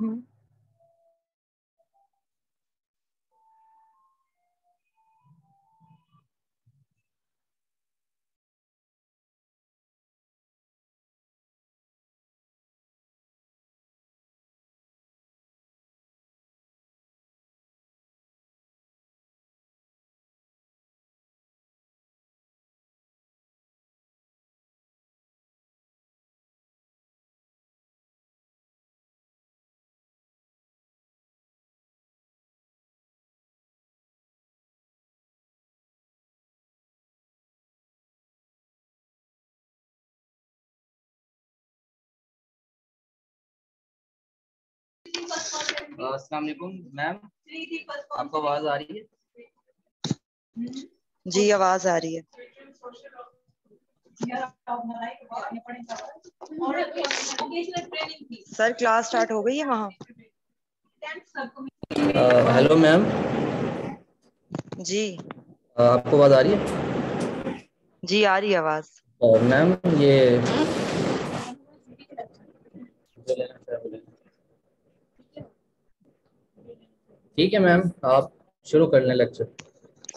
हम्म। अस्सलाम वालेकुम मैम, आपको आवाज आ रही है? जी आवाज आ रही है। सर क्लास स्टार्ट हो गई है वहाँ? हेलो मैम, जी आपको आवाज आ रही है? जी आ रही है आवाज। मैम ये ठीक है मैम, आप शुरू कर लें लेक्चर।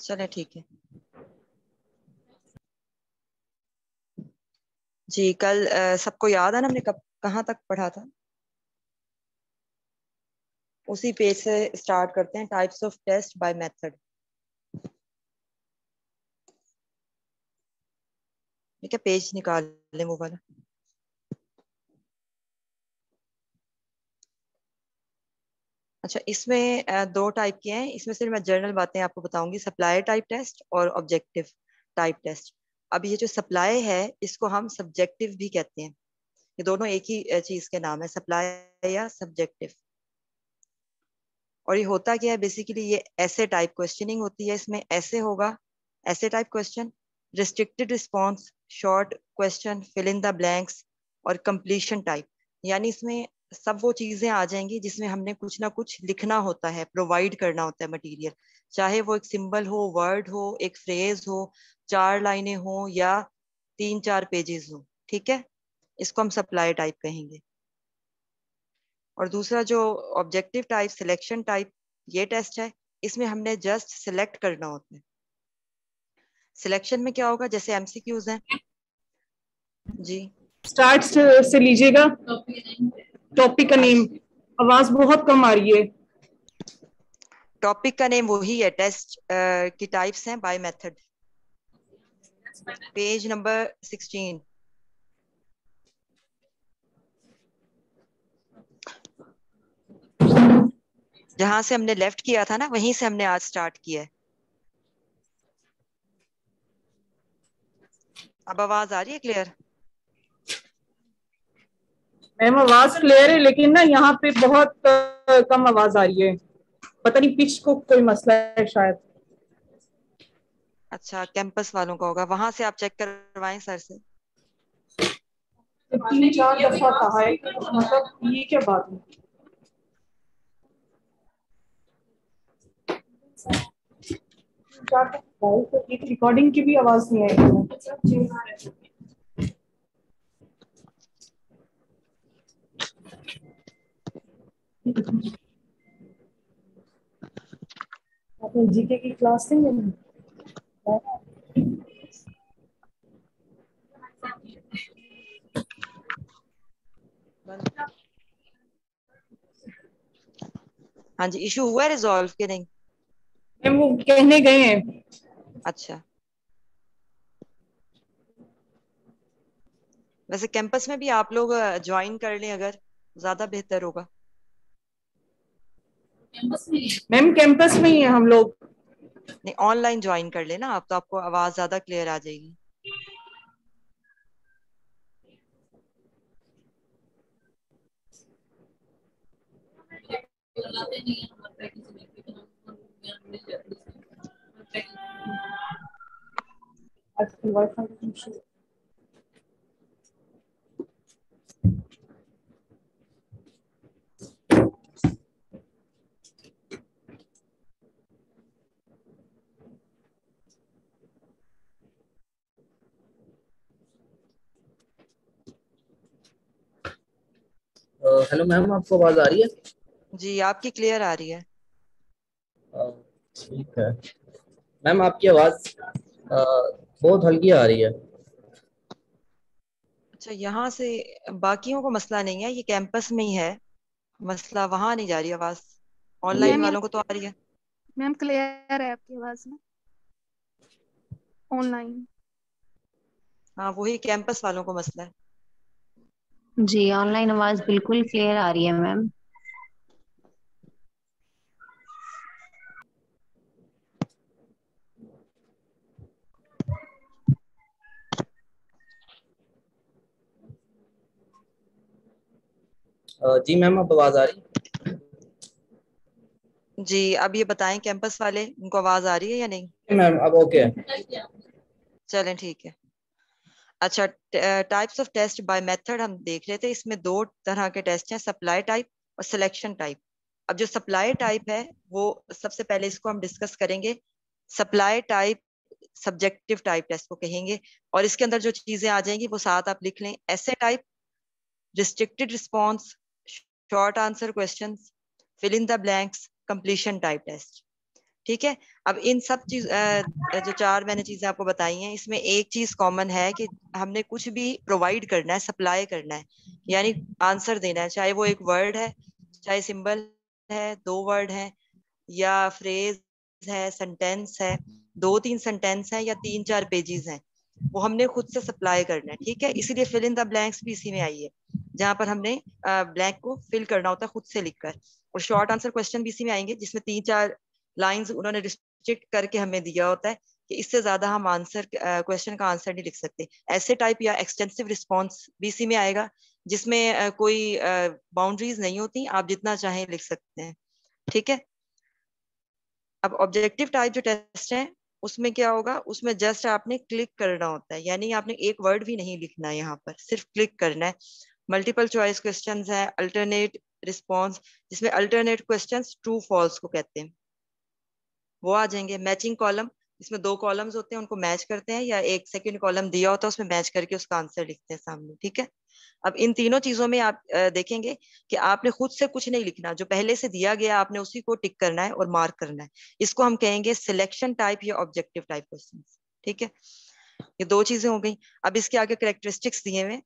चले ठीक है। जी कल सबको याद है ना हमने कब कहाँ तक पढ़ा था? उसी पेज से स्टार्ट करते हैं। Types of test by method. ठीक है, पेज निकाल लें वो वाला। अच्छा, इसमें दो टाइप के हैं। इसमें सिर्फ मैं जनरल बातें आपको बताऊंगी। सप्लाई टाइप टेस्ट और ऑब्जेक्टिव टाइप टेस्ट। अब ये जो सप्लाई है इसको हम सब्जेक्टिव भी कहते हैं। ये दोनों एक ही चीज के नाम है, सप्लाई या सब्जेक्टिव। और ये होता क्या है बेसिकली, ये ऐसे टाइप क्वेश्चनिंग होती है। इसमें ऐसे होगा, ऐसे type question, restricted response, short question, fill in the blanks और कंप्लीशन टाइप। यानी इसमें सब वो चीजें आ जाएंगी जिसमें हमने कुछ ना कुछ लिखना होता है, प्रोवाइड करना होता है मटेरियल। चाहे वो एक सिंबल हो, वर्ड हो, एक फ्रेज हो, 4 लाइनें हो या 3-4 पेजेस हो। ठीक है, इसको हम सप्लाई टाइप कहेंगे। और दूसरा जो ऑब्जेक्टिव टाइप, सिलेक्शन टाइप, ये टेस्ट है। इसमें हमने जस्ट सिलेक्ट करना होता है। सिलेक्शन में क्या होगा, जैसे एमसीक्यूज हैं। जी स्टार्ट से लीजिएगा। टॉपिक का नेम। आवाज बहुत कम आ रही है। टॉपिक का नेम वही है, टेस्ट की टाइप्स हैं बाय मेथड। Page number 16। जहां से हमने लेफ्ट किया था ना, वहीं से हमने आज स्टार्ट किया है। अब आवाज आ रही है क्लियर? मैम आवाज क्लियर है लेकिन ना यहाँ पे बहुत कम आवाज आ रही है। पता नहीं पिच को कोई मसला है शायद। अच्छा, कैंपस वालों का होगा, वहां से आप चेक करवाएं सर से। 3-4 दफा कहा है, मतलब ये क्या बात है। तो एक रिकॉर्डिंग की भी आवाज नहीं आई। आपने जीके की क्लास नहीं लेनी? हाँ जी, इशू हुआ है रिजॉल्व कि नहीं? मैम वो कहने गए हैं। अच्छा, वैसे कैंपस में भी आप लोग ज्वाइन कर लें अगर, ज्यादा बेहतर होगा। मैम कैंपस में ही है हम लोग। नहीं, ऑनलाइन ज्वाइन कर लेना आप, तो आपको आवाज ज्यादा क्लियर आ जाएगी। आजकल वाईफाई की इशू। हेलो मैम, आपको आवाज आ रही है? जी आपकी क्लियर आ रही है। ठीक है मैम, आपकी आवाज बहुत हल्की आ रही है। अच्छा यहाँ से बाकियों को मसला नहीं है, ये कैंपस में ही है मसला, वहां नहीं जा रही आवाज, ऑनलाइन मैम यहाँ वालों को तो आ रही है। मैम क्लियर है आपकी आवाज में ऑनलाइन। हाँ वही कैंपस वालों को मसला है। जी ऑनलाइन आवाज बिल्कुल क्लियर आ रही है मैम। जी मैम, अब आवाज आ रही जी अब ये बताएं कैंपस वाले, उनको आवाज आ रही है या नहीं? है? मैम अब ओके है। चलें ठीक है। अच्छा types of test by method हम देख रहे थे, इसमें दो तरह के टेस्ट हैं, सप्लाई टाइप और सिलेक्शन टाइप। अब जो सप्लाई टाइप है वो सबसे पहले इसको हम डिस्कस करेंगे। Supply type subjective type test को कहेंगे, और इसके अंदर जो चीजें आ जाएंगी वो साथ आप लिख लें। ऐसे type, restricted response, short answer questions, fill in the blanks, completion type test. ठीक है। अब इन सब चीज जो चार मैंने चीजें आपको बताई हैं, इसमें एक चीज कॉमन है कि हमने कुछ भी प्रोवाइड करना है, सप्लाई करना है, यानी आंसर देना है, चाहे वो एक वर्ड है, चाहे सिंबल है, दो वर्ड है, या फ्रेज है, सेंटेंस है, दो तीन सेंटेंस है, या तीन चार पेजेस हैं, वो हमने खुद से सप्लाई करना है। ठीक है, इसीलिए फिल इन द ब्लैंक्स भी इसी में आई है, जहां पर हमने ब्लैंक को फिल करना होता है खुद से लिखकर। और शॉर्ट आंसर क्वेश्चन भी इसी में आएंगे, जिसमें तीन चार लाइंस उन्होंने रिस्ट्रिक्ट करके हमें दिया होता है कि इससे ज्यादा हम आंसर क्वेश्चन का आंसर नहीं लिख सकते। ऐसे टाइप या एक्सटेंसिव रिस्पॉन्स भी इसी में आएगा, जिसमें कोई बाउंड्रीज नहीं होती, आप जितना चाहें लिख सकते हैं। ठीक है। अब ऑब्जेक्टिव टाइप जो टेस्ट है उसमें क्या होगा, उसमें जस्ट आपने क्लिक करना होता है, यानी आपने एक वर्ड भी नहीं लिखना है, यहाँ पर सिर्फ क्लिक करना है। मल्टीपल चॉइस क्वेश्चंस है, अल्टरनेट रिस्पॉन्स, जिसमें अल्टरनेट क्वेश्चंस ट्रू फॉल्स को कहते हैं, वो आ जाएंगे। मैचिंग कॉलम, इसमें दो कॉलम्स होते हैं, उनको मैच करते हैं, या एक सेकंड कॉलम दिया होता है उसमें मैच करके उसका आंसर लिखते हैं सामने। ठीक है। अब इन तीनों चीजों में आप देखेंगे कि आपने खुद से कुछ नहीं लिखना, जो पहले से दिया गया आपने उसी को टिक करना है और मार्क करना है। इसको हम कहेंगे सिलेक्शन टाइप या ऑब्जेक्टिव टाइप क्वेश्चन। ठीक है, ये दो चीजें हो गई। अब इसके आगे करेक्टरिस्टिक्स दिए हुए।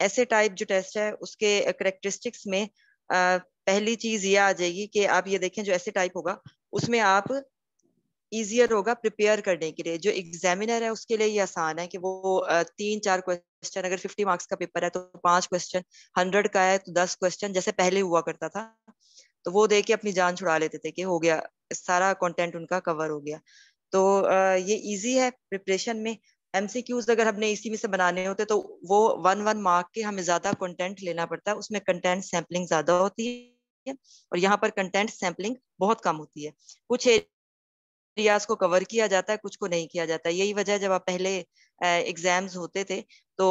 ऐसे टाइप जो टेस्ट है उसके करेक्टरिस्टिक्स में पहली चीज ये आ जाएगी कि आप ये देखें, जो ऐसे टाइप होगा उसमें आप इजियर होगा प्रिपेयर करने के लिए। जो एग्जामिनर है उसके लिए ये आसान है कि वो तीन चार क्वेश्चन, अगर 50 मार्क्स का पेपर है तो 5 क्वेश्चन, 100 का है तो 10 क्वेश्चन, जैसे पहले हुआ करता था, तो वो दे के अपनी जान छुड़ा लेते थे कि हो गया, सारा कंटेंट उनका कवर हो गया। तो ये इजी है प्रिपरेशन में। एमसीक्यूज अगर हमने इसी में से बनाने होते तो वो 1 1 मार्क के हमें ज्यादा कंटेंट लेना पड़ता है, उसमें कंटेंट सैम्पलिंग ज्यादा होती है, और यहाँ पर कंटेंट सैम्पलिंग बहुत कम होती है। कुछ एरियाज को कवर किया जाता है, कुछ को नहीं किया जाता है। यही वजह है, जब आप पहले एग्जाम्स होते थे तो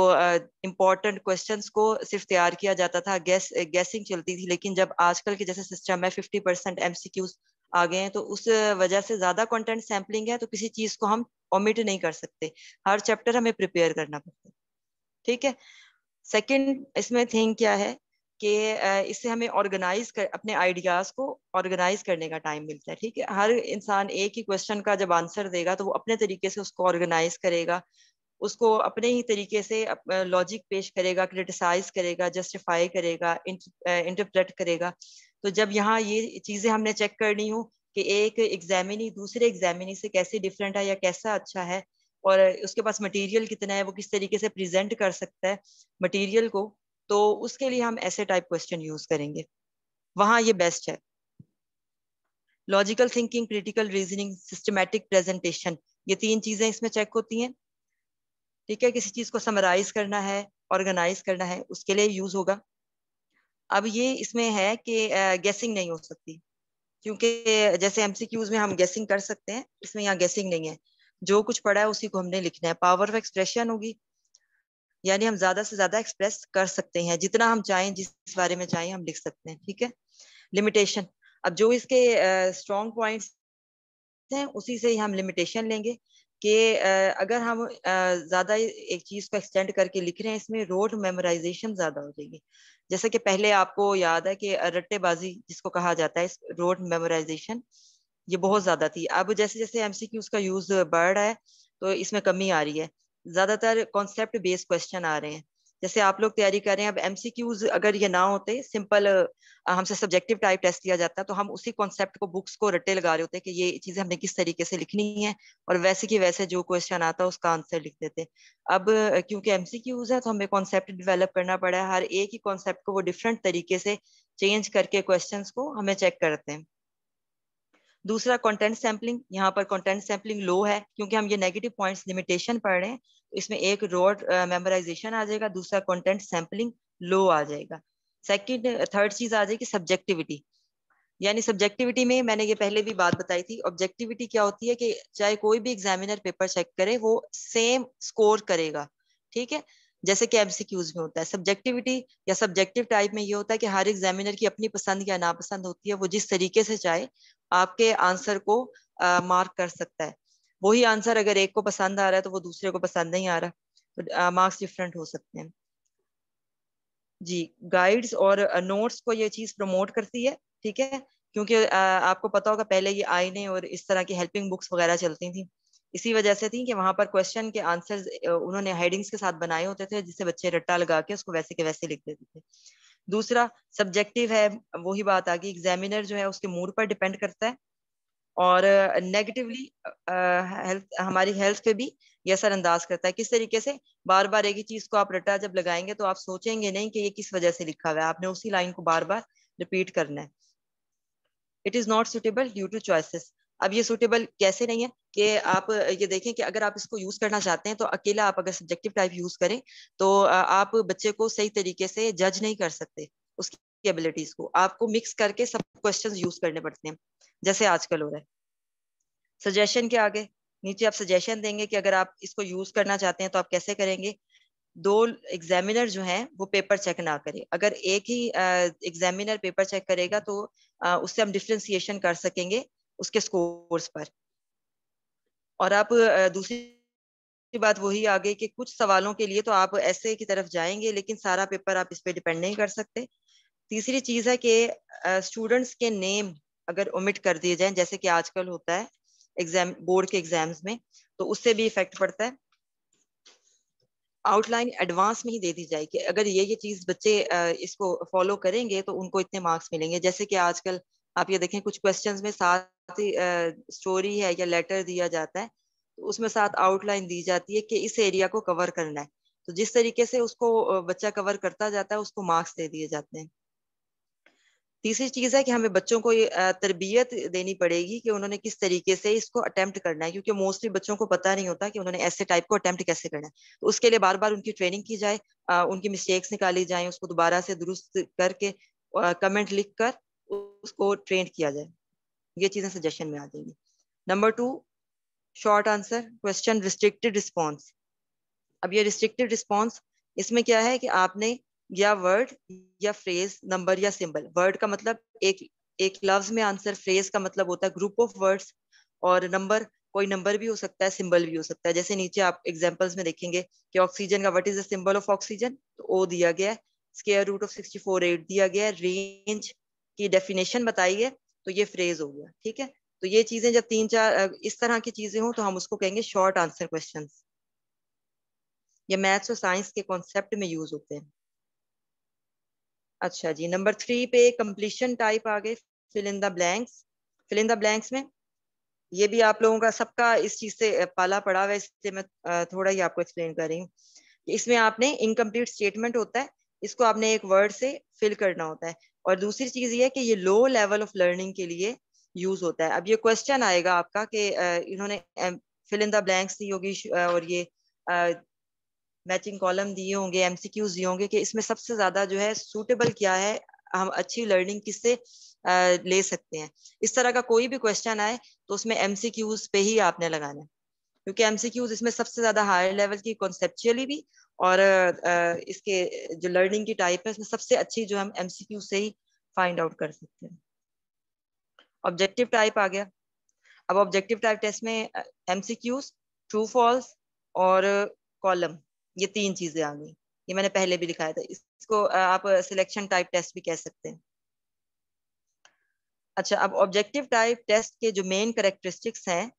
इम्पोर्टेंट क्वेश्चंस को सिर्फ तैयार किया जाता था, गैसिंग चलती थी। लेकिन जब आजकल के जैसे सिस्टम है 50% एमसीक्यूज आ गए हैं, तो उस वजह से ज्यादा कंटेंट सैम्पलिंग है, तो किसी चीज को हम ओमिट नहीं कर सकते, हर चैप्टर हमें प्रिपेयर करना पड़ता है। ठीक है। सेकंड इसमें थिंग क्या है कि इससे हमें ऑर्गेनाइज कर, अपने आइडियाज को ऑर्गेनाइज करने का टाइम मिलता है। ठीक है, हर इंसान एक ही क्वेश्चन का जब आंसर देगा तो वो अपने तरीके से उसको ऑर्गेनाइज करेगा, उसको अपने ही तरीके से लॉजिक पेश करेगा, क्रिटिसाइज करेगा, जस्टिफाई करेगा, इंटरप्रेट करेगा। तो जब यहाँ ये चीजें हमने चेक करनी हो कि एक एग्जामिनी दूसरे एग्जामिनी से कैसे डिफरेंट है या कैसा अच्छा है, और उसके पास मटेरियल कितना है, वो किस तरीके से प्रेजेंट कर सकता है मटेरियल को, तो उसके लिए हम ऐसे टाइप क्वेश्चन यूज करेंगे, वहां ये बेस्ट है। Logical thinking, critical reasoning, systematic presentation, ये तीन चीजें इसमें चेक होती हैं। ठीक है, किसी चीज को समराइज करना है, ऑर्गेनाइज करना है, उसके लिए यूज होगा। अब ये इसमें है कि गेसिंग नहीं हो सकती, क्योंकि जैसे एमसीक्यूज में हम गेसिंग कर सकते हैं, इसमें यहाँ गेसिंग नहीं है, जो कुछ पढ़ा है उसी को हमने लिखना है। पावर ऑफ एक्सप्रेशन होगी, यानी हम ज्यादा से ज्यादा एक्सप्रेस कर सकते हैं, जितना हम चाहें, जिस बारे में चाहें हम लिख सकते हैं। ठीक है। लिमिटेशन, अब जो इसके स्ट्रॉन्ग पॉइंट्स हैं उसी से ही हम लिमिटेशन लेंगे कि अगर हम ज्यादा एक चीज को एक्सटेंड करके लिख रहे हैं, इसमें रोड मेमोराइजेशन ज्यादा हो जाएगी। जैसे कि पहले आपको याद है कि रट्टेबाजी जिसको कहा जाता है, रोड मेमोराइजेशन, ये बहुत ज्यादा थी। अब जैसे जैसे एमसीक्यूज का यूज बढ़ रहा है तो इसमें कमी आ रही है, ज्यादातर कॉन्सेप्ट बेस्ड क्वेश्चन आ रहे हैं। जैसे आप लोग तैयारी कर रहे हैं, अब एमसीक्यूज अगर ये ना होते, सिंपल हमसे सब्जेक्टिव टाइप टेस्ट दिया जाता तो हम उसी कॉन्सेप्ट को, बुक्स को रट्टे लगा रहे होते कि ये चीजें हमने किस तरीके से लिखनी है, और वैसे की वैसे जो क्वेश्चन आता उसका आंसर लिख देते। अब क्योंकि एमसीक्यूज है तो हमें कॉन्सेप्ट डेवलप करना पड़ा है, हर एक ही कॉन्सेप्ट को वो डिफरेंट तरीके से चेंज करके क्वेश्चंस को हमें चेक करते हैं। दूसरा कंटेंट सैम्पलिंग, यहाँ पर कंटेंट सैम्पलिंग लो है क्योंकि हम ये नेगेटिव पॉइंट्स लिमिटेशन पढ़ रहे हैं, तो इसमें एक रोड मेमोराइजेशन आ जाएगा, दूसरा कंटेंट सैम्पलिंग लो आ जाएगा। सेकंड थर्ड चीज आ जाएगी सब्जेक्टिविटी। यानी सब्जेक्टिविटी में मैंने ये पहले भी बात बताई थी, ऑब्जेक्टिविटी क्या होती है कि चाहे कोई भी एग्जामिनर पेपर चेक करे वो सेम स्कोर करेगा, ठीक है, जैसे कि एमसीक्यूज में होता है। सब्जेक्टिविटी या सब्जेक्टिव टाइप में ये होता है कि हर एग्जामिनर की अपनी पसंद या नापसंद होती है, वो जिस तरीके से चाहे आपके आंसर को मार्क कर सकता है। वही आंसर अगर एक को पसंद आ रहा है तो वो दूसरे को पसंद नहीं आ रहा, तो मार्क्स डिफरेंट हो सकते हैं। जी, गाइड्स और नोट्स को ये चीज प्रमोट करती है, ठीक है, क्योंकि आपको पता होगा पहले ये आईने और इस तरह की हेल्पिंग बुक्स वगैरह चलती थी, इसी वजह से थी कि वहां पर क्वेश्चन के आंसर्स उन्होंने हेडिंग्स के साथ बनाए होते थे, जिससे बच्चे रट्टा लगा के उसको वैसे के वैसे लिख देते थे। दूसरा सब्जेक्टिव है, वही बात आ गई, एग्जामिनर जो है उसके मूड पर डिपेंड करता है, और नेगेटिवली हेल्थ, हमारी हेल्थ पे भी ये असरअंदाज करता है। किस तरीके से, बार बार एक ही चीज को आप रटा जब लगाएंगे तो आप सोचेंगे नहीं कि ये किस वजह से लिखा हुआ है, आपने उसी लाइन को बार बार रिपीट करना है। It is not suitable due two choices. अब ये सुटेबल कैसे नहीं है कि आप ये देखें कि अगर आप इसको यूज करना चाहते हैं तो अकेला आप अगर सब्जेक्टिव टाइप यूज करें तो आप बच्चे को सही तरीके से जज नहीं कर सकते, उसकी एबिलिटीज को आपको मिक्स करके सब क्वेश्चंस यूज करने पड़ते हैं, जैसे आजकल हो रहा है। सजेशन के आगे नीचे आप सजेशन देंगे कि अगर आप इसको यूज करना चाहते हैं तो आप कैसे करेंगे। दो एग्जामिनर जो हैं वो पेपर चेक ना करें, अगर एक ही एग्जामिनर पेपर चेक करेगा तो उससे हम डिफ्रेंसिएशन कर सकेंगे उसके स्कोर्स पर। और आप दूसरी बात वही आ गई कि कुछ सवालों के लिए तो आप ऐसे की तरफ जाएंगे, लेकिन सारा पेपर आप इस पे डिपेंड नहीं कर सकते। तीसरी चीज है कि स्टूडेंट्स के नेम अगर ओमिट कर दिए जाएं, जैसे कि आजकल होता है एग्जाम, बोर्ड के एग्जाम्स में, तो उससे भी इफेक्ट पड़ता है। आउटलाइन एडवांस में ही दे दी जाए कि अगर ये चीज बच्चे इसको फॉलो करेंगे तो उनको इतने मार्क्स मिलेंगे। जैसे कि आजकल आप ये देखें कुछ क्वेश्चंस में साथ ही स्टोरी है या लेटर दिया जाता है, तो उसमें साथ आउटलाइन दी जाती है कि इस एरिया को कवर करना है, तो जिस तरीके से उसको बच्चा कवर करता जाता है उसको मार्क्स दे दिए जाते हैं। तीसरी चीज है कि हमें बच्चों को ये तरबियत देनी पड़ेगी कि उन्होंने किस तरीके से इसको अटेम्प्ट करना है, क्योंकि मोस्टली बच्चों को पता नहीं होता कि उन्होंने ऐसे टाइप को अटेम्प्ट कैसे करना है। तो उसके लिए बार बार उनकी ट्रेनिंग की जाए, उनकी मिस्टेक्स निकाली जाए, उसको दोबारा से दुरुस्त करके कमेंट लिख कर उसको ट्रेन किया जाए। ये चीजें सजेशन में आ जाएंगी। Number 2, short answer question, restricted response. अब ये रिस्ट्रिक्टेड रिस्पॉन्स, इसमें क्या है कि आपने या वर्ड या फ्रेज, नंबर या सिंबल, वर्ड का मतलब एक एक लफ्ज में आंसर, फ्रेज का मतलब होता है ग्रुप ऑफ वर्ड्स, और नंबर कोई नंबर भी हो सकता है, सिंबल भी हो सकता है। जैसे नीचे आप एग्जांपल्स में देखेंगे कि ऑक्सीजन का what is the symbol of oxygen, तो ओ दिया गया है, स्क्वायर रूट ऑफ 64/8 दिया गया है, रेंज की डेफिनेशन बताई है, तो ये फ्रेज हो गया, ठीक है। तो ये चीजें जब 3-4 इस तरह की चीजें हो तो हम उसको कहेंगे शॉर्ट आंसर क्वेश्चन। ये मैथ्स और साइंस के कॉन्सेप्ट में यूज होते हैं। अच्छा जी, नंबर 3 पे कंप्लीशन टाइप आ गए, fill in the blanks. Fill in the blanks में ये भी आप लोगों का सबका इस चीज से पाला पड़ा हुआ है, इसलिए मैं थोड़ा ही आपको एक्सप्लेन कर रही हूँ। इसमें आपने इनकम्प्लीट स्टेटमेंट होता है, इसको आपने एक वर्ड से फिल करना होता है। और दूसरी चीज ये है कि ये लो लेवल ऑफ लर्निंग के लिए यूज होता है। अब ये क्वेश्चन आएगा आपका कि इन्होंने फिल इन द ब्लैंक्स दी होगी और ये मैचिंग कॉलम दिए होंगे, एमसीक्यूज दिए होंगे कि इसमें सबसे ज्यादा जो है सूटेबल क्या है, हम अच्छी लर्निंग किससे ले सकते हैं। इस तरह का कोई भी क्वेश्चन आए तो उसमें एमसीक्यूज पे ही आपने लगाना है, क्योंकि एमसीक्यूज इसमें सबसे ज्यादा हायर लेवल की कॉन्सेप्चुअली भी, और इसके जो लर्निंग की टाइप है इसमें सबसे अच्छी जो हम एमसीक्यू से ही फाइंड आउट कर सकते हैं। ऑब्जेक्टिव टाइप आ गया। अब ऑब्जेक्टिव टाइप टेस्ट में एमसीक्यूज, ट्रू फॉल्स और कॉलम, ये 3 चीजें आ गई। ये मैंने पहले भी लिखाया था। इसको आप सिलेक्शन टाइप टेस्ट भी कह सकते हैं। अच्छा, अब ऑब्जेक्टिव टाइप टेस्ट के जो मेन कैरेक्टरिस्टिक्स हैं,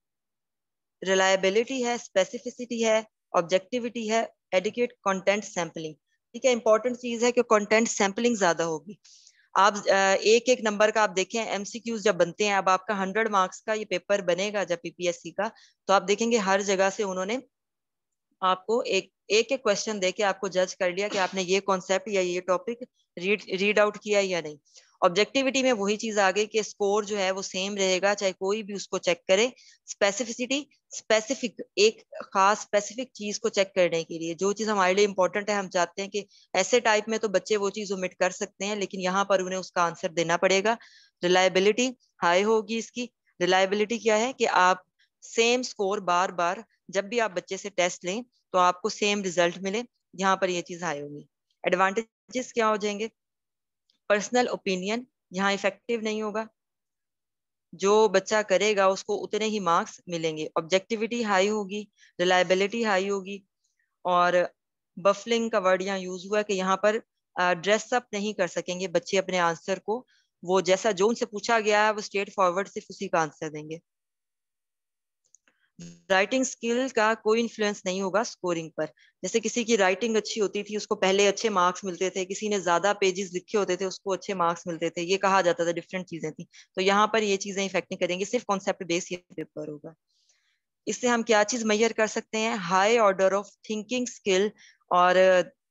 रिलायबिलिटी है, स्पेसिफिसिटी है, ऑब्जेक्टिविटी है, एडिक्वेट कंटेंट सैम्पलिंग। ठीक है, इंपॉर्टेंट चीज है कि कंटेंट सैम्पलिंग ज्यादा होगी। आप एक एक नंबर का आप देखें एमसीक्यूज जब बनते हैं, अब आपका 100 मार्क्स का ये पेपर बनेगा जब पीपीएससी का, तो आप देखेंगे हर जगह से उन्होंने आपको एक एक क्वेश्चन देके आपको जज कर लिया कि आपने ये कॉन्सेप्ट या ये टॉपिक रीड आउट किया या नहीं। ऑब्जेक्टिविटी में वही चीज आ गई कि स्कोर जो है वो सेम रहेगा चाहे कोई भी उसको चेक करे। स्पेसिफिसिटी, स्पेसिफिक एक खास स्पेसिफिक चीज को चेक करने के लिए जो चीज हमारे लिए इंपॉर्टेंट है, हम चाहते हैं कि ऐसे टाइप में तो बच्चे वो चीज ओमिट कर सकते हैं लेकिन यहाँ पर उन्हें उसका आंसर देना पड़ेगा। रिलायबिलिटी हाई होगी इसकी। रिलायबिलिटी क्या है कि आप सेम स्कोर बार बार जब भी आप बच्चे से टेस्ट लें तो आपको सेम रिजल्ट मिले, यहाँ पर ये चीज हाई होगी। एडवांटेजेस क्या हो जाएंगे? पर्सनल ओपिनियन यहाँ इफेक्टिव नहीं होगा, जो बच्चा करेगा उसको उतने ही मार्क्स मिलेंगे। ऑब्जेक्टिविटी हाई होगी, रिलायबिलिटी हाई होगी, और बफलिंग का वर्ड यहाँ यूज हुआ है कि यहाँ पर ड्रेस अप नहीं कर सकेंगे बच्चे अपने आंसर को, वो जैसा जो उनसे पूछा गया है वो स्ट्रेट फॉरवर्ड सिर्फ उसी का आंसर देंगे। राइटिंग स्किल का कोई इन्फ्लुएंस नहीं होगा स्कोरिंग पर। जैसे किसी की राइटिंग अच्छी होती थी उसको पहले अच्छे मार्क्स मिलते थे, किसी ने ज्यादा पेजेस लिखे होते थे उसको अच्छे मार्क्स मिलते थे, ये कहा जाता था, डिफरेंट चीजें थी। तो यहाँ पर ये चीजें इफेक्ट नहीं करेंगी, सिर्फ कॉन्सेप्ट बेस्ड ये पेपर होगा। इससे हम क्या चीज मेजर कर सकते हैं? High order of thinking skill और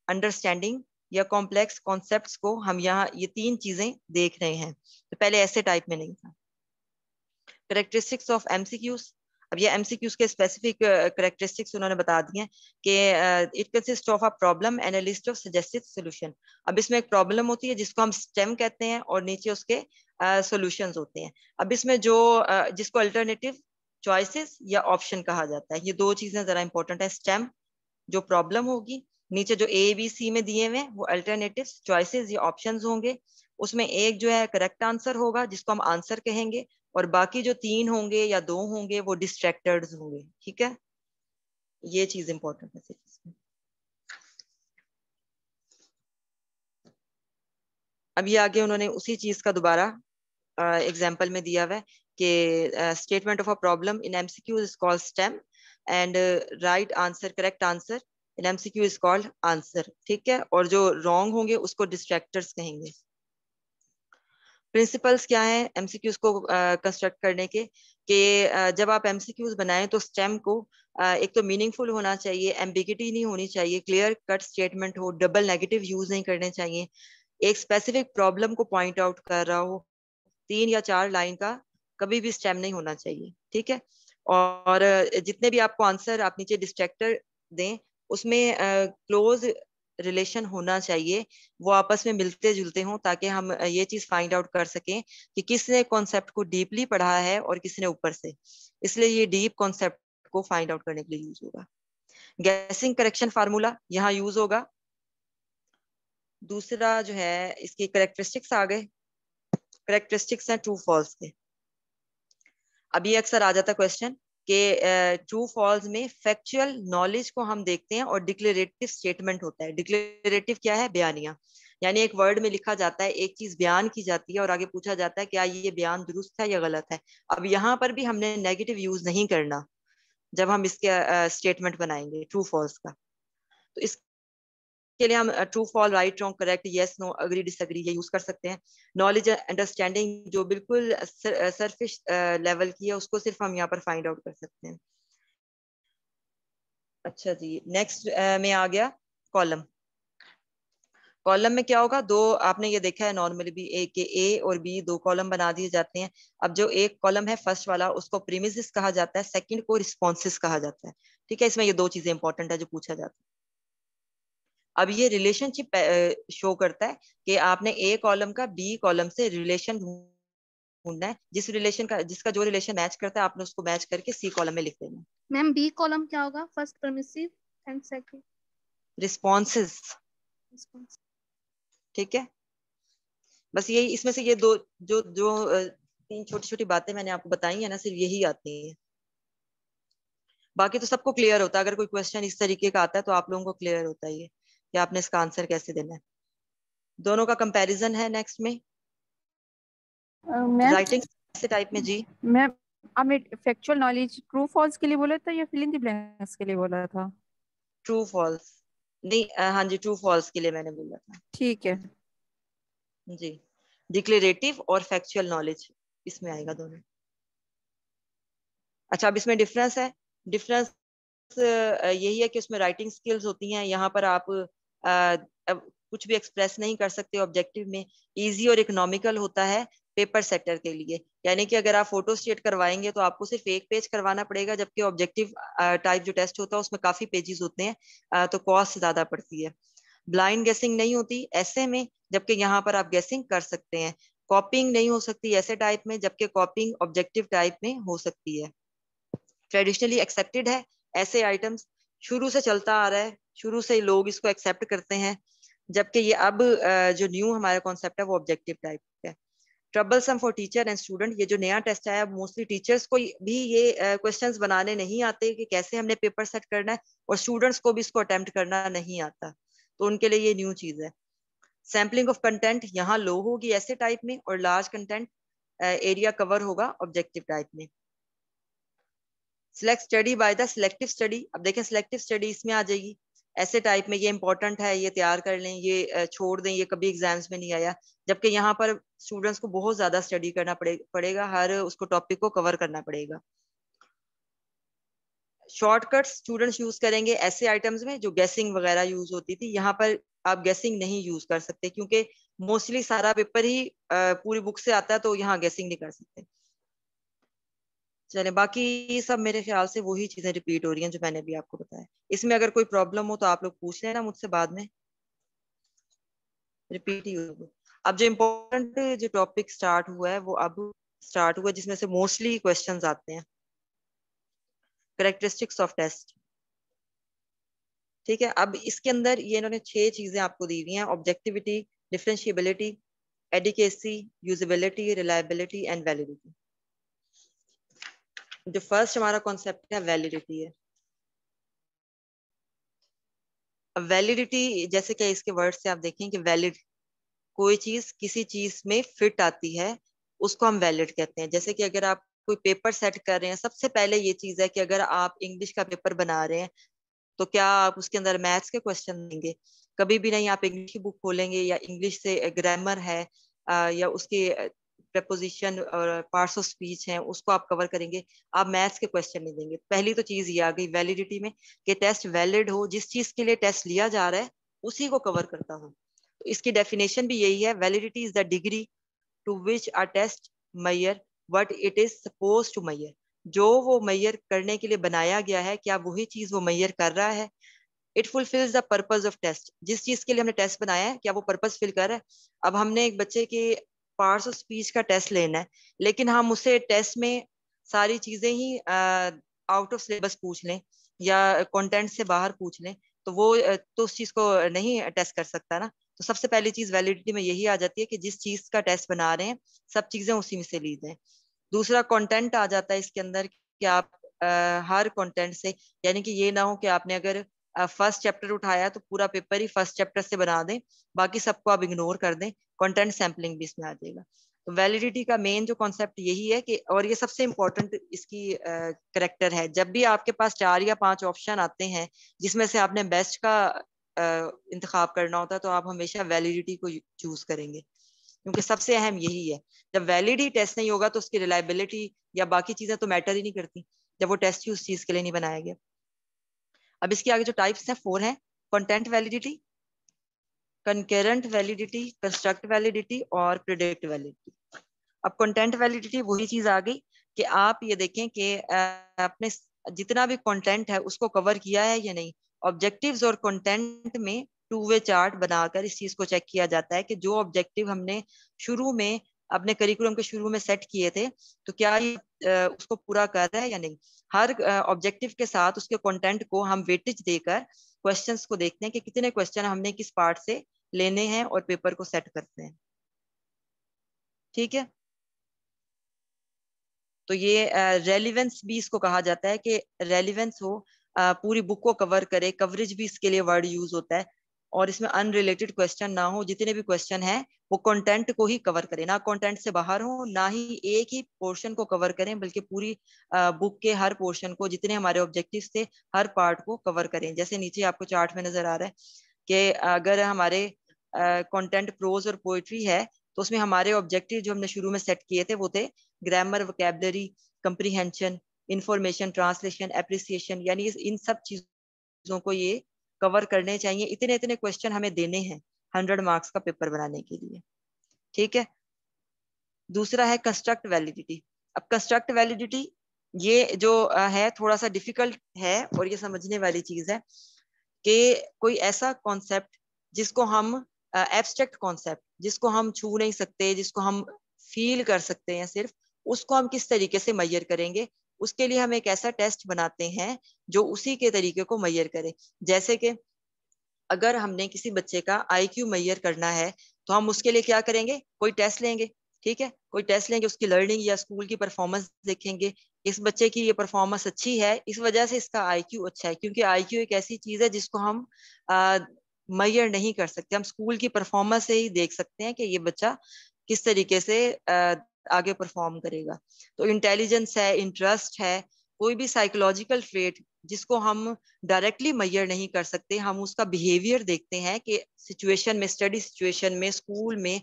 अंडरस्टैंडिंग या कॉम्प्लेक्स कॉन्सेप्ट्स को हम यहाँ ये तीन चीजें देख रहे हैं, तो पहले ऐसे टाइप में नहीं था। करेक्टरिस्टिक्स ऑफ एमसीक्यूज, अब ये एमसीक्यूज के स्पेसिफिक करेक्टरिस्टिक्स उन्होंने बता दिए हैं कि it consist of a problem and a list of suggested solution. अब इसमें एक प्रॉब्लम होती है जिसको हम स्टेम कहते हैं और नीचे उसके सॉल्यूशंस होते हैं। अब इसमें जो जिसको अल्टरनेटिव चॉइसेस या ऑप्शन कहा जाता है, ये दो चीजें जरा इंपॉर्टेंट है। स्टेम जो प्रॉब्लम होगी, नीचे जो ए बी सी में दिए हुए वो अल्टरनेटिव चॉइसेस या ऑप्शंस होंगे, उसमें एक जो है करेक्ट आंसर होगा जिसको हम आंसर कहेंगे, और बाकी जो तीन होंगे या दो होंगे वो डिस्ट्रैक्टर्स होंगे। ठीक है, ये चीज इंपॉर्टेंट है इसमें। अब ये आगे उन्होंने उसी चीज का दोबारा एग्जाम्पल में दिया हुआ है कि statement of a problem in MCQ is called stem and right answer correct answer in MCQ is called answer. ठीक है, और जो रॉन्ग होंगे उसको डिस्ट्रैक्टर्स कहेंगे। प्रिंसिपल्स क्या है एमसीक्यूज को कंस्ट्रक्ट करने के? कि जब आप एमसीक्यूज बनाएं तो स्टेम को एक तो मीनिंगफुल होना चाहिए, एम्बिगिटी नहीं होनी चाहिए, क्लियर कट स्टेटमेंट हो, डबल नेगेटिव यूज नहीं करने चाहिए, एक स्पेसिफिक प्रॉब्लम को पॉइंट आउट कर रहा हो, 3 या 4 लाइन का कभी भी स्टेम नहीं होना चाहिए। ठीक है, और जितने भी आपको आंसर आप नीचे डिस्ट्रैक्टर दें उसमें क्लोज रिलेशन होना चाहिए, वो आपस में मिलते जुलते हों, ताकि हम ये चीज फाइंड आउट कर सकें कि किसने कॉन्सेप्ट को डीपली पढ़ा है और किसने ऊपर से। इसलिए ये डीप कॉन्सेप्ट को फाइंड आउट करने के लिए यूज होगा। गैसिंग करेक्शन फार्मूला यहाँ यूज होगा। दूसरा जो है इसकी करेक्टरिस्टिक्स आ गए, करेक्टरिस्टिक्स हैं ट्रू फॉल्स के। अभी अक्सर आ जाता क्वेश्चन कि ट्रू फॉल्स में फैक्चुअल नॉलेज को हम देखते हैं और डिक्लेरेटिव स्टेटमेंट होता है। डिक्लेरेटिव क्या है? बयानिया, यानी एक वर्ड में लिखा जाता है, एक चीज बयान की जाती है और आगे पूछा जाता है क्या ये बयान दुरुस्त है या गलत है। अब यहाँ पर भी हमने नेगेटिव यूज नहीं करना जब हम इसके स्टेटमेंट बनाएंगे ट्रू फॉल्स का। तो इसके लिए हम true false, right wrong correct, yes no, agree disagree ये यूज कर सकते हैं। नॉलेज अंडरस्टैंडिंग जो बिल्कुल सरफेस लेवल की है उसको सिर्फ हम यहाँ पर फाइंड आउट कर सकते हैं। अच्छा जी, नेक्स्ट में आ गया कॉलम। कॉलम में क्या होगा? दो आपने ये देखा है नॉर्मली भी ए और बी दो कॉलम बना दिए जाते हैं। अब जो एक कॉलम है फर्स्ट वाला उसको प्रीमिसेस कहा जाता है, सेकंड को रिस्पॉन्सेस कहा जाता है। ठीक है, इसमें ये दो चीजें इंपॉर्टेंट है जो पूछा जाता है। अब ये रिलेशनशिप शो करता है कि आपने ए कॉलम का बी कॉलम से रिलेशन ढूंढना है, जिसका जो रिलेशन मैच करता है आपने उसको मैच करके सी कॉलम में लिख देना। मैम बी कॉलम क्या होगा? First permissive and second responses. Response. ठीक है, बस यही इसमें से ये दो जो जो तीन छोटी छोटी बातें मैंने आपको बताई है ना, सिर्फ यही आती है, बाकी तो सबको क्लियर होता है। अगर कोई क्वेश्चन इस तरीके का आता है तो आप लोगों को क्लियर होता ही है कि आपने इसका आंसर कैसे देना है। दोनों का कंपैरिजन है नेक्स्ट में। मैम राइटिंग ऐसे टाइप में जी, मैम आपने फैक्चुअल नॉलेज ट्रू फॉल्स के लिए बोला था या फिल इन द ब्लैंक्स के लिए बोला था? ट्रू फॉल्स नहीं, हाँ जी ट्रू फॉल्स के लिए मैंने बोला था ठीक है। जी। डिक्लेरेटिव और फैक्चुअल नॉलेज इसमें आएगा दोनों। अच्छा, अब इसमें डिफरेंस है। डिफरेंस यही है कि उसमें राइटिंग स्किल्स होती हैं, यहाँ पर आप अब कुछ भी एक्सप्रेस नहीं कर सकते ऑब्जेक्टिव में। इजी और इकोनॉमिकल होता है पेपर सेक्टर के लिए, यानी कि अगर आप फोटो स्टेट करवाएंगे तो आपको सिर्फ एक पेज करवाना पड़ेगा, जबकि ऑब्जेक्टिव टाइप जो टेस्ट होता है उसमें काफी पेजेस होते हैं, तो कॉस्ट ज्यादा पड़ती है। ब्लाइंड गेसिंग नहीं होती ऐसे में, जबकि यहाँ पर आप गेसिंग कर सकते हैं। कॉपिंग नहीं हो सकती ऐसे टाइप में, जबकि कॉपिंग ऑब्जेक्टिव टाइप में हो सकती है। ट्रेडिशनली एक्सेप्टेड है ऐसे आइटम्स, शुरू से चलता आ रहा है, शुरू से लोग इसको एक्सेप्ट करते हैं, जबकि ये अब जो न्यू हमारा कॉन्सेप्ट है वो ऑब्जेक्टिव टाइप है। Troublesome for teacher and student, ये जो नया टेस्ट आया मोस्टली टीचर्स को भी ये क्वेश्चंस बनाने नहीं आते कि कैसे हमने पेपर सेट करना है, और स्टूडेंट्स को भी इसको अटेम्प्ट करना नहीं आता, तो उनके लिए ये न्यू चीज है। सैम्पलिंग ऑफ कंटेंट यहाँ लो होगी ऐसे टाइप में, और लार्ज कंटेंट एरिया कवर होगा ऑब्जेक्टिव टाइप में। Select study by the selective study, अब देखें सिलेक्टिव स्टडी इसमें आ जाएगी ऐसे टाइप में, ये इंपॉर्टेंट है, ये तैयार कर लें, ये छोड़ दें, ये कभी एग्जाम्स में नहीं आया, जबकि यहाँ पर स्टूडेंट्स को बहुत ज्यादा स्टडी करना पड़ेगा, हर उसको टॉपिक को कवर करना पड़ेगा। शॉर्टकट्स स्टूडेंट्स यूज करेंगे ऐसे आइटम्स में जो गैसिंग वगैरह यूज होती थी, यहाँ पर आप गैसिंग नहीं यूज कर सकते, क्योंकि मोस्टली सारा पेपर ही पूरी बुक से आता है, तो यहाँ गैसिंग नहीं कर सकते। चले, बाकी सब मेरे ख्याल से वही चीजें रिपीट हो रही हैं जो मैंने भी आपको बताया। इसमें अगर कोई प्रॉब्लम हो तो आप लोग पूछ लेना मुझसे बाद में, रिपीट ही होगी। अब जो इम्पोर्टेंट जो टॉपिक स्टार्ट हुआ है वो अब स्टार्ट हुआ है, जिसमें से मोस्टली क्वेश्चंस आते हैं। कैरेक्टरिस्टिक्स ऑफ टेस्ट, ठीक है। अब इसके अंदर ये इन्होंने 6 चीजें आपको दी हुई हैं: objectivity, differentiability, adequacy, usability, reliability and validity. जो फर्स्ट हमारा कॉन्सेप्ट है वैलिडिटी है। अब वैलिडिटी जैसे कि इसके वर्ड से आप देखें कि वैलिड, कोई चीज किसी चीज में फिट आती है उसको हम वैलिड कहते हैं। जैसे कि अगर आप कोई पेपर सेट कर रहे हैं, सबसे पहले ये चीज है कि अगर आप इंग्लिश का पेपर बना रहे हैं तो क्या आप उसके अंदर मैथ्स के क्वेश्चन देंगे? कभी भी नहीं। आप इंग्लिश की बुक खोलेंगे या इंग्लिश से ग्रामर है या उसके प्रपोजिशन और पार्ट्स ऑफ स्पीच हैं उसको आप कवर करेंगे, आप मैथ्स के क्वेश्चन नहीं देंगे। पहली तो चीज ये आ गई वैलिडिटी में कि टेस्ट वैलिड हो, जिस चीज के लिए टेस्ट लिया जा रहा है उसी को कवर करता हो। तो इसकी डेफिनेशन भी यही है, validity is the degree to which a test measure what it is suppose to measure. जो वो मेजर करने के लिए बनाया गया है, क्या वही चीज वो मेजर कर रहा है? It fulfils the purpose of test, जिस चीज के लिए हमने टेस्ट बनाया है क्या वो पर्पज फिल कर रहा है? अब हमने एक बच्चे के पार्ट्स ऑफ स्पीच का टेस्ट लेना है, लेकिन हम उसे टेस्ट में सारी चीजें ही आउट ऑफ सिलेबस पूछ लें या कंटेंट से बाहर पूछ लें, तो वो तो उस चीज को नहीं टेस्ट कर सकता ना। तो सबसे पहली चीज वैलिडिटी में यही आ जाती है कि जिस चीज का टेस्ट बना रहे हैं सब चीजें उसी में से ली जाए। दूसरा कंटेंट आ जाता है इसके अंदर कि आप हर कंटेंट से, यानी कि ये ना हो कि आपने अगर फर्स्ट चैप्टर उठाया तो पूरा पेपर ही फर्स्ट चैप्टर से बना दें, बाकी सबको आप इग्नोर कर दें। कंटेंट सैम्पलिंग भी इसमें आ जाएगा। तो वैलिडिटी का मेन जो कॉन्सेप्ट यही है कि, और ये सबसे इंपॉर्टेंट इसकी करेक्टर है, जब भी आपके पास 4 या 5 ऑप्शन आते हैं जिसमें से आपने बेस्ट का इंतखाब करना होता है, तो आप हमेशा वैलिडिटी को चूज करेंगे, क्योंकि सबसे अहम यही है। जब वैलिड ही टेस्ट नहीं होगा तो उसकी रिलायबिलिटी या बाकी चीजें तो मैटर ही नहीं करती, जब वो टेस्ट ही उस चीज के लिए नहीं बनाया गया। अब इसके आगे जो टाइप्स हैं 4 हैं: content validity, concurrent validity, construct validity और प्रिडिक्ट वैलिडिटी। अब कंटेंट वैलिडिटी वही चीज आ गई कि आप ये देखें कि आपने जितना भी कंटेंट है उसको कवर किया है या नहीं। ऑब्जेक्टिव्स और कंटेंट में 2 वे चार्ट बनाकर इस चीज को चेक किया जाता है कि जो ऑब्जेक्टिव हमने शुरू में अपने करिकुलम के शुरू में सेट किए थे, तो क्या ये उसको पूरा कर रहा है या नहीं। हर ऑब्जेक्टिव के साथ उसके कंटेंट को हम वेटेज देकर क्वेश्चंस को देखते हैं कि कितने क्वेश्चन हमने किस पार्ट से लेने हैं और पेपर को सेट करते हैं। ठीक है, तो ये रेलिवेंस भी इसको कहा जाता है कि रेलिवेंस हो, पूरी बुक को कवर करे, कवरेज भी इसके लिए वर्ड यूज होता है। और इसमें अनरिलेटेड क्वेश्चन ना हो। जितने भी क्वेश्चन हैं वो कंटेंट को ही कवर करें, ना कंटेंट से बाहर हो, ना ही एक ही पोर्शन को कवर करें, बल्कि पूरी बुक के हर पोर्शन को, जितने हमारे ऑब्जेक्टिव्स थे हर पार्ट को कवर करें। जैसे नीचे आपको चार्ट में नजर आ रहा है कि अगर हमारे कंटेंट प्रोज और पोएट्री है तो उसमें हमारे ऑब्जेक्टिव जो हमने शुरू में सेट किए थे वो थे grammar, vocabulary, comprehension, information, translation, appreciation, यानी इन सब चीजों को ये कवर करने चाहिए। इतने इतने क्वेश्चन हमें देने हैं 100 मार्क्स का पेपर बनाने के लिए। ठीक है। दूसरा है कंस्ट्रक्ट वैलिडिटी। अब कंस्ट्रक्ट वैलिडिटी ये जो है थोड़ा सा डिफिकल्ट है और ये समझने वाली चीज है कि कोई ऐसा कॉन्सेप्ट जिसको हम एब्स्ट्रैक्ट कॉन्सेप्ट जिसको हम छू नहीं सकते, जिसको हम फील कर सकते हैं सिर्फ, उसको हम किस तरीके से मैयर करेंगे। उसके लिए हम एक ऐसा टेस्ट बनाते हैं जो उसी के तरीके को मैयर करे। जैसे कि अगर हमने किसी बच्चे का आईक्यू मैयर करना है तो हम उसके लिए क्या करेंगे, कोई टेस्ट लेंगे। ठीक है, कोई टेस्ट लेंगे, उसकी लर्निंग या स्कूल की परफॉर्मेंस देखेंगे, इस बच्चे की ये परफॉर्मेंस अच्छी है, इस वजह से इसका आईक्यू अच्छा है। क्योंकि आईक्यू एक ऐसी चीज है जिसको हम मैयर नहीं कर सकते, हम स्कूल की परफॉर्मेंस से ही देख सकते हैं कि ये बच्चा किस तरीके से आगे परफॉर्म करेगा। तो इंटेलिजेंस है, इंटरेस्ट है, कोई भी साइकोलॉजिकल ट्रेट जिसको हम डायरेक्टली मैयर नहीं कर सकते, हम उसका बिहेवियर देखते हैं कि सिचुएशन में, स्टडी सिचुएशन में, स्कूल में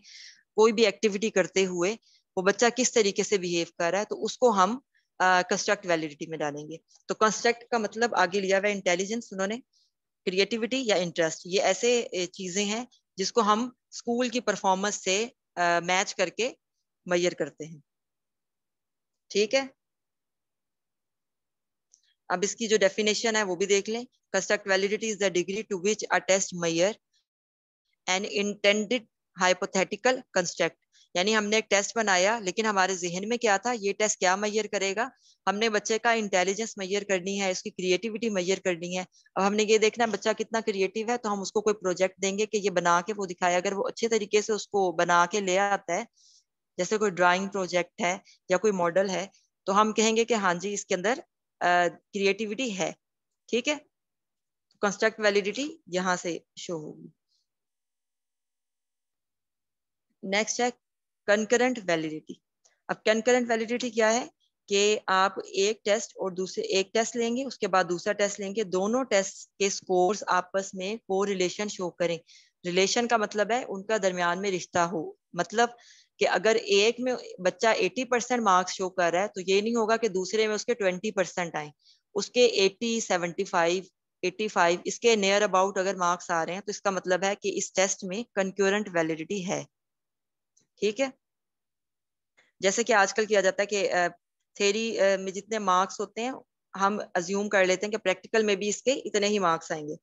कोई भी एक्टिविटी करते हुए वो बच्चा किस तरीके से बिहेव कर रहा है, तो उसको हम कंस्ट्रक्ट वैलिडिटी में डालेंगे। तो कंस्ट्रक्ट का मतलब आगे लिया हुआ इंटेलिजेंस उन्होंने, क्रिएटिविटी या इंटरेस्ट, ये ऐसे चीजें हैं जिसको हम स्कूल की परफॉर्मेंस से मैच करके मैयर करते हैं। ठीक है, अब इसकी जो डेफिनेशन है वो भी देख लें। Construct validity is the degree to which a test measures an intended hypothetical construct. यानी हमने एक टेस्ट बनाया लेकिन हमारे जहन में क्या था, ये टेस्ट क्या मैयर करेगा, हमने बच्चे का इंटेलिजेंस मैयर करनी है, उसकी क्रिएटिविटी मैयर करनी है। अब हमने ये देखना है बच्चा कितना क्रिएटिव है, तो हम उसको कोई प्रोजेक्ट देंगे कि ये बना के वो दिखाए। अगर वो अच्छे तरीके से उसको बना के ले आता है, जैसे कोई ड्राइंग प्रोजेक्ट है या कोई मॉडल है, तो हम कहेंगे कि हाँ जी इसके अंदर क्रिएटिविटी है। ठीक है, कंस्ट्रक्ट वैलिडिटी यहाँ से शो होगी। नेक्स्ट है कंकरेंट वैलिडिटी। अब कंकरेंट वैलिडिटी क्या है कि आप एक टेस्ट और दूसरे एक टेस्ट लेंगे, उसके बाद दूसरा टेस्ट लेंगे, दोनों टेस्ट के स्कोर्स आपस में को रिलेशन शो करें। रिलेशन का मतलब है उनका दरमियान में रिश्ता हो। मतलब कि अगर एक में बच्चा 80% मार्क्स शो कर रहा है तो ये नहीं होगा कि दूसरे में उसके 20% आए, उसके 80, 75, 85 इसके नियर अबाउट अगर मार्क्स आ रहे हैं तो इसका मतलब है कि इस टेस्ट में कंकरेंट वैलिडिटी है। ठीक है, जैसे कि आजकल किया जाता है कि थ्योरी में जितने मार्क्स होते हैं हम अज्यूम कर लेते हैं कि प्रैक्टिकल में भी इसके इतने ही मार्क्स आएंगे,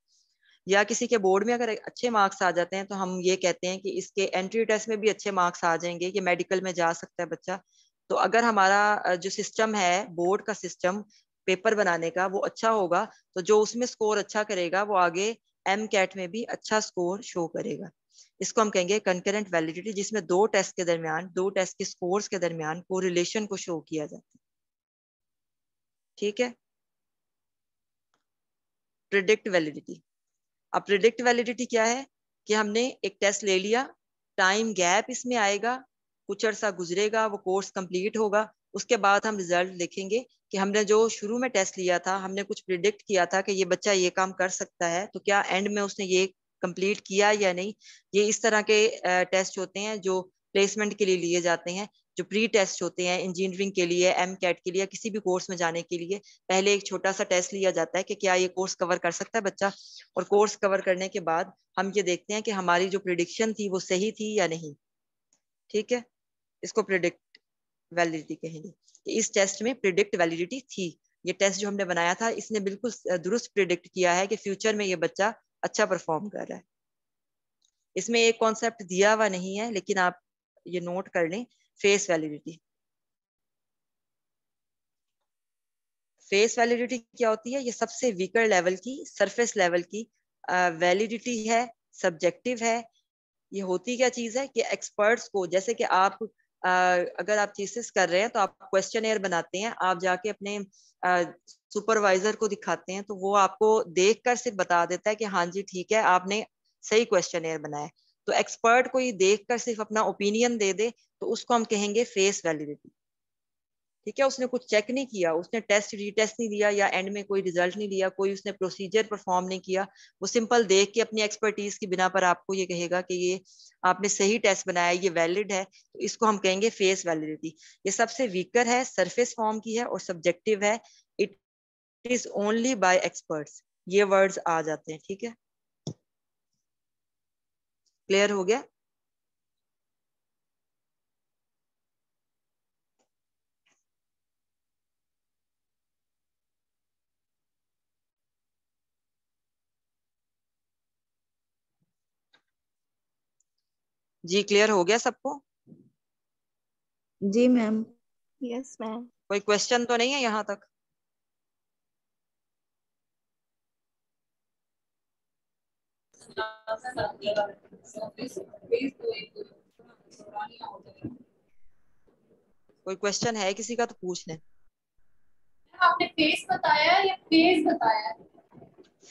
या किसी के बोर्ड में अगर अच्छे मार्क्स आ जाते हैं तो हम ये कहते हैं कि इसके एंट्री टेस्ट में भी अच्छे मार्क्स आ जाएंगे, कि मेडिकल में जा सकता है बच्चा। तो अगर हमारा जो सिस्टम है बोर्ड का सिस्टम पेपर बनाने का वो अच्छा होगा, तो जो उसमें स्कोर अच्छा करेगा वो आगे एम कैट में भी अच्छा स्कोर शो करेगा। इसको हम कहेंगे कंकरेंट वैलिडिटी, जिसमें दो टेस्ट के दरमियान, दो टेस्ट के स्कोर्स के दरमियान कोरिलेशन को शो किया जाता है। ठीक है, प्रिडिक्ट वैलिडिटी। अब प्रिडिक्ट वैलिडिटी क्या है कि हमने एक टेस्ट ले लिया, टाइम गैप इसमें आएगा, कुछ अर्सा गुजरेगा, वो कोर्स कंप्लीट होगा, उसके बाद हम रिजल्ट देखेंगे कि हमने जो शुरू में टेस्ट लिया था, हमने कुछ प्रिडिक्ट किया था कि ये बच्चा ये काम कर सकता है, तो क्या एंड में उसने ये कंप्लीट किया या नहीं। ये इस तरह के टेस्ट होते हैं जो प्लेसमेंट के लिए लिए जाते हैं, जो प्री टेस्ट होते हैं इंजीनियरिंग के लिए, एम कैट के लिए, किसी भी कोर्स में जाने के लिए पहले एक छोटा सा टेस्ट लिया जाता है कि क्या ये कोर्स कवर कर सकता है बच्चा, और कोर्स कवर करने के बाद हम ये देखते हैं कि हमारी जो प्रिडिक्शन थी वो सही थी या नहीं। ठीक है, इसको प्रिडिक्ट वैलिडिटी कहेंगे कि इस टेस्ट में प्रिडिक्ट वैलिडिटी थी, ये टेस्ट जो हमने बनाया था इसने बिल्कुल दुरुस्त प्रिडिक्ट किया है कि फ्यूचर में ये बच्चा अच्छा परफॉर्म कर रहा है। इसमें एक कॉन्सेप्ट दिया हुआ नहीं है लेकिन आप ये नोट कर लें, फेस वैलिडिटी। फेस वैलिडिटी क्या होती है, ये सबसे वीकर लेवल की, सरफेस लेवल की वैलिडिटी है, सब्जेक्टिव है। ये होती क्या चीज है कि एक्सपर्ट्स को, जैसे कि आप अगर आप थीसिस कर रहे हैं तो आप क्वेश्चनेयर बनाते हैं, आप जाके अपने सुपरवाइजर को दिखाते हैं तो वो आपको देखकर सिर्फ बता देता है कि हाँ जी ठीक है आपने सही क्वेश्चनेयर बनाया है। तो एक्सपर्ट कोई देखकर सिर्फ अपना ओपिनियन दे दे तो उसको हम कहेंगे फेस वैलिडिटी। ठीक है, उसने कुछ चेक नहीं किया, उसने टेस्ट रीटेस्ट नहीं दिया या एंड में कोई रिजल्ट नहीं दिया, कोई उसने प्रोसीजर परफॉर्म नहीं किया, वो सिंपल देख के अपनी एक्सपर्टीज की बिना पर आपको ये कहेगा कि ये आपने सही टेस्ट बनाया, ये वैलिड है, तो इसको हम कहेंगे फेस वैलिडिटी। ये सबसे वीकर है, सरफेस फॉर्म की है और सब्जेक्टिव है। It is only by experts, ये वर्ड्स आ जाते हैं। ठीक है, क्लियर हो गया? जी क्लियर हो गया सबको? जी मैम। Yes ma'am. कोई क्वेश्चन तो नहीं है यहाँ तक? कोई क्वेश्चन है किसी का तो पूछ लें। आपने फेस बताया या फेस बताया?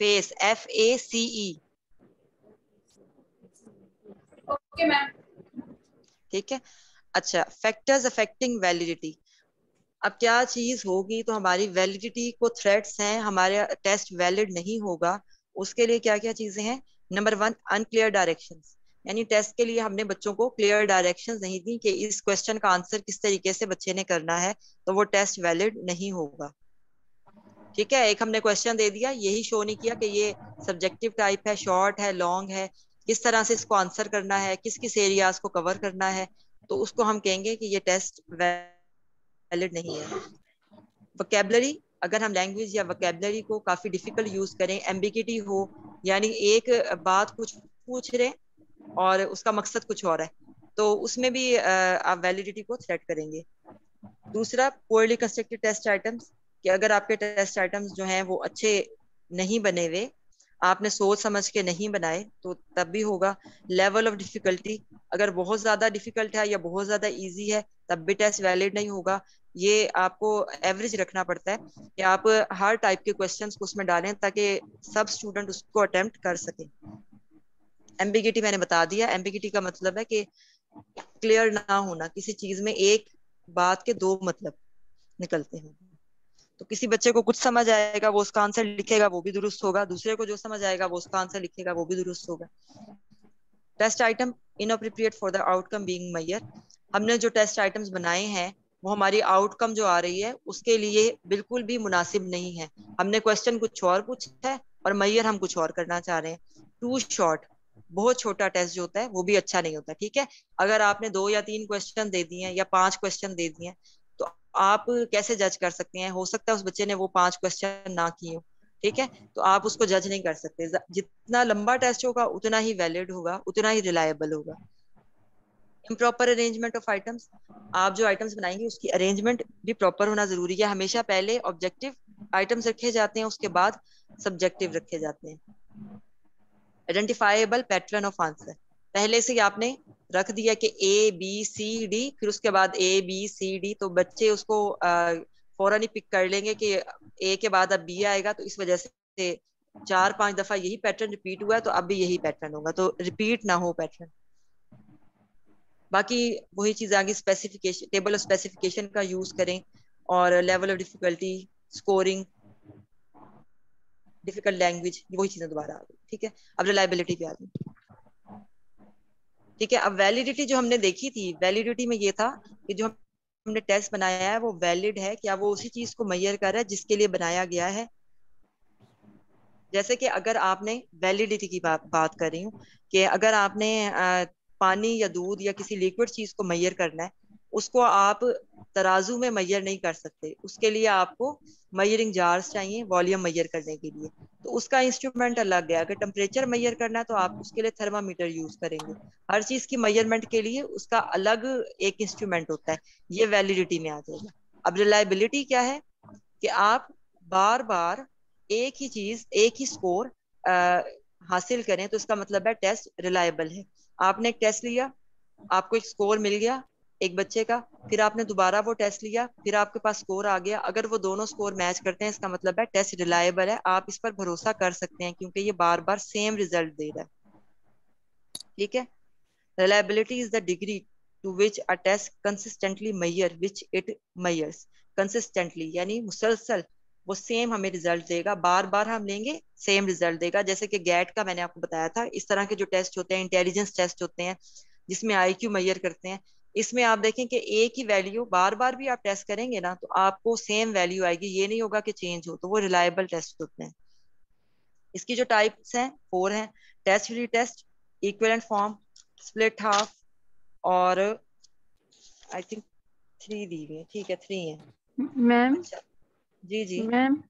Face, FACE। Okay ma'am. ठीक है, अच्छा, फैक्टर्स अफेक्टिंग वैलिडिटी। अब क्या चीज होगी तो हमारी वैलिडिटी को थ्रेट्स हैं, हमारा टेस्ट वैलिड नहीं होगा, उसके लिए क्या क्या चीजें हैं? नंबर 1, अनक्लियर डायरेक्शंस, यानी टेस्ट के लिए हमने बच्चों को क्लियर डायरेक्शंस नहीं दी कि इस क्वेश्चन का आंसर किस तरीके से बच्चे ने करना है, तो वो टेस्ट वैलिड नहीं होगा। ठीक है, एक हमने क्वेश्चन दे दिया, यही शो नहीं किया कि ये सब्जेक्टिव टाइप है, शॉर्ट है, लॉन्ग है, किस तरह से इसको आंसर करना है, किस किस एरियाज को कवर करना है, तो उसको हम कहेंगे कि ये टेस्ट वैलिड नहीं है। वोकैबुलरी, अगर हम लैंग्वेज या वोकैबुलरी को काफी डिफिकल्ट यूज करें, एम्बिगिटी हो, यानी एक बात कुछ पूछ रहे और उसका मकसद कुछ और है, तो उसमें भी आप वैलिडिटी को थ्रेट करेंगे। दूसरा, पुअरली कंस्ट्रक्टेड टेस्ट आइटम्स, कि अगर आपके टेस्ट आइटम्स जो हैं वो अच्छे नहीं बने हुए, आपने सोच समझ के नहीं बनाए, तो तब भी होगा। लेवल ऑफ डिफिकल्टी, अगर बहुत ज्यादा डिफिकल्ट है या बहुत ज्यादा इजी है, तब भी टेस्ट वैलिड नहीं होगा। ये आपको एवरेज रखना पड़ता है कि आप हर टाइप के क्वेश्चंस को उसमें डालें ताकि सब स्टूडेंट उसको अटेम्प्ट कर सके। एम्बिगिटी मैंने बता दिया, एम्बिगिटी का मतलब है कि क्लियर ना होना, किसी चीज में एक बात के दो मतलब निकलते हैं। तो किसी बच्चे को कुछ समझ आएगा, वो उसका आंसर लिखेगा, वो भी दुरुस्त होगा, दूसरे को जो समझ आएगा वो उसका आंसर लिखेगा, वो भी दुरुस्त होगा। Test item inappropriate for the outcome being measure, हमने जो टेस्ट आइटम्स बनाए हैं वो हमारी आउटकम जो आ रही है उसके लिए बिल्कुल भी मुनासिब नहीं है। हमने क्वेश्चन कुछ और पूछा है और मैयर हम कुछ और करना चाह रहे हैं। टू शॉर्ट, बहुत छोटा टेस्ट जो होता है वो भी अच्छा नहीं होता। ठीक है, अगर आपने 2 या 3 क्वेश्चन दे दिए हैं या 5 क्वेश्चन दे दिए हैं, तो आप कैसे जज कर सकते हैं? हो सकता है उस बच्चे ने वो 5 क्वेश्चन ना किए हो, ठीक है, तो आप उसको जज नहीं कर सकते। जितना लंबा टेस्ट होगा उतना ही वैलिड होगा, उतना ही रिलायबल होगा। इम्प्रॉपर अरेंजमेंट ऑफ आइटम्स, आप जो आइटम्स बनाएंगे उसकी अरेंजमेंट भी प्रॉपर होना जरूरी है। हमेशा पहले ऑब्जेक्टिव आइटम्स रखे जाते हैं, उसके बाद सब्जेक्टिव रखे जाते हैं। आइडेंटिफाइबल पैटर्न ऑफ आंसर, पहले से ही आपने रख दिया कि ABCD, फिर उसके बाद ABCD, तो बच्चे उसको फौरन ही पिक कर लेंगे कि A के बाद अब B आएगा, तो इस वजह से 4-5 दफा यही पैटर्न रिपीट हुआ है, तो अब भी यही पैटर्न होगा, तो रिपीट ना हो पैटर्न। बाकी वही चीज आगे, स्पेसिफिकेशन, टेबल ऑफ स्पेसिफिकेशन का यूज करें, और level of difficulty, scoring, difficult language, वही चीजें दोबारा आ गई। ठीक है, अब रिलायबिलिटी पे आ गई। ठीक है, अब वैलिडिटी जो हमने देखी थी, वैलिडिटी में ये था कि जो हमने टेस्ट बनाया है वो वैलिड है, क्या वो उसी चीज को मेजर कर रहा है जिसके लिए बनाया गया है। जैसे कि अगर आपने वैलिडिटी की बात कर रही हूँ कि अगर आपने पानी या दूध या किसी लिक्विड चीज को मेजर करना है, उसको आप तराजू में मेजर नहीं कर सकते, उसके लिए आपको मेजरिंग जार्स चाहिए वॉल्यूम मेजर करने के लिए, तो उसका इंस्ट्रूमेंट अलग है। अगर टेम्परेचर मेजर करना है तो आप उसके लिए थर्मामीटर यूज करेंगे। हर चीज की मेजरमेंट के लिए उसका अलग एक इंस्ट्रूमेंट होता है, ये वैलिडिटी में आ जाएगा। अब रिलायबिलिटी क्या है कि आप बार बार एक ही चीज, एक ही स्कोर हासिल करें, तो इसका मतलब है टेस्ट रिलायबल है। आपने एक टेस्ट लिया, आपको एक स्कोर मिल गया एक बच्चे का, फिर आपने दोबारा वो टेस्ट लिया, फिर आपके पास स्कोर आ गया, अगर वो दोनों स्कोर मैच करते हैं, इसका मतलब है टेस्ट रिलायबल है, आप इस पर भरोसा कर सकते हैं क्योंकि ये बार बार सेम रिजल्ट दे रहा है। ठीक है। Reliability is the degree to which a test consistently measure which it measures. Consistently यानी मुसलसल वो सेम हमें रिजल्ट देगा, बार बार हम लेंगे सेम रिजल्ट देगा। जैसे कि गैट का मैंने आपको बताया था, इस तरह के जो टेस्ट होते हैं, इंटेलिजेंस टेस्ट होते हैं जिसमें आईक्यू मेजर करते हैं, इसमें आप देखें कि एक ही वैल्यू बार बार भी आप टेस्ट करेंगे ना तो आपको सेम वैल्यू आएगी, ये नहीं होगा कि चेंज हो, तो वो रिलायबल टेस्ट होते हैं। इसकी जो टाइप्स हैं 4 हैं। Test, re test, equivalent form, split half और आई थिंक 3 दी हुई है। ठीक है 3 है। मैम अच्छा जी जी। मैम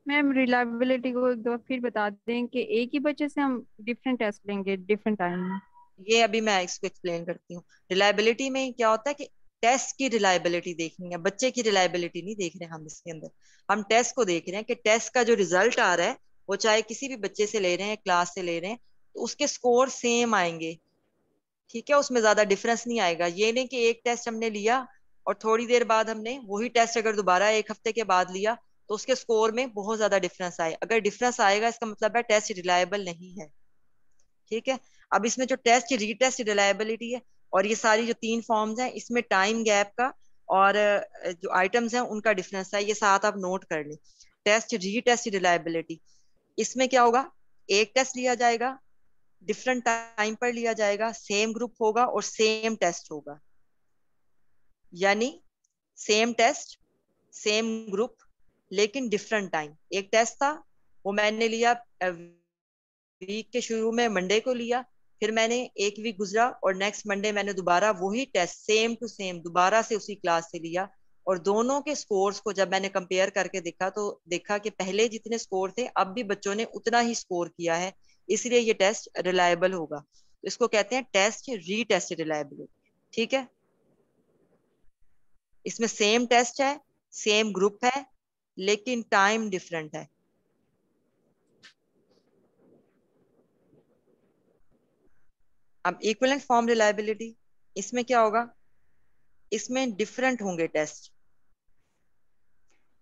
मैम रिलायबिलिटी को एक दो फिर बता दें कि एक ही बच्चे से हम डिफरेंट टेस्ट लेंगे डिफरेंट टाइम में। ये अभी मैं इसको एक्सप्लेन करती हूँ। रिलायबिलिटी में क्या होता है कि टेस्ट की रिलायबिलिटी देखनी है, बच्चे की रिलायबिलिटी नहीं देख रहे हम इसके अंदर। हम टेस्ट को देख रहे हैं कि टेस्ट का जो रिजल्ट आ रहा है वो चाहे किसी भी बच्चे से ले रहे हैं, क्लास से ले रहे हैं, तो उसके स्कोर सेम आएंगे। ठीक है, उसमें ज्यादा डिफरेंस नहीं आएगा। ये नहीं कि एक टेस्ट हमने लिया और थोड़ी देर बाद हमने वही टेस्ट अगर दोबारा 1 हफ्ते के बाद लिया तो उसके स्कोर में बहुत ज्यादा डिफरेंस आए। अगर डिफरेंस आएगा इसका मतलब है टेस्ट रिलायबल नहीं है। ठीक है। अब इसमें जो टेस्ट रीटेस्ट रिलायबिलिटी है और ये सारी जो 3 फॉर्म्स हैं, इसमें टाइम गैप का और जो आइटम्स हैं उनका डिफरेंस है, ये साथ आप नोट कर लें। टेस्ट रीटेस्ट रिलायबिलिटी, इसमें क्या होगा, एक टेस्ट लिया जाएगा, डिफरेंट टाइम पर लिया जाएगा, सेम ग्रुप होगा और सेम टेस्ट होगा। यानी सेम टेस्ट सेम ग्रुप लेकिन डिफरेंट टाइम। एक टेस्ट था वो मैंने लिया वीक के शुरू में मंडे को लिया, फिर मैंने एक वीक गुजरा और नेक्स्ट मंडे मैंने दोबारा वही टेस्ट सेम टू सेम दोबारा से उसी क्लास से लिया। और दोनों के स्कोर्स को जब मैंने कंपेयर करके देखा तो देखा कि पहले जितने स्कोर थे अब भी बच्चों ने उतना ही स्कोर किया है, इसलिए ये टेस्ट रिलायबल होगा। तो इसको कहते हैं टेस्ट रीटेस्ट रिलायबिलिटी। ठीक है। इसमें सेम टेस्ट है, सेम ग्रुप है, लेकिन टाइम डिफरेंट है। अब इक्विवेलेंट फॉर्म रिलायबिलिटी, इसमें क्या होगा, इसमें डिफरेंट होंगे टेस्ट,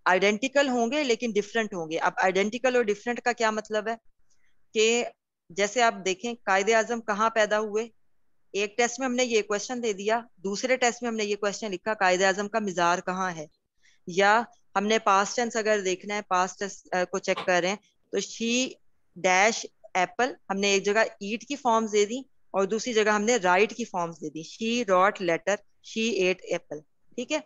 आइडेंटिकल होंगे लेकिन डिफरेंट होंगे। अब आइडेंटिकल और डिफरेंट का क्या मतलब है कि जैसे आप देखें कायदे आजम कहाँ पैदा हुए, एक टेस्ट में हमने ये क्वेश्चन दे दिया, दूसरे टेस्ट में हमने ये क्वेश्चन लिखा कायदे आजम का मिजार कहाँ है। या हमने पास्ट टेंस अगर देखना है, पास्ट टेंस को चेक कर रहे हैं तो शी डैश एप्पल, हमने एक जगह ईट की फॉर्म्स दे दी और दूसरी जगह हमने राइट की फॉर्म्स दे दी, she wrote letter, she ate apple. ठीक है।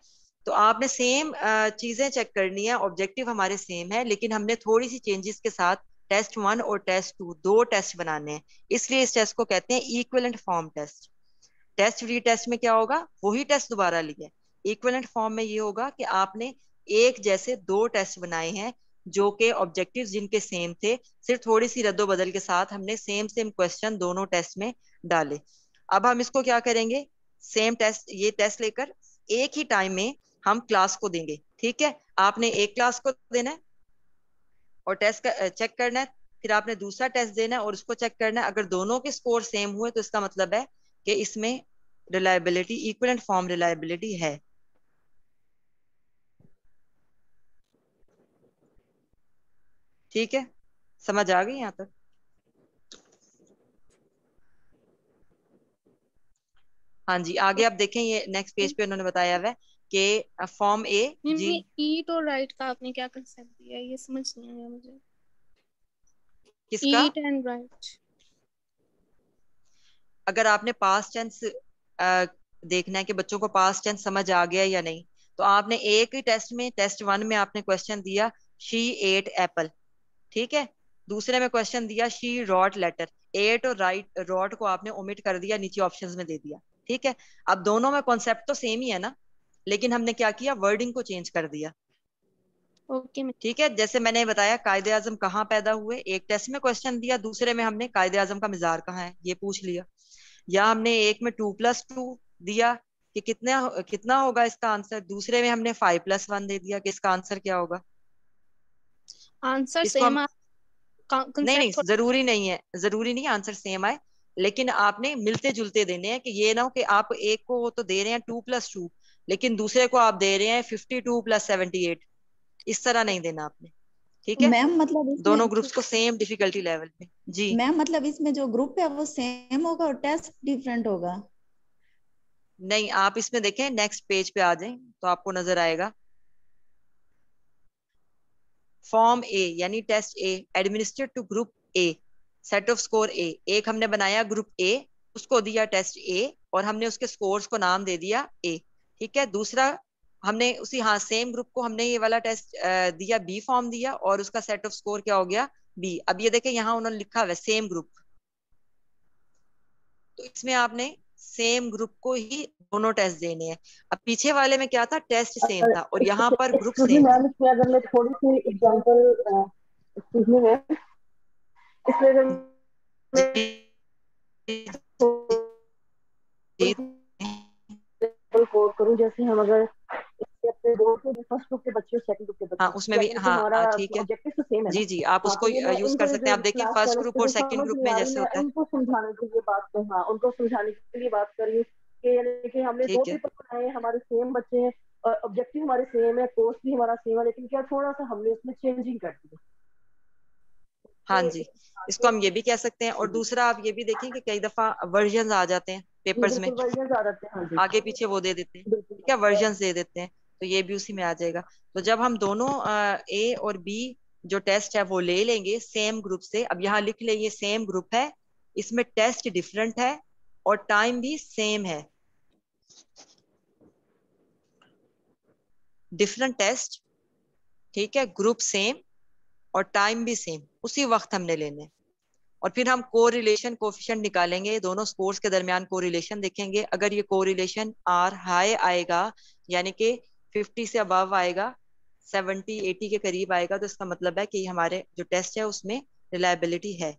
तो आपने सेम चीजें चेक करनी है, ऑब्जेक्टिव हमारे सेम है, लेकिन हमने थोड़ी सी चेंजेस के साथ टेस्ट 1 और टेस्ट 2 दो टेस्ट बनाने हैं, इसलिए इस टेस्ट को कहते हैं equivalent form test. Test re test में क्या होगा, वही टेस्ट दोबारा लिया। इक्विवेलेंट फॉर्म में ये होगा कि आपने एक जैसे 2 टेस्ट बनाए हैं जो कि ऑब्जेक्टिव्स जिनके सेम थे, सिर्फ थोड़ी सी रद्दो बदल के साथ हमने सेम सेम क्वेश्चन दोनों टेस्ट में डाले। अब हम इसको क्या करेंगे, सेम टेस्ट, ये टेस्ट लेकर एक ही टाइम में हम क्लास को देंगे। ठीक है। आपने एक क्लास को देना है और टेस्ट चेक करना है, फिर आपने दूसरा टेस्ट देना है और उसको चेक करना है। अगर दोनों के स्कोर सेम हुए तो इसका मतलब है कि इसमें रिलायबिलिटी इक्विवेलेंट फॉर्म रिलायबिलिटी है। ठीक है, समझ आ गई यहाँ तक। हाँ जी, आगे आप देखें, ये नेक्स्ट पेज पे उन्होंने बताया हुआ है कि फॉर्म ए जी। ये ईट और राइट का आपने क्या कंसेप्ट दिया है, ये समझ नहीं आया मुझे। किसका, ईट एंड राइट। अगर आपने पास्ट टेंस देखना है कि बच्चों को पास्ट टेंस समझ आ गया या नहीं, तो आपने एक ही टेस्ट में, टेस्ट 1 में आपने क्वेश्चन दिया शी एट एप्पल। ठीक है। दूसरे में क्वेश्चन दिया शी रॉट लेटर, एट और राइट रॉट को आपने ओमिट कर दिया, नीचे ऑप्शंस में दे दिया। ठीक है। अब दोनों में कॉन्सेप्ट तो सेम ही है ना, लेकिन हमने क्या किया, वर्डिंग को चेंज कर दिया। ओके ठीक है। जैसे मैंने बताया कायदे आजम कहाँ पैदा हुए, एक टेस्ट में क्वेश्चन दिया, दूसरे में हमने कायदे आजम का मिजार कहाँ है ये पूछ लिया। या हमने एक में 2+2 दिया कि कितना कितना होगा इसका आंसर, दूसरे में हमने 5+1 दे दिया कि इसका आंसर क्या होगा। आंसर इसको सेम, हम, नहीं नहीं, कंसेप्ट जरूरी नहीं है, जरूरी नहीं आंसर सेम आए, लेकिन आपने मिलते जुलते देने हैं। कि ये ना हो कि आप एक को तो दे रहे हैं 2+2 लेकिन दूसरे को आप दे रहे हैं 52+78, इस तरह नहीं देना आपने। ठीक है, मैम मतलब दोनों इसमें ग्रुप्स को सेम डिफिकल्टी लेवल पे। जी मैम मतलब इसमें जो ग्रुप है वो सेम होगा और टेस्ट डिफरेंट होगा? नहीं, आप इसमें देखें, नेक्स्ट पेज पे आ जाएं तो आपको नजर आएगा फॉर्म ए यानी test A administered to group A, set of score A. एक हमने बनाया ग्रुप ए, उसको दिया टेस्ट ए और हमने उसके स्कोर्स को नाम दे दिया ए। ठीक है, दूसरा हमने उसी, हाँ, सेम ग्रुप को हमने ये वाला टेस्ट दिया, बी फॉर्म दिया और उसका सेट ऑफ स्कोर क्या हो गया, बी। अब ये देखें यहाँ उन्होंने लिखा हुआ है सेम ग्रुप, तो इसमें आपने सेम ग्रुप को ही दोनों टेस्ट देने हैं। अब पीछे वाले में क्या था, टेस्ट सेम था और यहाँ पर ग्रुप एक्सक्यूज मी सेम है। मैम, इसमें अगर मैं थोड़ी सी एग्जांपल, एक्सक्यूज मी मैम, इसमें अगर मैं जी जी एग्जांपल कोड करूं, जैसे हम अगर इसके अपने बोर्ड के फर्स्ट ग्रुप के बच्चे और सेकंड ग्रुप के हाँ, बच्चे, उसमें भी, यानी कि हमारा हाँ ठीक है, ऑब्जेक्टिव तो सेम है ना। जी जी, आप हाँ, उसको तो ये मैं यूज कर इनको सकते हैं। जो आप देखिए क्लास फर्स्ट वाले ग्रुप और स्टूडेंट सेकंड समझ ग्रुप नहीं में आ रही, जैसे मैं होता है। उनको समझाने के लिए बात कर, हाँ उनको समझाने के लिए बात कर रही हूँ कि यानी कि हमने दो ठीक है, पेपर बनाए, हमारे सेम बच्चे हैं, ऑब्जेक्टिव हमारे सेम है, कोर्स भी हमारा सेम है, लेकिन क्या थोड़ा सा हमने उसमें चेंजिंग कर दी हाँ है जी, इसको कि हम ये भी कह सकते हैं। और दूसरा आप ये भी देखें कि कई दफा वर्जन आ जाते हैं पेपर्स में, बिल्कुल वर्जन आ जाते हैं। हाँ जी आगे पीछे वो दे देते हैं, बिल्कुल। ठीक है, वर्जन दे देते हैं, तो ये भी उसी में आ जाएगा। तो जब हम दोनों ए और बी जो टेस्ट है वो ले लेंगे सेम ग्रुप से, अब यहाँ लिख ले ये सेम ग्रुप है, इसमें टेस्ट डिफरेंट है और टाइम भी सेम है। डिफरेंट टेस्ट, ठीक है, ग्रुप सेम और टाइम भी सेम, उसी वक्त हमने लेने। और फिर हम कोरिलेशन कोफिशिएंट निकालेंगे, दोनों स्कोर्स के दरमियान कोरिलेशन देखेंगे। अगर ये कोरिलेशन आर हाई आएगा यानी कि 50 से अबव आएगा, 70 80 के करीब आएगा, तो इसका मतलब है कि हमारे जो टेस्ट है उसमें रिलायबिलिटी है।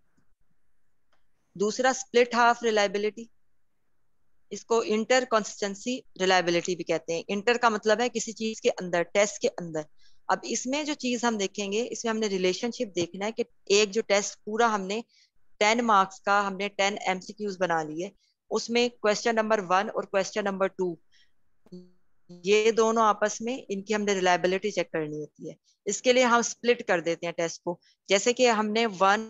दूसरा स्प्लिट हाफ रिलायबिलिटी, इसको इंटर कंसिस्टेंसी रिलायबिलिटी भी कहते हैं। इंटर का मतलब है किसी चीज के अंदर, टेस्ट के अंदर। अब इसमें जो चीज हम देखेंगे, इसमें हमने रिलेशनशिप देखना है कि एक जो टेस्ट पूरा हमने 10 मार्क्स का, हमने 10 एमसीक्यूज बना लिए, उसमें क्वेश्चन नंबर 1 और क्वेश्चन नंबर 2, ये दोनों आपस में इनकी हमने रिलायबिलिटी चेक करनी होती है। इसके लिए हम स्प्लिट कर देते हैं टेस्ट को, जैसे कि हमने 1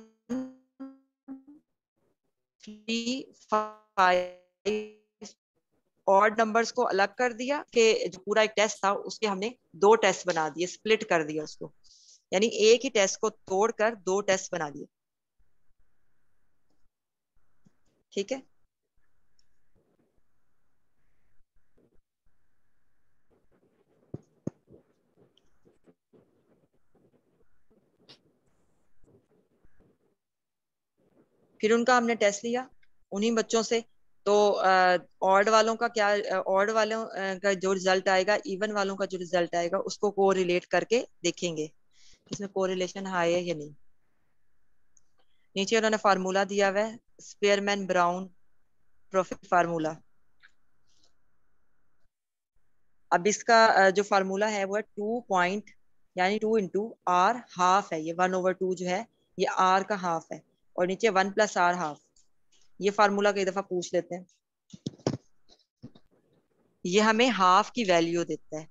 3 5 ऑड नंबर्स को अलग कर दिया कि जो पूरा एक टेस्ट था उसके हमने 2 टेस्ट बना दिए, स्प्लिट कर दिया उसको, यानी एक ही टेस्ट को तोड़कर 2 टेस्ट बना दिए। ठीक है, फिर उनका हमने टेस्ट लिया उन्हीं बच्चों से, तो ऑड वालों का क्या, ऑड वालों का जो रिजल्ट आएगा, इवन वालों का जो रिजल्ट आएगा, उसको को रिलेट करके देखेंगे इसमें कोरिलेशन हाई है या नहीं। नीचे उन्होंने फार्मूला दिया हुआ है, स्पेयरमैन ब्राउन प्रॉफिट फार्मूला। अब इसका जो फार्मूला है वो है 2 पॉइंट, यानी 2 इंटू आर हाफ है, ये 1/2 जो है ये आर का हाफ है, और नीचे 1 प्लस आर हाफ। ये फार्मूला कई दफा पूछ लेते हैं, ये हमें हाफ की वैल्यू देता है।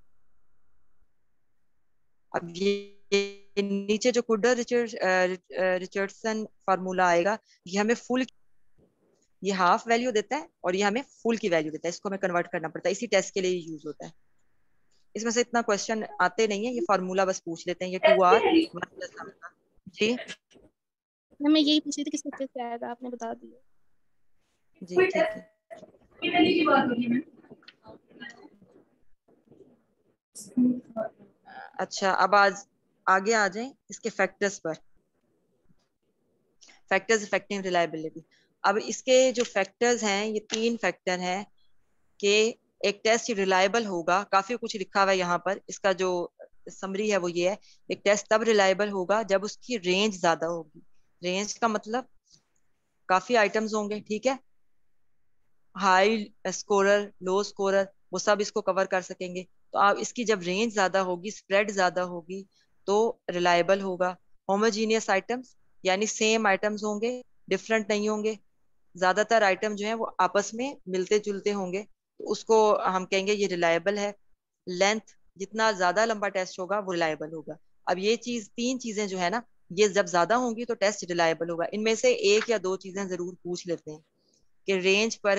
अब ये नीचे जो कुडर रिचर्डसन फार्मूला आएगा, ये हमें फुल, ये हाफ वैल्यू देता है और ये हमें फुल की वैल्यू देता है, इसको हमें कन्वर्ट करना पड़ता है, इसी टेस्ट के लिए यूज होता है। इसमें से इतना क्वेश्चन आते नहीं है, ये फार्मूला बस पूछ लेते हैं, ये 2r 1 प्लस r का। जी मैं यही पूछ रही थी किस तरीके से आएगा, आपने बता दिया। जी ठीक है, अच्छा अब आज आगे आ जाएं इसके फैक्टर्स पर, फैक्टर्स इफेक्टिंग रिलायबिलिटी। अब इसके जो फैक्टर्स हैं, ये 3 फैक्टर हैं कि एक टेस्ट रिलायबल होगा, काफी कुछ लिखा हुआ है यहाँ पर, इसका जो समरी है वो ये है, एक टेस्ट तब रिलायबल होगा जब उसकी रेंज ज्यादा होगी। रेंज का मतलब काफी आइटम्स होंगे, ठीक है, हाई स्कोरर, लो स्कोरर, वो सब इसको कवर कर सकेंगे। तो आप इसकी जब रेंज ज्यादा होगी, स्प्रेड ज्यादा होगी, तो रिलायबल होगा। होमोजीनियस आइटम्स यानी सेम आइटम्स होंगे, डिफरेंट नहीं होंगे, ज्यादातर आइटम जो है वो आपस में मिलते जुलते होंगे, तो उसको हम कहेंगे ये रिलायबल है। लेंथ, जितना ज्यादा लंबा टेस्ट होगा वो रिलायबल होगा। अब ये चीज, तीन चीजें जो है ना, ये जब ज्यादा होंगी तो टेस्ट रिलायबल होगा। इनमें से एक या दो चीजें जरूर पूछ लेते हैं कि रेंज पर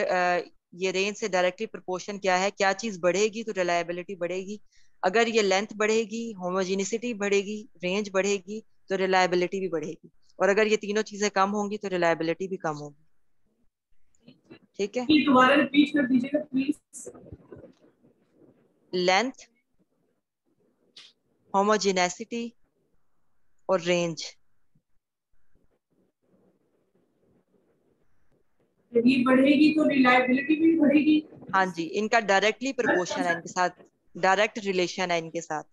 ये रेंज से डायरेक्टली प्रोपोर्शन क्या है, क्या चीज बढ़ेगी तो रिलायबिलिटी बढ़ेगी, अगर ये लेंथ बढ़ेगी, होमोजेनिसिटी बढ़ेगी, रेंज बढ़ेगी तो रिलायबिलिटी भी बढ़ेगी, और अगर ये तीनों चीजें कम होंगी तो रिलायबिलिटी भी कम होगी। ठीक है, दोबारा रिपीट कर दीजिएगा प्लीज। लेंथ, होमोजेनेसिटी और रेंज। यदि बढ़ेगी तो रिलायबिलिटी भी बढ़ेगी। हाँ जी, इनका डायरेक्टली प्रोपोर्शन है, इनके साथ डायरेक्ट रिलेशन है इनके साथ।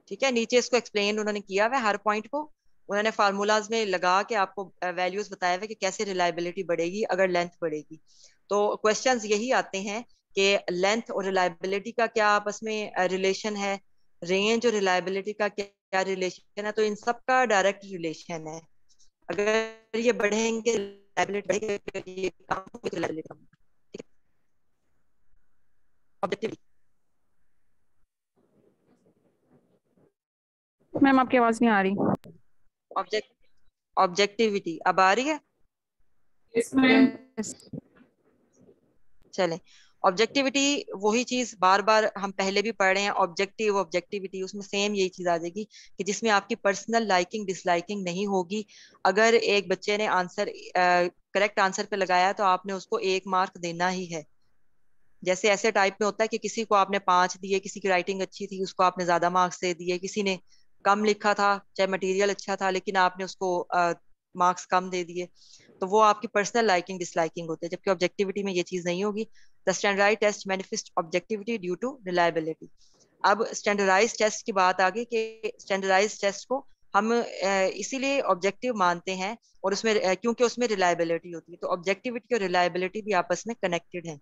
ठीक है, नीचे इसको एक्सप्लेन उन्होंने किया हुआ है, हर पॉइंट को उन्होंने फार्मूलाज में लगा के आपको वैल्यूज बताया हुआ कि कैसे रिलायबिलिटी बढ़ेगी अगर लेंथ बढ़ेगी। तो क्वेश्चंस यही आते हैं कि लेंथ और रिलायबिलिटी का क्या आपस में रिलेशन है, रेंज और रिलायबिलिटी का क्या रिलेशन है। तो इन सब का डायरेक्ट रिलेशन है, अगर ये बढ़ेंगे रिलायबिलिटी बढ़ेगी, अगर ये कम होंगे तो रिलायबिलिटी कम होगी। ठीक है, ऑब्जेक्टिव। मैम आपकी आवाज नहीं आ रही। ऑब्जेक्टिविटी अब आ रही है? इसमें यस। चलें, ऑब्जेक्टिविटी वही चीज बार बार हम पहले भी पढ़ रहे हैं, ऑब्जेक्टिव ऑब्जेक्टिविटी, उसमें सेम यही चीज आ जाएगी कि जिसमें आपकी पर्सनल लाइकिंग डिसलाइकिंग नहीं होगी। अगर एक बच्चे ने आंसर करेक्ट आंसर पे लगाया तो आपने उसको 1 मार्क देना ही है। जैसे ऐसे टाइप में होता है कि किसी को आपने 5 दिए, किसी की राइटिंग अच्छी थी उसको आपने ज्यादा मार्क्स दे दिए, किसी ने कम लिखा था चाहे मटेरियल अच्छा था लेकिन आपने उसको मार्क्स कम दे दिए, तो वो आपकी पर्सनल लाइकिंग डिसलाइकिंग होती है। जबकि ऑब्जेक्टिविटी में ये चीज नहीं होगी। The standardised test manifest objectivity due to reliability. अब स्टैंडर्डाइज्ड टेस्ट की बात आ गई कि स्टैंडर्डाइज्ड टेस्ट को हम इसीलिए ऑब्जेक्टिव मानते हैं, और उसमें क्योंकि उसमें रिलायबिलिटी होती है। तो ऑब्जेक्टिविटी और रिलायबिलिटी भी आपस में कनेक्टेड है।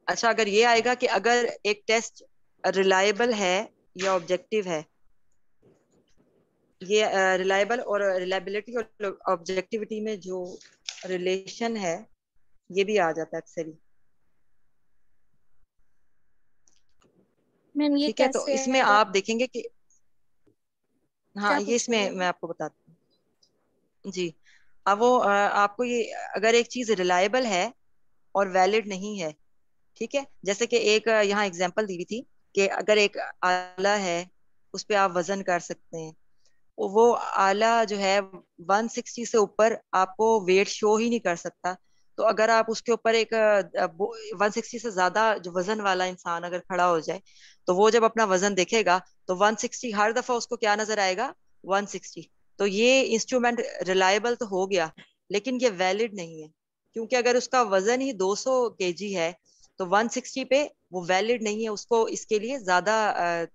अच्छा, अगर ये आएगा कि अगर एक टेस्ट रिलायबल है या ऑब्जेक्टिव है, ये रिलायबल और रिलायबिलिटी और ऑब्जेक्टिविटी में जो रिलेशन है ये भी आ जाता है अक्सर ही। मैम ये ठीक है, तो कैसे इसमें आएगा? आप देखेंगे कि हाँ, क्या ये पूछ रहे इसमें हैं? मैं आपको बताती हूँ जी। अब वो आपको ये, अगर एक चीज रिलायबल है और वैलिड नहीं है, ठीक है, जैसे कि एक यहाँ एग्जांपल दी हुई थी कि अगर एक आला है उस पे आप वजन कर सकते हैं, वो आला जो है 160 से ऊपर आपको वेट शो ही नहीं कर सकता। तो अगर आप उसके ऊपर एक 160 से ज्यादा जो वजन वाला इंसान अगर खड़ा हो जाए, तो वो जब अपना वजन देखेगा तो 160 हर दफा उसको क्या नजर आएगा, 160। तो ये इंस्ट्रूमेंट रिलायबल तो हो गया लेकिन ये वैलिड नहीं है, क्योंकि अगर उसका वजन ही 200 केजी है तो 160 पे वो वैलिड नहीं है, उसको इसके लिए ज्यादा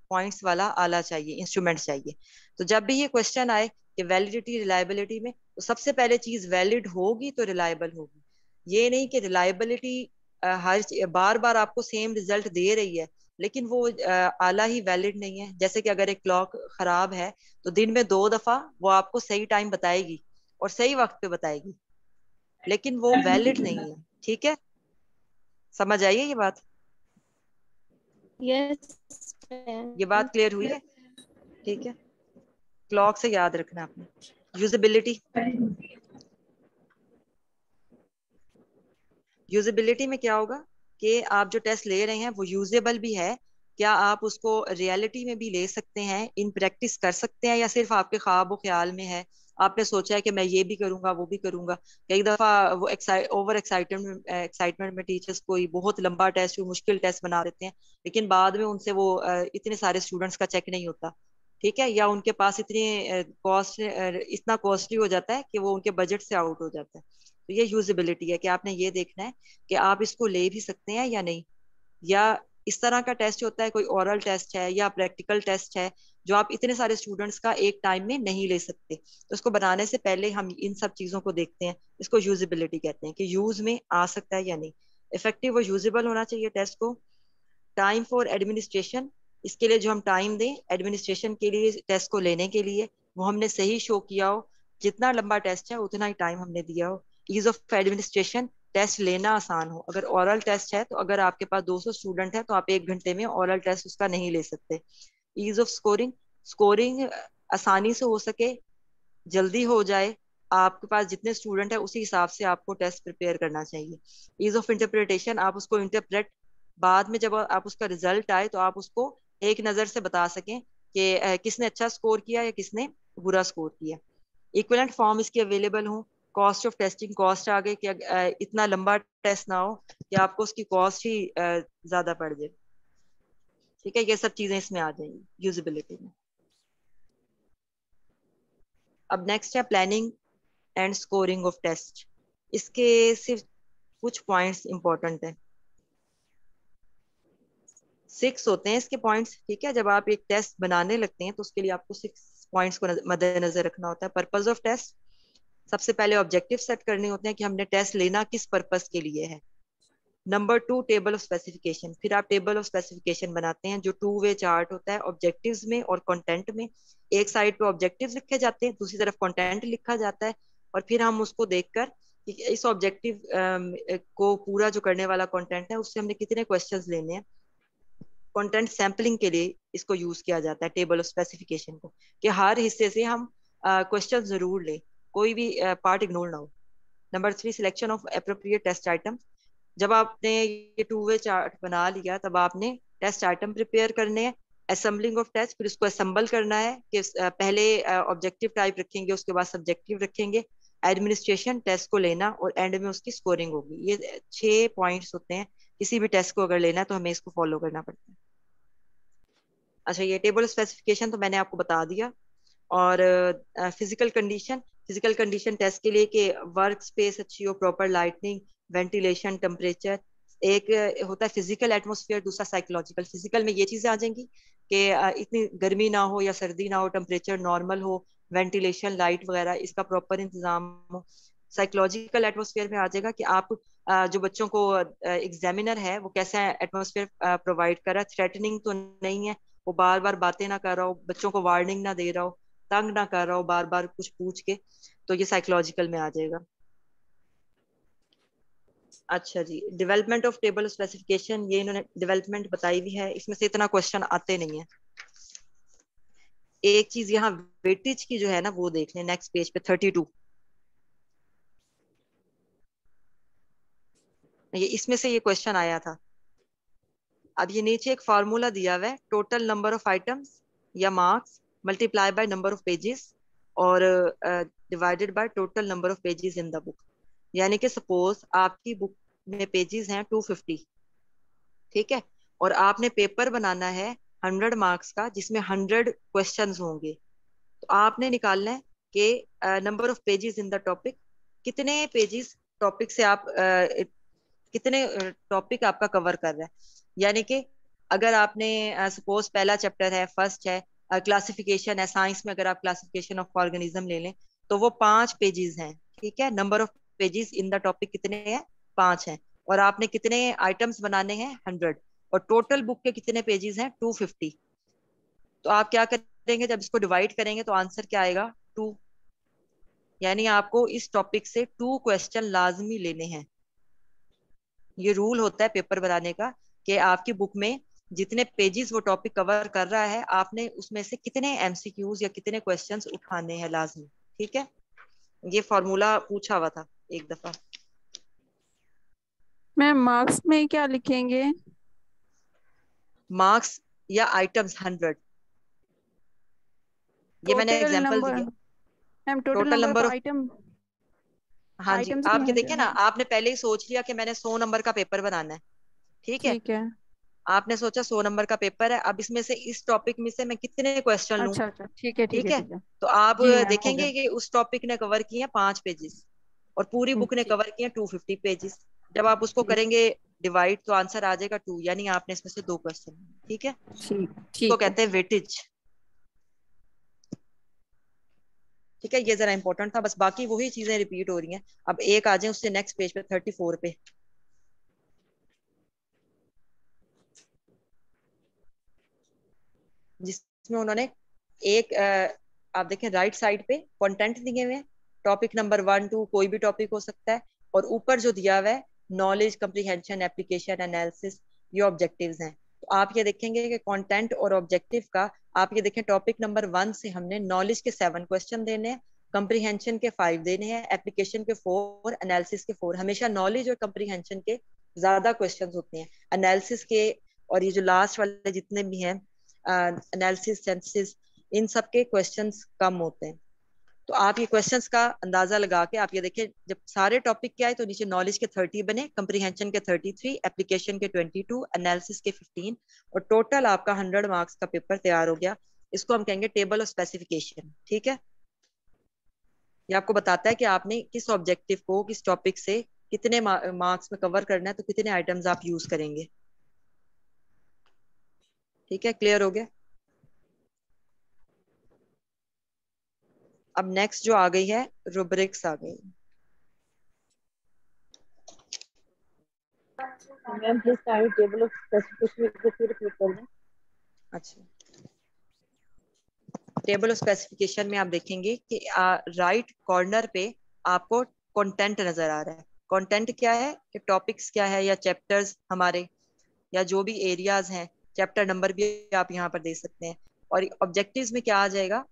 पॉइंट्स वाला आला चाहिए, इंस्ट्रूमेंट चाहिए। तो जब भी ये क्वेश्चन आए कि वैलिडिटी रिलायबिलिटी में, तो सबसे पहले चीज वैलिड होगी तो रिलायबल होगी। ये नहीं कि रिलायबिलिटी हर बार बार आपको सेम रिजल्ट दे रही है लेकिन वो आला ही वैलिड नहीं है। जैसे कि अगर एक क्लॉक खराब है तो दिन में 2 दफा वो आपको सही टाइम बताएगी और सही वक्त पे बताएगी, लेकिन वो वैलिड नहीं है। ठीक है, समझ आइए ये बात? यस ये बात क्लियर हुई है? ठीक है, क्लॉक से याद रखना आपने। यूजेबिलिटी, यूजेबिलिटी में क्या होगा कि आप जो टेस्ट ले रहे हैं वो यूजेबल भी है, क्या आप उसको रियलिटी में भी ले सकते हैं, इन प्रैक्टिस कर सकते हैं, या सिर्फ आपके ख्वाब ख्याल में है, आपने सोचा है कि मैं ये भी करूंगा वो भी करूंगा। कई दफा वो ओवर एक्साइटमेंट में टीचर्स कोई बहुत लंबा टेस्ट, मुश्किल टेस्ट बना देते हैं, लेकिन बाद में उनसे वो इतने सारे स्टूडेंट्स का चेक नहीं होता। ठीक है, या उनके पास इतना कॉस्टली हो जाता है कि वो उनके बजट से आउट हो जाता है। तो ये यूजेबिलिटी है कि आपने ये देखना है कि आप इसको ले भी सकते हैं या नहीं। या इस तरह का टेस्ट होता है, कोई ओरल टेस्ट है या प्रैक्टिकल टेस्ट है जो आप इतने सारे स्टूडेंट्स का एक टाइम में नहीं ले सकते, तो इसको बनाने से पहले हम इन सब चीजों को देखते हैं। इसको यूजेबिलिटी कहते हैं कि यूज में आ सकता है या नहीं। इफेक्टिव और यूजेबल होना चाहिए टेस्ट को। टाइम फॉर एडमिनिस्ट्रेशन, इसके लिए जो हम टाइम दें एडमिनिस्ट्रेशन के लिए, टेस्ट को लेने के लिए, वो हमने सही शो किया हो, जितना लंबा टेस्ट है उतना ही टाइम हमने दिया हो। ईज ऑफ एडमिनिस्ट्रेशन, टेस्ट लेना आसान हो। अगर ओरल टेस्ट है तो अगर आपके पास 200 स्टूडेंट है तो आप 1 घंटे में ओरल टेस्ट उसका नहीं ले सकते। ईज ऑफ स्कोरिंग, स्कोरिंग आसानी से हो सके, जल्दी हो जाए, आपके पास जितने स्टूडेंट है उसी हिसाब से आपको टेस्ट प्रिपेयर करना चाहिए। ईज ऑफ इंटरप्रिटेशन, आप उसको इंटरप्रेट बाद में जब आप उसका रिजल्ट आए तो आप उसको एक नजर से बता सकें कि किसने अच्छा स्कोर किया या किसने बुरा स्कोर किया। इक्विवेलेंट फॉर्म इसकी अवेलेबल हो। कॉस्ट ऑफ टेस्टिंग, कॉस्ट आ गई कि इतना लंबा टेस्ट ना हो कि आपको उसकी कॉस्ट ही ज्यादा पड़ जाए। ठीक है, ये सब चीजें इसमें आ जाएंगी यूजिबिलिटी में। अब नेक्स्ट है planning and scoring of test. इसके सिर्फ कुछ पॉइंट्स इंपॉर्टेंट हैं, 6 होते हैं इसके पॉइंट्स। ठीक है, जब आप एक टेस्ट बनाने लगते हैं तो उसके लिए आपको 6 पॉइंट्स को मद्देनजर रखना होता है। पर्पस ऑफ टेस्ट, सबसे पहले ऑब्जेक्टिव सेट करने होते हैं कि हमने टेस्ट लेना किस पर्पस के लिए है। नंबर 2, टेबल ऑफ स्पेसिफिकेशन, फिर आप टेबल ऑफ स्पेसिफिकेशन बनाते हैं जो 2 वे चार्ट होता है ऑब्जेक्टिव्स में और कंटेंट में। एक साइड पे ऑब्जेक्टिव्स लिखे जाते हैं, दूसरी तरफ कंटेंट लिखा जाता है, और फिर हम उसको देखकर कि इस ऑब्जेक्टिव को पूरा जो करने वाला कंटेंट है उससे हमने कितने क्वेश्चंस लेने हैं। कंटेंट सैम्पलिंग के लिए इसको यूज किया जाता है टेबल ऑफ स्पेसिफिकेशन को, कि हर हिस्से से हम क्वेश्चन जरूर लें, कोई भी पार्ट इग्नोर ना हो। Number 3, selection of appropriate test item. जब आपने ये 2 वे चार्ट बना लिया तब आपने टेस्ट आइटम प्रिपेयर करने हैं। असेंबलिंग ऑफ टेस्ट, फिर उसको असेंबल करना है कि पहले ऑब्जेक्टिव टाइप रखेंगे, उसके बाद सब्जेक्टिव रखेंगे। एडमिनिस्ट्रेशन, टेस्ट को लेना, और एंड में उसकी स्कोरिंग होगी। ये 6 पॉइंट्स होते हैं। किसी भी टेस्ट को अगर लेना है तो हमें इसको फॉलो करना पड़ता है। अच्छा, ये टेबल स्पेसिफिकेशन तो मैंने आपको बता दिया। और physical condition, physical condition test के लिए कि वर्क स्पेस अच्छी हो, प्रॉपर लाइटनिंग, वेंटिलेशन, टेम्परेचर। एक होता है फिजिकल एटमोसफियर, दूसरा साइकोलॉजिकल। फिजिकल में ये चीजें आ जाएंगी कि इतनी गर्मी ना हो या सर्दी ना हो, टेम्परेचर नॉर्मल हो, वेंटिलेशन, लाइट वगैरह इसका प्रॉपर इंतजाम हो। साइकोलॉजिकल एटमोसफियर में आ जाएगा कि आप जो बच्चों को एग्जामिनर है वो कैसा एटमोसफियर प्रोवाइड कर रहा है, थ्रेटनिंग तो नहीं है, वो बार बार बातें ना कर रहा हो, बच्चों को वार्निंग ना दे रहा हो, तंग ना कर रहा हो बार बार कुछ पूछ के, तो ये साइकोलॉजिकल में आ जाएगा। अच्छा जी, डेवलपमेंट ऑफ टेबल स्पेसिफिकेशन, ये इन्होंने डेवलपमेंट बताई हुई है, इसमें से इतना क्वेश्चन आते नहीं है। एक चीज यहाँ वेटेज की जो है ना वो देख लें, नेक्स्ट पेज पे 32। ये इसमें से ये क्वेश्चन आया था। अब ये नीचे एक फार्मूला दिया हुआ है, टोटल नंबर ऑफ आइटम्स या marks multiply by number of pages और divided by total number of pages in the book. यानी कि सपोज आपकी बुक में पेजेस हैं 250, ठीक है, और आपने पेपर बनाना है 100 मार्क्स का जिसमें 100 क्वेश्चंस होंगे। तो आपने निकालना है कि number of pages in the topic, कितने पेजेस टॉपिक से आप कितने टॉपिक आपका कवर कर रहा है। यानी कि अगर आपने सपोज पहला चैप्टर है, फर्स्ट है, क्लासिफिकेशन है, साइंस में अगर आप क्लासिफिकेशन ऑफ ऑर्गेनिज्म ले लें तो वो 5 पेजेस हैं, ठीक है। Number of pages in the topic कितने हैं, 5 हैं, और आपने कितने आइटम्स बनाने हैं, 100, और टोटल बुक के कितने पेजेस हैं, 250। तो आप क्या करेंगे, जब इसको डिवाइड करेंगे तो आंसर क्या आएगा, 2। यानी आपको इस टॉपिक से 2 क्वेश्चन लाजमी लेने हैं। ये रूल होता है पेपर बनाने का कि आपकी बुक में जितने पेजेस वो टॉपिक कवर कर रहा है, आपने उसमें से कितने एमसीक्यूज या कितने क्वेश्चंस उठाने हैं लाजमी, ठीक है। ये फॉर्मूला पूछा हुआ था एक दफा। मैम मार्क्स में क्या लिखेंगे? मार्क्स या आइटम्स 100, ये मैंने टोटल एग्जांपल नंबर, दिया। Ma'am total total number number of of, item, हाँ जी, आइटम्स भी आप ये देखिए ना, 100। आपने पहले ही सोच लिया कि मैंने 100 नंबर का पेपर बनाना है, ठीक है। ठीक है। आपने सोचा 100 नंबर का पेपर है, अब इसमें से इस टॉपिक में से मैं कितने क्वेश्चन लूं, अच्छा अच्छा, ठीक है ठीक ठीक है है। ठीक है। तो आप जी मैम, हो गया। देखेंगे कि उस टॉपिक ने कवर किए हैं 5 पेजेस और पूरी बुक ने ठीक कवर किए हैं 250 पेजेस। जब आप उसको ठीक करेंगे डिवाइड तो आंसर आ जाएगा 2, यानी आपने इसमें से 2 क्वेश्चन, ठीक है। ठीक इसको ठीक है। कहते हैं वेटेज, ठीक है। ये जरा इंपॉर्टेंट था, बस बाकी वही चीजें रिपीट हो रही हैं। अब एक आ जाए उससे नेक्स्ट पेज पे 34 पे। जिसमें उन्होंने एक आप देखें राइट साइड पे कंटेंट दिए हुए हैं, टॉपिक नंबर 1 2 कोई भी टॉपिक हो सकता है, और ऊपर जो दिया हुआ है नॉलेज, कंप्रीहेंशन, एप्लीकेशन, एनालिसिस, ये ऑब्जेक्टिव्स हैं। तो आप ये देखेंगे कि कंटेंट और ऑब्जेक्टिव का, आप ये देखें टॉपिक नंबर 1 से हमने नॉलेज के 7 क्वेश्चन देने हैं, कंप्रीहेंशन के 5 देने हैं, एप्लीकेशन के 4, एनालिसिस के 4। हमेशा नॉलेज और कंप्रीहेंशन के ज्यादा क्वेश्चंस होते हैं, एनालिसिस के और ये जो लास्ट वाले जितने भी हैं एनालिसिस, सिंथेसिस, इन सब के क्वेश्चंस कम होते हैं। तो आप ये क्वेश्चंस का अंदाजा लगा के आप ये देखें, जब सारे टॉपिक के आए तो नीचे नॉलेज के 30 बने, कंप्रीहेंशन के 33, एप्लीकेशन के 22, एनालिसिस के 15, और टोटल आपका 100 मार्क्स का पेपर तैयार हो गया। इसको हम कहेंगे टेबल ऑफ स्पेसिफिकेशन। ठीक है, ये आपको बताता है कि आपने किस ऑब्जेक्टिव को किस टॉपिक से कितने मार्क्स में कवर करना है, तो कितने आइटम्स आप यूज करेंगे। ठीक है, क्लियर हो गया। अब नेक्स्ट जो आ गई है रूब्रिक्स आ गई। Ma'am please kindly table of specification को फिर रिपीट कर दें। अच्छा, टेबल ऑफ स्पेसिफिकेशन में आप देखेंगे कि राइट कॉर्नर पे आपको कंटेंट नजर आ रहा है। कंटेंट क्या है कि टॉपिक्स क्या है या चैप्टर्स हमारे, या जो भी एरियाज हैं, चैप्टर नंबर भी आप यहाँ पर दे सकते हैं। और ऑब्जेक्टिव्स में क्या आ जाएगा,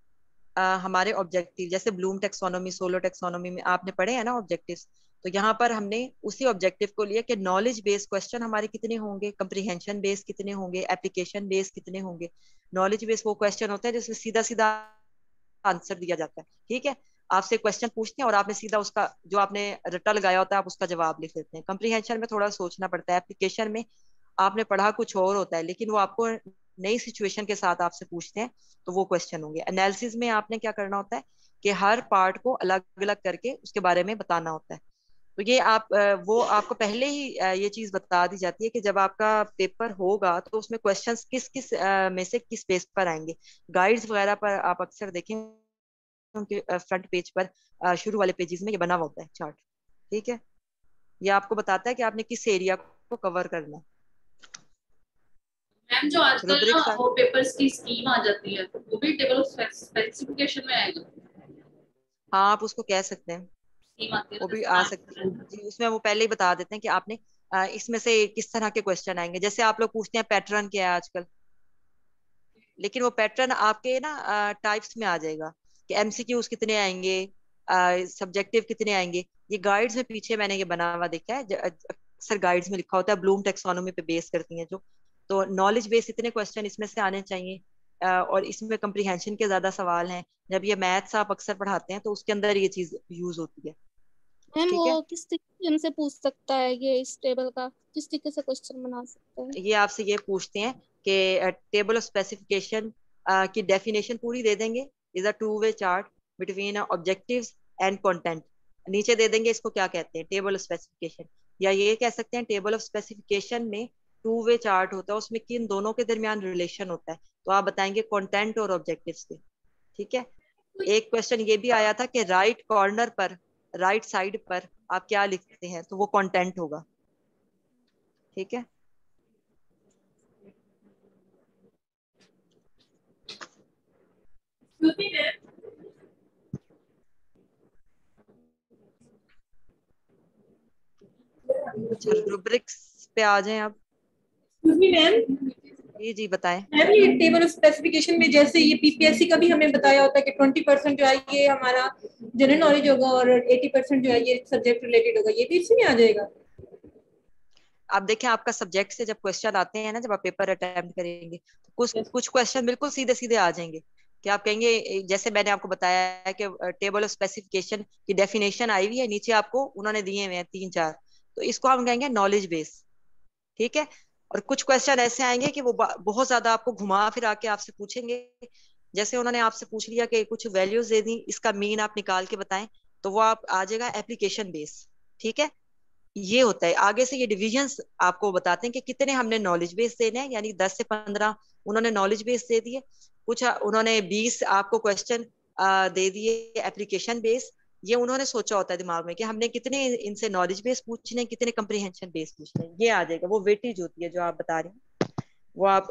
हमारे ऑब्जेक्टिव, जैसे ब्लूम टेक्सोनोमी, सोलो टेक्सोनोमी में आपने पढ़े हैं ना ऑब्जेक्टिव्स, तो यहाँ पर हमने उसी ऑब्जेक्टिव को लिया कि नॉलेज बेस्ड क्वेश्चन हमारे कितने होंगे, कंप्रीहेंशन बेस्ड कितने होंगे, एप्लीकेशन बेस्ड कितने होंगे। नॉलेज बेस्ड वो क्वेश्चन होता है जिसमें सीधा सीधा आंसर दिया जाता है। ठीक है, आपसे क्वेश्चन पूछते हैं और आपने सीधा उसका जो आपने रट्टा लगाया होता है आप उसका जवाब लिख देते हैं। कंप्रीहेंशन में थोड़ा सोचना पड़ता है, एप्लीकेशन में आपने पढ़ा कुछ और होता है लेकिन वो आपको नई सिचुएशन के साथ आपसे पूछते हैं, तो वो क्वेश्चन होंगे। एनालिसिस में आपने क्या करना होता है कि हर पार्ट को अलग अलग करके उसके बारे में बताना होता है। तो ये आप वो आपको पहले ही ये चीज बता दी जाती है कि जब आपका पेपर होगा तो उसमें क्वेश्चंस किस किस में से किस बेस पर आएंगे। गाइड्स वगैरह पर आप अक्सर देखें उनके फ्रंट पेज पर शुरू वाले पेजेस में ये बना हुआ होता है चार्ट। ठीक है, ये आपको बताता है कि आपने किस एरिया को कवर करना है। मैम जो आजकल रुब्रिक्स ना वो पेपर्स की स्कीम आ जाती है वो भी टेबल ऑफ स्पेसिफिकेशन में आएगा। हाँ, आप उसको कह सकते हैं, स्कीम आती है वो ना भी जैसे आ सकती है मैम। जी। उसमें वो पहले ही बता देते हैं कि आपने इसमें से किस तरह के क्वेश्चन आएंगे। जैसे आप लोग पूछते हैं पैटर्न क्या है आजकल, लेकिन वो पैटर्न आपके ना टाइप्स में आ जाएगा कि एमसीक्यूज कितने आएंगे, सब्जेक्टिव कितने आएंगे। ये गाइड्स में पीछे मैंने ये बना हुआ देखा है, अक्सर गाइड्स में लिखा होता है, ब्लूम टेक्सोनोमी पे बेस करती हैं जो। तो नॉलेज बेस इतने क्वेश्चन इसमें से आने चाहिए, और इसमें कंप्रीहेंशन के ज्यादा सवाल हैं। जब ये मैथ्स आप अक्सर पढ़ाते हैं तो उसके अंदर ये चीज यूज होती है। मैम ठीक है, वो किस तरीके से हमसे पूछ सकता है ये इस टेबल का किस तरीके से क्वेश्चन बना सकते हैं? ये आपसे ये पूछते हैं कि टेबल ऑफ स्पेसिफिकेशन की डेफिनेशन पूरी दे देंगे, is a two way chart between objectives and content. नीचे दे देंगे इसको क्या कहते हैं, टेबल ऑफ स्पेसिफिकेशन, या ये कह सकते हैं टेबल ऑफ स्पेसिफिकेशन में टू वे चार्ट होता है, उसमें किन दोनों के दरमियान रिलेशन होता है। तो आप बताएंगे कंटेंट और ऑब्जेक्टिव्स के। ठीक है, एक क्वेश्चन ये भी आया था कि राइट कॉर्नर पर, राइट साइड पर आप क्या लिखते हैं, तो वो कंटेंट होगा। ठीक है, अच्छा रूब्रिक्स पे आ जाएं आप। मैम जी जी बताएं। मैम ये टेबल ऑफ स्पेसिफिकेशन में जैसे ये पीपीएससी का भी हमें बताया होता है कि 20% जो है ये हमारा जनरल नॉलेज होगा और 80% जो है ये सब्जेक्ट रिलेटेड होगा, ये भी इसी में आ जाएगा। आप देखें आपका सब्जेक्ट से जब क्वेश्चन आते हैं ना, जब आप पेपर अटेम्प्ट करेंगे तो कुछ क्वेश्चन बिल्कुल सीधे सीधे आ जाएंगे कि आप कहेंगे, जैसे मैंने आपको बताया है कि टेबल ऑफ स्पेसिफिकेशन की डेफिनेशन आई हुई है, नीचे आपको उन्होंने दिए हुए हैं 3-4, तो इसको हम कहेंगे नॉलेज बेस। ठीक है, और कुछ क्वेश्चन ऐसे आएंगे कि वो बहुत ज्यादा आपको घुमा फिरा के आपसे पूछेंगे। जैसे उन्होंने आपसे पूछ लिया कि कुछ वैल्यूज दे दी, इसका मीन आप निकाल के बताएं, तो वो आप आ जाएगा एप्लीकेशन बेस। ठीक है, ये होता है। आगे से ये डिविजन्स आपको बताते हैं कि कितने हमने नॉलेज बेस देने हैं, यानी 10 से 15 उन्होंने नॉलेज बेस दे दिए, कुछ उन्होंने 20 आपको क्वेश्चन दे दिए एप्लीकेशन बेस। ये उन्होंने सोचा होता है दिमाग में कि हमने कितने इनसे नॉलेज बेस पूछने, कितने कंप्रीहेंशन बेस पूछने। ये आ जाएगा, वो वेटेज होती है जो आप बता रहे हैं। वो आप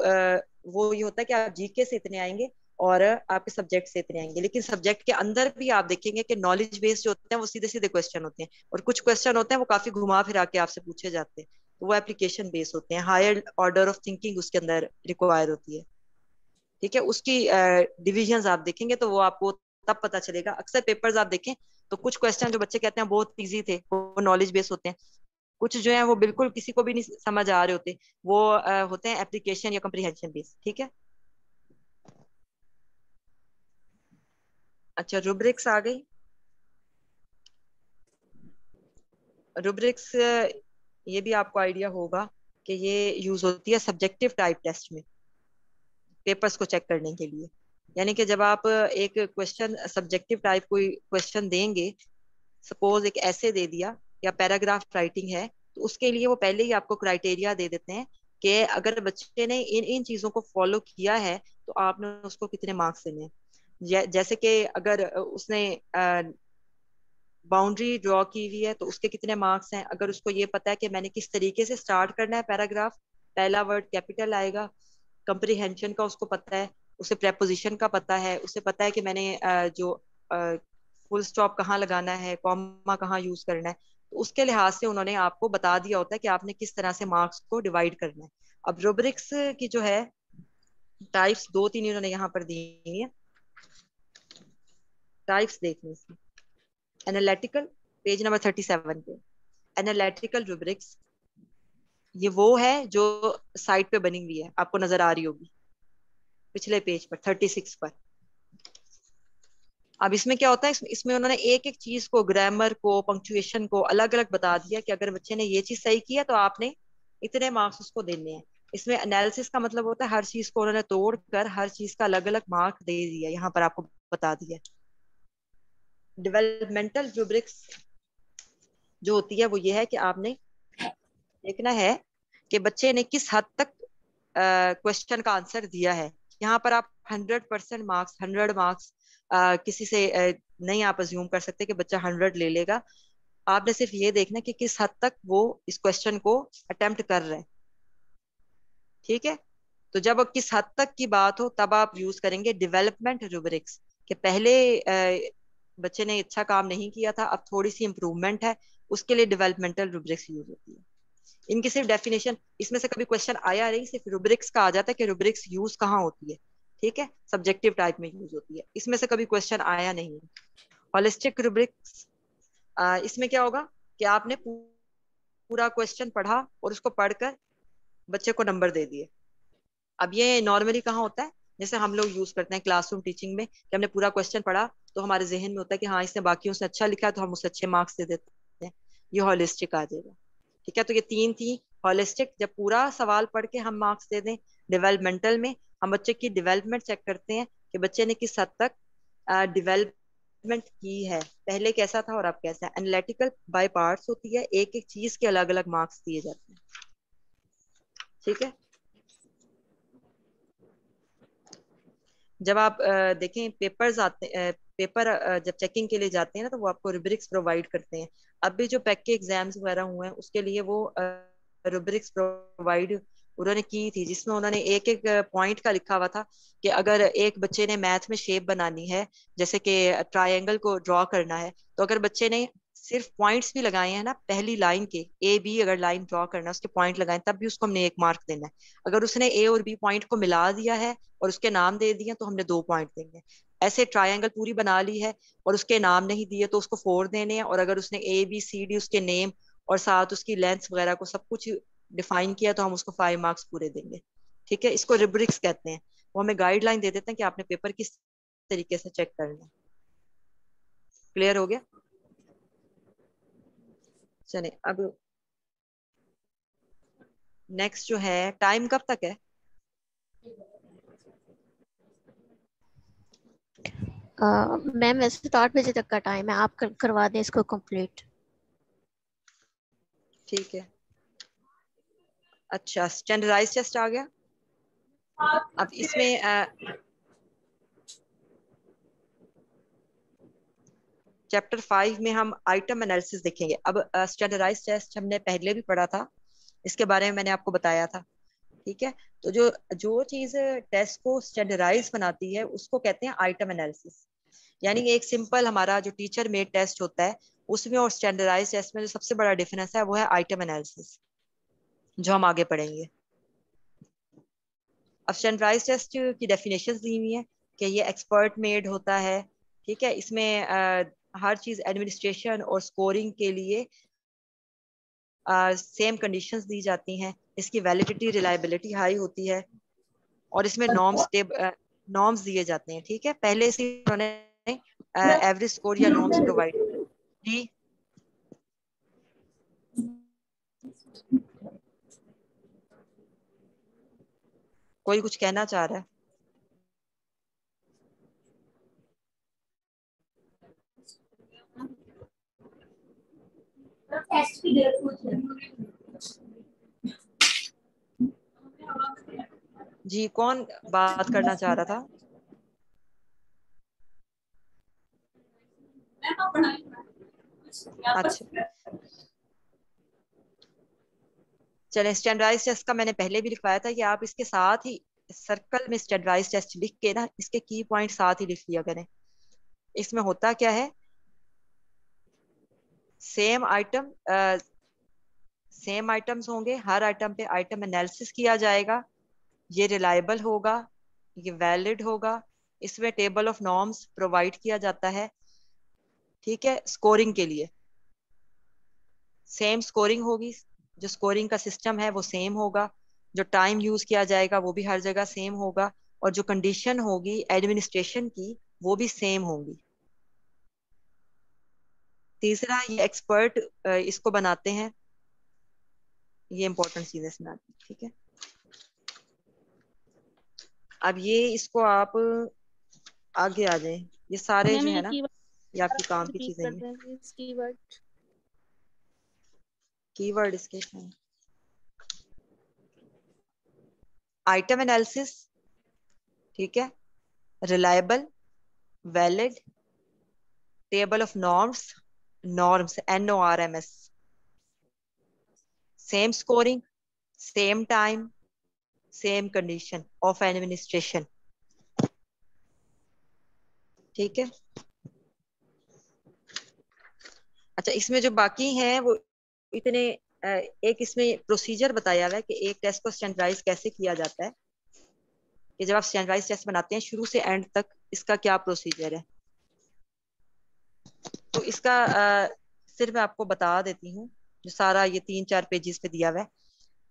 वो ये होता है कि आप जीके से इतने आएंगे, और आपके सब्जेक्ट से इतने आएंगे। लेकिन सब्जेक्ट के अंदर भी आप देखेंगे कि नॉलेज बेस्ड जो होते हैं वो सीधे सीधे क्वेश्चन होते हैं, और कुछ क्वेश्चन होते हैं वो काफी घुमा फिरा के आपसे पूछे जाते हैं, तो वो एप्लीकेशन बेस्ड होते हैं। हायर ऑर्डर ऑफ थिंकिंग उसके अंदर रिक्वायर होती है। ठीक है, उसकी डिविजन्स आप देखेंगे तो वो आपको तब पता चलेगा। अक्सर पेपर्स आप देखें तो कुछ क्वेश्चन जो बच्चे कहते हैं बहुत इजी थे, वो नॉलेज बेस्ड होते हैं। कुछ जो है वो बिल्कुल किसी को भी नहीं समझ आ रहे होते, वो होते हैं एप्लीकेशन या कम्प्रीहेंशन बेस्ड। ठीक है, अच्छा रूब्रिक्स आ गई। रूब्रिक्स ये भी आपको आइडिया होगा कि ये यूज होती है सब्जेक्टिव टाइप टेस्ट में, पेपर्स को चेक करने के लिए। यानी कि जब आप एक क्वेश्चन सब्जेक्टिव टाइप कोई क्वेश्चन देंगे, सपोज एक ऐसे दे दिया या पैराग्राफ राइटिंग है, तो उसके लिए वो पहले ही आपको क्राइटेरिया दे देते हैं कि अगर बच्चे ने इन इन चीजों को फॉलो किया है तो आपने उसको कितने मार्क्स देने हैं। जैसे कि अगर उसने बाउंड्री ड्रॉ की हुई है तो उसके कितने मार्क्स हैं। अगर उसको ये पता है कि मैंने किस तरीके से स्टार्ट करना है पैराग्राफ, पहला वर्ड कैपिटल आएगा। कंप्रीहेंशन का उसको पता है, उसे प्रेपोजिशन का पता है, उसे पता है कि मैंने जो फुल स्टॉप कहाँ लगाना है, कॉमा कहाँ यूज करना है, तो उसके लिहाज से उन्होंने आपको बता दिया होता है कि आपने किस तरह से मार्क्स को डिवाइड करना है। अब रूब्रिक्स की जो है टाइप्स दो तीन इन्होंने यहाँ पर दी है, टाइप्स देखने से। एनालिटिकल, पेज नंबर 37 पे, एनालिटिकल रूब्रिक्स ये वो है जो साइट पे बनी हुई है, आपको नजर आ रही होगी पिछले पेज पर 36 पर। अब इसमें क्या होता है, इसमें उन्होंने एक एक चीज को, ग्रामर को, पंक्चुएशन को अलग अलग बता दिया कि अगर बच्चे ने ये चीज सही किया तो आपने इतने मार्क्स उसको देने हैं। इसमें एनालिसिस का मतलब होता है हर चीज को उन्होंने तोड़कर हर चीज का अलग अलग मार्क दे दिया, यहाँ पर आपको बता दिया। डेवलपमेंटल रूब्रिक्स जो होती है वो ये है कि आपने देखना है कि बच्चे ने किस हद तक क्वेश्चन का आंसर दिया है। यहाँ पर आप 100% मार्क्स, 100 मार्क्स किसी से नहीं आप अज्यूम कर सकते कि बच्चा 100 ले लेगा। आपने सिर्फ ये देखना कि किस हद तक वो इस क्वेश्चन को अटेम्प्ट कर रहे हैं। ठीक है, तो जब किस हद तक की बात हो तब आप यूज करेंगे डेवलपमेंट रूब्रिक्स, कि पहले बच्चे ने अच्छा काम नहीं किया था, अब थोड़ी सी इंप्रूवमेंट है, उसके लिए डेवलपमेंटल रूब्रिक्स यूज होती है। इनकी सिर्फ डेफिनेशन, इसमें से कभी क्वेश्चन आया नहीं, सिर्फ रूब्रिक्स का आ जाता है कि रूब्रिक्स यूज कहाँ होती है। ठीक है, सब्जेक्टिव टाइप में यूज होती है, इसमें से कभी क्वेश्चन आया नहीं है। होलिस्टिक रूब्रिक्स, इसमें क्या होगा कि आपने पूरा क्वेश्चन पढ़ा और उसको पढ़कर बच्चे को नंबर दे दिए। अब ये नॉर्मली कहाँ होता है, जैसे हम लोग यूज करते हैं क्लासरूम टीचिंग में, कि हमने पूरा क्वेश्चन पढ़ा तो हमारे जहन में होता है कि हाँ इसने बाकियों से अच्छा लिखा है तो हम उसे अच्छे मार्क्स दे देते हैं। ये होलिस्टिक आ जाएगा। ठीक है, तो ये तीन थी। होलिस्टिक, जब पूरा सवाल पढ़ के हम मार्क्स दे दें। डेवलपमेंटल में हम बच्चे की डेवलपमेंट चेक करते हैं कि बच्चे ने किस हद तक डेवलपमेंट की है, पहले कैसा था और अब कैसा है। एनालिटिकल बाय पार्ट्स होती है, एक एक चीज के अलग अलग मार्क्स दिए जाते हैं। ठीक है, जब आप देखें पेपर्स आते पेपर जब चेकिंग के लिए जाते हैं ना तो वो आपको रूब्रिक्स प्रोवाइड करते हैं। अब भी जो पैक के एग्जाम्स वगैरह हुए हैं उसके लिए वो रूब्रिक्स प्रोवाइड उन्होंने की थी, जिसमें उन्होंने एक एक पॉइंट का लिखा हुआ था कि अगर एक बच्चे ने मैथ में शेप बनानी है, जैसे कि ट्रायंगल को ड्रॉ करना है, तो अगर बच्चे ने सिर्फ पॉइंट्स भी लगाए हैं ना, पहली लाइन के ए बी अगर लाइन ड्रॉ करना है उसके पॉइंट लगाए, तब भी उसको हमने 1 मार्क देना है। अगर उसने ए और बी पॉइंट को मिला दिया है और उसके नाम दे दिए तो हमने 2 पॉइंट देंगे। ऐसे ट्रायंगल पूरी बना ली है और उसके नाम नहीं दिए तो उसको 4 देने हैं। और अगर उसने ए बी सी डी उसके नेम और साथ उसकी लेंथ वगैरह को सब कुछ डिफाइन किया तो हम उसको 5 मार्क्स पूरे देंगे। ठीक है, इसको रूब्रिक्स कहते हैं। वो हमें गाइडलाइन दे देते हैं कि आपने पेपर किस तरीके से चेक करना है। क्लियर हो गया? चले अब नेक्स्ट जो है, टाइम कब तक है? मैम वैसे तो 8 बजे तक का टाइम है, आप करवा दें इसको कंप्लीट। ठीक है, अच्छा स्टैंडर्डाइज टेस्ट आ गया। अब इसमें चैप्टर 5 में हम आइटम एनालिसिस देखेंगे। अब स्टैंडर्डाइज टेस्ट हमने पहले भी पढ़ा था, इसके बारे में मैंने आपको बताया था। ठीक है, तो जो जो चीज टेस्ट को स्टैंडर्डाइज बनाती है उसको कहते हैं आइटम एनालिसिस। यानी एक सिंपल हमारा जो टीचर मेड टेस्ट होता है उसमें और स्टैंडर्डाइज टेस्ट में जो सबसे बड़ा डिफरेंस है वो है आइटम एनालिसिस, जो हम आगे पढ़ेंगे। अब स्टैंडर्डाइज टेस्ट की डेफिनेशन दी हुई है कि ये एक्सपर्ट मेड होता है, ठीक है। इसमें हर चीज एडमिनिस्ट्रेशन और स्कोरिंग के लिए सेम कंडीशंस दी जाती हैं, इसकी वैलिडिटी रिलायबिलिटी हाई होती है, और इसमें नॉर्म्स दिए जाते हैं, ठीक है। पहले से उन्होंने एवरेज स्कोर या नॉर्म्स प्रोवाइड जी। कोई कुछ कहना चाह रहा है? जी, कौन बात करना चाह रहा था? अच्छा, चले, स्टैंडर्डाइज टेस्ट का मैंने पहले भी लिखवाया था कि आप इसके साथ ही सर्कल में स्टैंडर्डाइज टेस्ट लिख के ना इसके की पॉइंट साथ ही लिख लिया करें। इसमें होता क्या है, सेम आइटम्स होंगे, हर आइटम पे आइटम एनालिसिस किया जाएगा, ये रिलायबल होगा, ये वैलिड होगा, इसमें टेबल ऑफ नॉर्म्स प्रोवाइड किया जाता है, ठीक है। स्कोरिंग के लिए सेम स्कोरिंग होगी, जो स्कोरिंग का सिस्टम है वो सेम होगा, जो टाइम यूज किया जाएगा वो भी हर जगह सेम होगा, और जो कंडीशन होगी एडमिनिस्ट्रेशन की वो भी सेम होंगी। तीसरा, ये एक्सपर्ट इसको बनाते हैं, ये इंपॉर्टेंट चीज है इसमें आती है, ठीक है। अब ये इसको आप आगे आ जाए, ये सारे मैम जो है ये ना ये आपकी कीवर्ड काम की रिपीट चीजें कर हैं। दें, इस कीवर्ड। कीवर्ड इसके हैं आइटम एनालिसिस, ठीक है, reliable, valid, table of norms NORMS, same scoring, same time, same condition of administration, ठीक है। अच्छा, इसमें जो बाकी हैं वो इतने एक इसमें प्रोसीजर बताया हुआ है कि एक टेस्ट को स्टैंडर्डाइज कैसे किया जाता है, कि जब आप स्टैंडर्डाइज टेस्ट बनाते हैं शुरू से एंड तक इसका क्या प्रोसीजर है। तो इसका सिर्फ मैं आपको बता देती हूँ, जो सारा ये 3-4 पेजेस पे दिया हुआ है,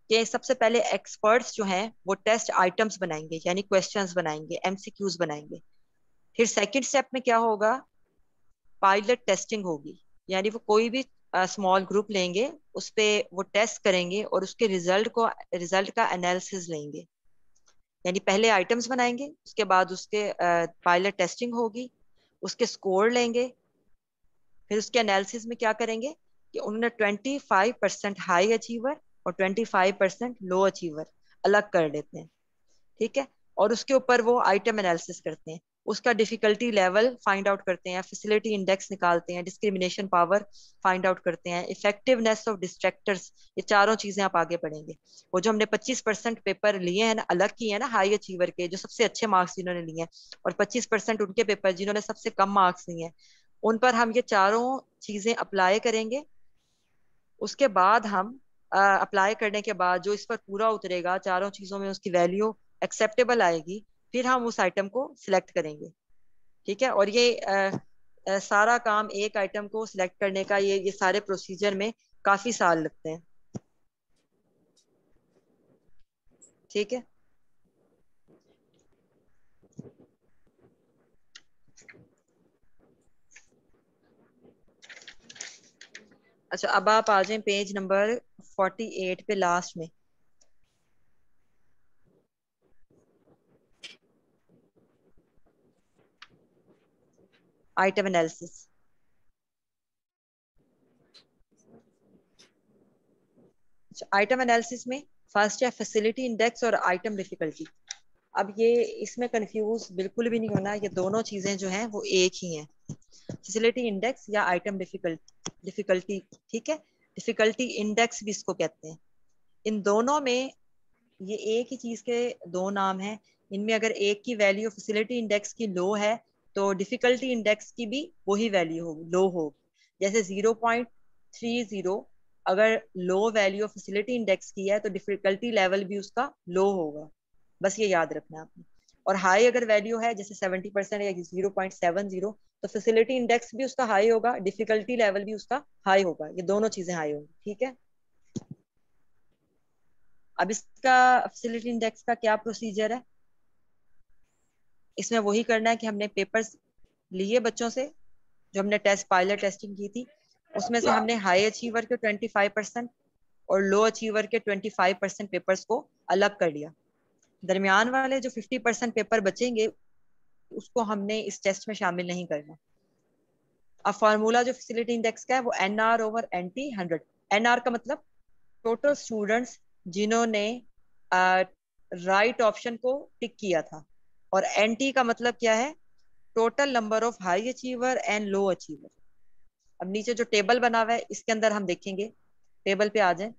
कि सबसे पहले एक्सपर्ट्स जो हैं वो टेस्ट आइटम्स बनाएंगे, यानी क्वेश्चंस बनाएंगे, MCQs बनाएंगे। फिर सेकंड स्टेप में क्या होगा, पायलट टेस्टिंग होगी, यानी वो कोई भी स्मॉल ग्रुप लेंगे, उस पे वो टेस्ट करेंगे और उसके रिजल्ट का एनालिसिस लेंगे। यानी पहले आइटम्स बनाएंगे, उसके बाद उसके पायलट टेस्टिंग होगी, उसके स्कोर लेंगे, फिर उसके एनालिसिस में क्या करेंगे कि उन्होंने 25% हाई अचीवर और 25% लो अचीवर अलग कर लेते हैं, ठीक है। और उसके ऊपर वो आइटम एनालिसिस करते हैं, उसका डिफिकल्टी लेवल फाइंड आउट करते हैं, फैसिलिटी इंडेक्स निकालते हैं, डिस्क्रिमिनेशन पावर फाइंड आउट करते हैं, इफेक्टिवनेस ऑफ डिस्ट्रैक्टर्स, ये चारों चीजें आप आगे पढ़ेंगे। वो जो हमने 25% पेपर लिए हैं ना, अलग किए हैं ना हाई अचीवर के, जो सबसे अच्छे मार्क्स जिन्होंने लिए हैं, और 25% उनके पेपर जिन्होंने सबसे कम मार्क्स लिए हैं, उन पर हम ये चारों चीजें अप्लाई करेंगे। उसके बाद हम अप्लाई करने के बाद जो इस पर पूरा उतरेगा, चारों चीजों में उसकी वैल्यू एक्सेप्टेबल आएगी, फिर हम उस आइटम को सिलेक्ट करेंगे, ठीक है। और ये सारा काम एक आइटम को सिलेक्ट करने का, ये सारे प्रोसीजर में काफी साल लगते हैं, ठीक है। अच्छा, अब आप आ जाएं पेज नंबर 48 पे लास्ट में। आइटम एनालिसिस, आइटम एनालिसिस में फर्स्ट है फैसिलिटी इंडेक्स और आइटम डिफिकल्टी। अब ये इसमें कंफ्यूज बिल्कुल भी नहीं होना, ये दोनों चीजें जो हैं वो एक ही हैं, फैसिलिटी इंडेक्स या आइटम डिफिकल्टी, ठीक है। डिफिकल्टी इंडेक्स भी इसको कहते हैं। इन दोनों में ये एक ही चीज के दो नाम हैं। इनमें अगर एक की वैल्यू फैसिलिटी इंडेक्स की लो है तो डिफिकल्टी इंडेक्स की भी वही वैल्यू होगी, लो होगी। जैसे 0.30 अगर low value of facility index की है तो डिफिकल्टी लेवल भी उसका लो होगा, बस ये याद रखना आपने। और हाई अगर वैल्यू है जैसे 70% या 0.70 तो फैसिलिटी इंडेक्स भी उसका हाई होगा, डिफिकल्टी लेवल भी उसका हाई होगा, ये दोनों चीजें हाई होंगी। ठीक है, अब इसका फैसिलिटी इंडेक्स का क्या प्रोसीजर है? इसमें वही करना है कि हमने पेपर्स लिए बच्चों से, जो हमने टेस्ट पायलट टेस्टिंग की थी, उसमें से हमने हाई अचीवर के 25% और लो अचीवर के 25% पेपर्स को अलग कर लिया। दरमियान वाले जो 50% पेपर बचेंगे उसको हमने इस टेस्ट में शामिल नहीं करना। अब फार्मूला जो फैसिलिटी इंडेक्स का है वो NR ओवर NT 100। NR का मतलब टोटल स्टूडेंट्स जिन्होंने राइट ऑप्शन को टिक किया था, और NT का मतलब क्या है? Total number of high achiever and low achiever. अब नीचे जो टेबल बना हुआ है इसके अंदर हम देखेंगे, टेबल पे आ जाए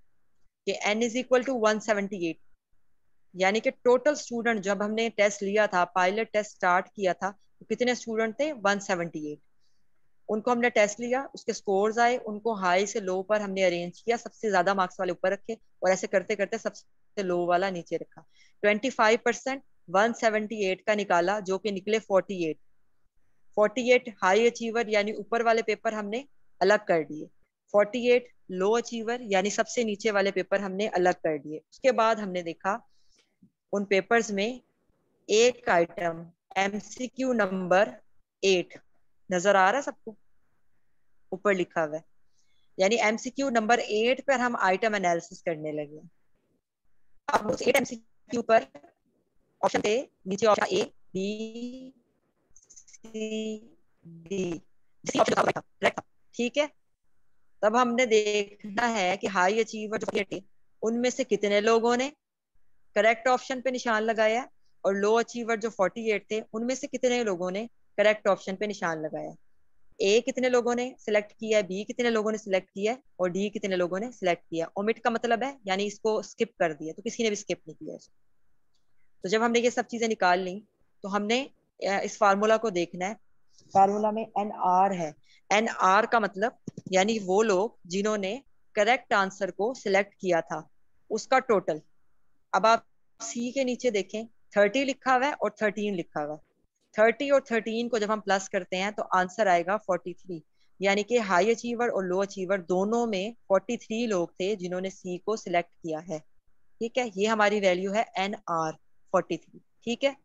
कि n इज इक्वल टू 178, यानी कि टोटल स्टूडेंट जब हमने टेस्ट लिया था, पायलट टेस्ट स्टार्ट किया था, तो कितने स्टूडेंट थे? 178। उनको हमने टेस्ट लिया, उसके स्कोर्स आए, उनको हाई से लो पर हमने अरेंज किया, सबसे ज्यादा मार्क्स वाले ऊपर रखे और ऐसे करते करते सबसे लो वाला नीचे रखा। 25% 178 का निकाला जो कि निकले 48। 48 हाई अचीवर यानी ऊपर वाले पेपर हमने अलग कर दिए, 48 लो अचीवर यानी सबसे नीचे वाले पेपर हमने अलग कर दिए। उसके बाद हमने देखा उन पेपर्स में एक आइटम MCQ नंबर 8 नजर आ रहा है सबको, ऊपर लिखा हुआ है, यानी MCQ नंबर 8 पर हम आइटम एनालिसिस करने लगे। अब उस 8 MCQ पर ऑप्शन थे नीचे, option A B C D, correct था। ठीक है, तब हमने देखना है कि हाई अचीवर जो थे उनमें से कितने लोगों ने करेक्ट ऑप्शन पे निशान लगाया, और लो अचीवर जो 48 थे उनमें से कितने लोगों ने करेक्ट ऑप्शन पे निशान लगाया। ए कितने लोगों ने सिलेक्ट किया है, बी कितने लोगों ने सिलेक्ट किया है, और डी कितने लोगों ने सिलेक्ट किया। ओमिट का मतलब है यानी इसको स्किप कर दिया, तो किसी ने भी स्किप नहीं किया इसको। तो जब हमने ये सब चीजें निकाल ली तो हमने इस फार्मूला को देखना है। फार्मूला में NR है। NR का मतलब यानी वो लोग जिन्होंने करेक्ट आंसर को सिलेक्ट किया था उसका टोटल। अब आप सी के नीचे देखें, 30 लिखा हुआ है और 13 लिखा हुआ है। 30 और 13 को जब हम प्लस करते हैं तो आंसर आएगा 43, यानी कि हाई अचीवर और लो अचीवर दोनों में 43 लोग थे जिन्होंने सी को सिलेक्ट किया है। ठीक है, ये हमारी वैल्यू है NR 43। ठीक है,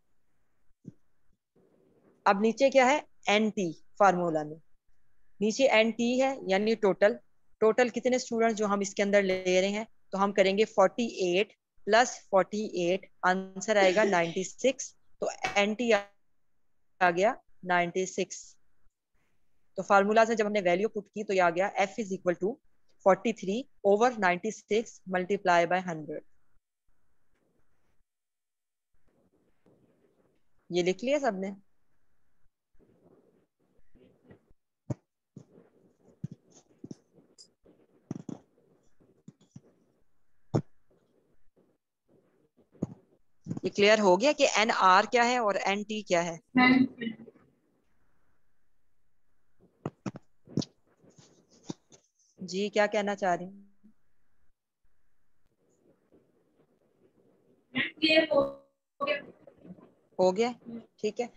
अब नीचे क्या है? NT फार्मूला में नीचे NT है यानी टोटल। टोटल कितने स्टूडेंट जो हम इसके अंदर ले रहे हैं, तो हम करेंगे 48 प्लस 48, आंसर आएगा 96। तो NT आ गया 96। तो फार्मूला से जब हमने वैल्यू पुट की तो ये आ गया F is equal to 43 over 96 multiply by 100। ये लिख लिया सबने? ये क्लियर हो गया कि NR क्या है और NT क्या है? जी क्या कहना चाह रही हैं? हो गया, ठीक है।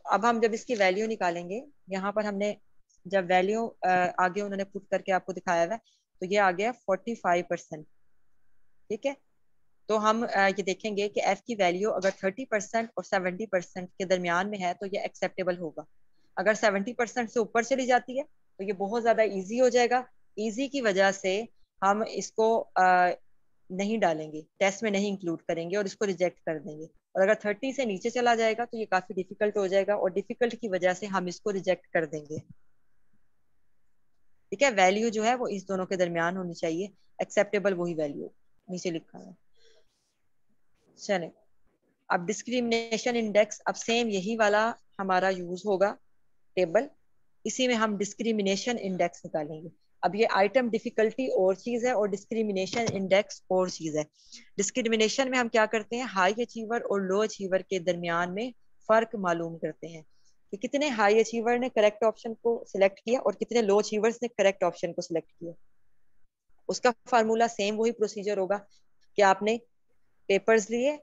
अब हम जब इसकी वैल्यू निकालेंगे, यहाँ पर हमने जब वैल्यू आगे उन्होंने पुट करके आपको दिखाया हुआ है, तो ये आ गया 45%। ठीक है, तो हम ये देखेंगे कि F की वैल्यू अगर 30% और 70% के दरमियान में है तो ये एक्सेप्टेबल होगा। अगर 70% से ऊपर चली जाती है तो ये बहुत ज्यादा इजी हो जाएगा। इजी की वजह से हम इसको नहीं डालेंगे, टेस्ट में नहीं इंक्लूड करेंगे और इसको रिजेक्ट कर देंगे। और अगर 30 से नीचे चला जाएगा तो ये काफी डिफिकल्ट हो जाएगा और डिफिकल्ट की वजह से हम इसको रिजेक्ट कर देंगे। ठीक है, वैल्यू जो है वो इस दोनों के दरमियान होनी चाहिए, एक्सेप्टेबल वही वैल्यू नीचे लिखा है। चले, अब डिस्क्रिमिनेशन इंडेक्स, अब सेम यही वाला हमारा यूज होगा टेबल, इसी में हम डिस्क्रिमिनेशन इंडेक्स निकालेंगे। अब ये आइटम डिफिकल्टी और चीज है और डिस्क्रिमिनेशन इंडेक्स और चीज है। डिस्क्रिमिनेशन में हम क्या करते हैं, हाई अचीवर और लो अचीवर के दरमियान में फर्क मालूम करते हैं कि कितने हाई अचीवर ने करेक्ट ऑप्शन को सिलेक्ट किया और कितने लो अचीवर्स ने करेक्ट ऑप्शन को सिलेक्ट किया। उसका फार्मूला सेम वही प्रोसीजर होगा कि आपने पेपर्स लिए,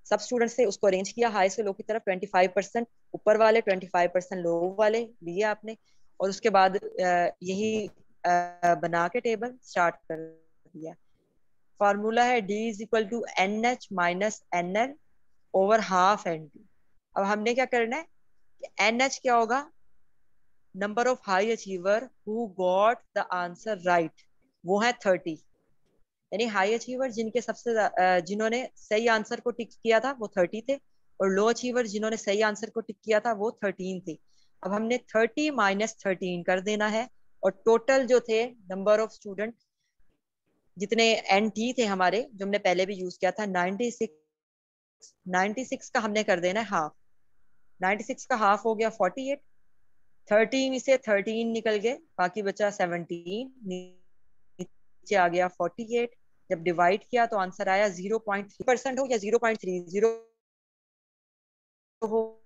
सब स्टूडेंट से उसको अरेंज किया हाई से लो की तरफ, 25% ऊपर वाले 25% लो वाले लिए आपने, और उसके बाद यही बना के टेबल स्टार्ट कर दिया। फार्मूला है D is equal to NH minus NL over half NT। अब हमने क्या करना है कि NH क्या होगा, number of high achiever who got the answer right, वो है 30। यानी हाई अचीवर जिनके जिन्होंने सही आंसर को टिक किया था वो 30 थे, और लो अचीवर जिन्होंने सही आंसर को टिक किया था वो 13 थे। अब हमने 30 माइनस 13 कर देना है, और टोटल जो थे नंबर ऑफ स्टूडेंट जितने NT थे हमारे, जो हमने पहले भी यूज किया था 96 का हमने कर देना है हाफ। 96 का हाफ हो गया 48, 30 में से 13 निकल गए, बाकी बचा 17, नीचे आ गया 48। जब डिवाइड किया तो आंसर आया 0.3% हो या 0.30 हो,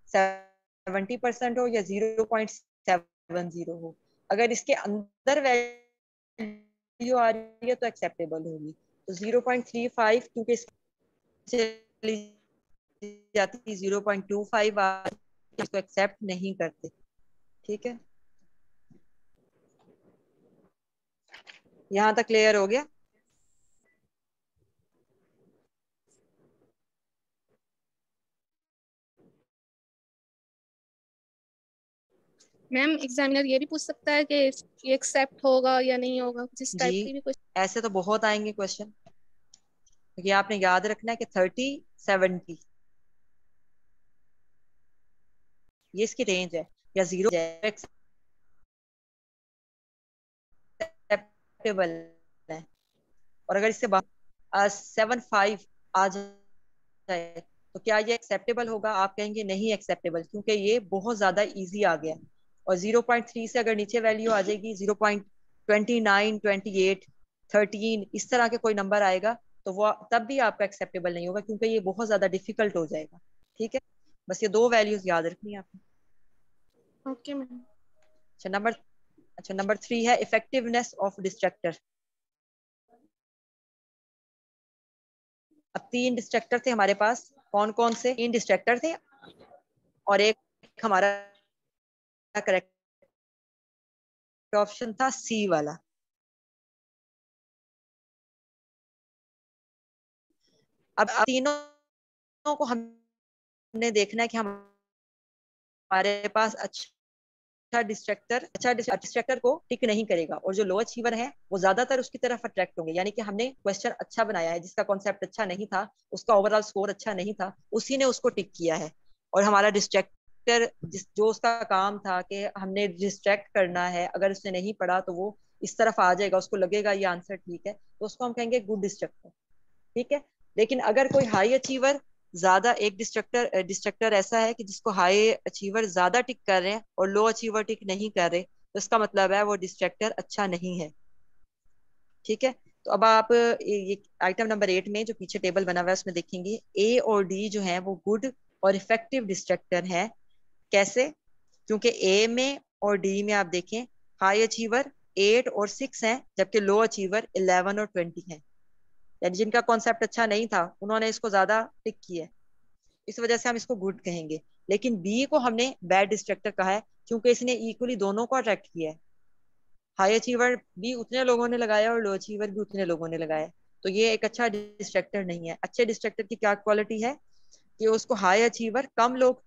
70% हो या 0.70 हो। अगर इसके अंदर वैल्यू आ रही है तो एक्सेप्टेबल होगी। तो 0.35 क्योंकि चली जाती 0.25 इसको एक्सेप्ट नहीं करते। ठीक है, यहाँ तक क्लियर हो गया? मैम एग्जामिनर ये भी पूछ सकता है कि ये एक्सेप्ट होगा या नहीं होगा, जिस टाइप जी, की भी कुछ। ऐसे तो बहुत आएंगे क्वेश्चन। ये आपने याद रखना है कि 30 70 ये इसकी रेंज है, या 0 एक्सेप्टेबल है, और अगर इससे 75 आ जाए तो क्या ये एक्सेप्टेबल होगा? आप कहेंगे नहीं एक्सेप्टेबल, क्योंकि ये बहुत ज्यादा इजी आ गया। और 0.3 से अगर नीचे वैल्यू आ जाएगी 0.29 28 13 इस तरह के कोई नंबर आएगा तो वो तब भी आपका एक्सेप्टेबल नहीं होगा, क्योंकि ये बहुत ज्यादा डिफिकल्ट हो जाएगा। ठीक है, बस ये दो वैल्यूज याद रखनी है आपने। Okay ma'am. अच्छा नंबर 3 है इफेक्टिवनेस ऑफ डिस्ट्रक्टर। अब 3 डिस्ट्रक्टर थे हमारे पास, कौन कौन से 3 डिस्ट्रक्टर थे, और एक हमारा करेक्ट ऑप्शन था C वाला। अब तीनों को हमने देखना है कि हमारे पास अच्छा डिस्ट्रक्टर को टिक नहीं करेगा, और जो लो अचीवर है वो ज्यादातर उसकी तरफ अट्रैक्ट होंगे। यानी कि हमने क्वेश्चन अच्छा बनाया है, जिसका कॉन्सेप्ट अच्छा नहीं था, उसका ओवरऑल स्कोर अच्छा नहीं था, उसी ने उसको टिक किया है। और हमारा डिस्ट्रक्टर जो उसका काम था कि हमने डिस्ट्रैक्ट करना है, अगर उसने नहीं पढ़ा तो वो इस तरफ आ जाएगा, उसको लगेगा ये आंसर ठीक है, तो उसको हम कहेंगे गुड डिस्ट्रक्टर। ठीक है, लेकिन अगर कोई हाई अचीवर ज्यादा, एक डिस्ट्रक्टर ऐसा है कि जिसको हाई अचीवर ज्यादा टिक कर रहे हैं और लो अचीवर टिक नहीं कर रहे, तो इसका मतलब है वो डिस्ट्रक्टर अच्छा नहीं है। ठीक है, तो अब आप ये आइटम नंबर 8 में जो पीछे टेबल बना हुआ है उसमें देखेंगे A और D जो है वो गुड और इफेक्टिव डिस्ट्रक्टर है। कैसे? क्योंकि A में और D में आप देखें हाई अचीवर 8 और 6 हैं, जबकि लो अचीवर 11 और 20 हैं। यानी जिनका कॉन्सेप्ट अच्छा नहीं था उन्होंने इसको ज्यादा टिक किया है, इस वजह से हम इसको गुड कहेंगे। लेकिन बी को हमने बैड डिस्ट्रक्टर कहा है क्योंकि इसने इक्वली दोनों को अट्रैक्ट किया है। हाई अचीवर भी उतने लोगों ने लगाया और लो अचीवर भी उतने लोगों ने लगाया, तो ये एक अच्छा डिस्ट्रक्टर नहीं है। अच्छे डिस्ट्रक्टर की क्या क्वालिटी है कि उसको हाई अचीवर कम लोग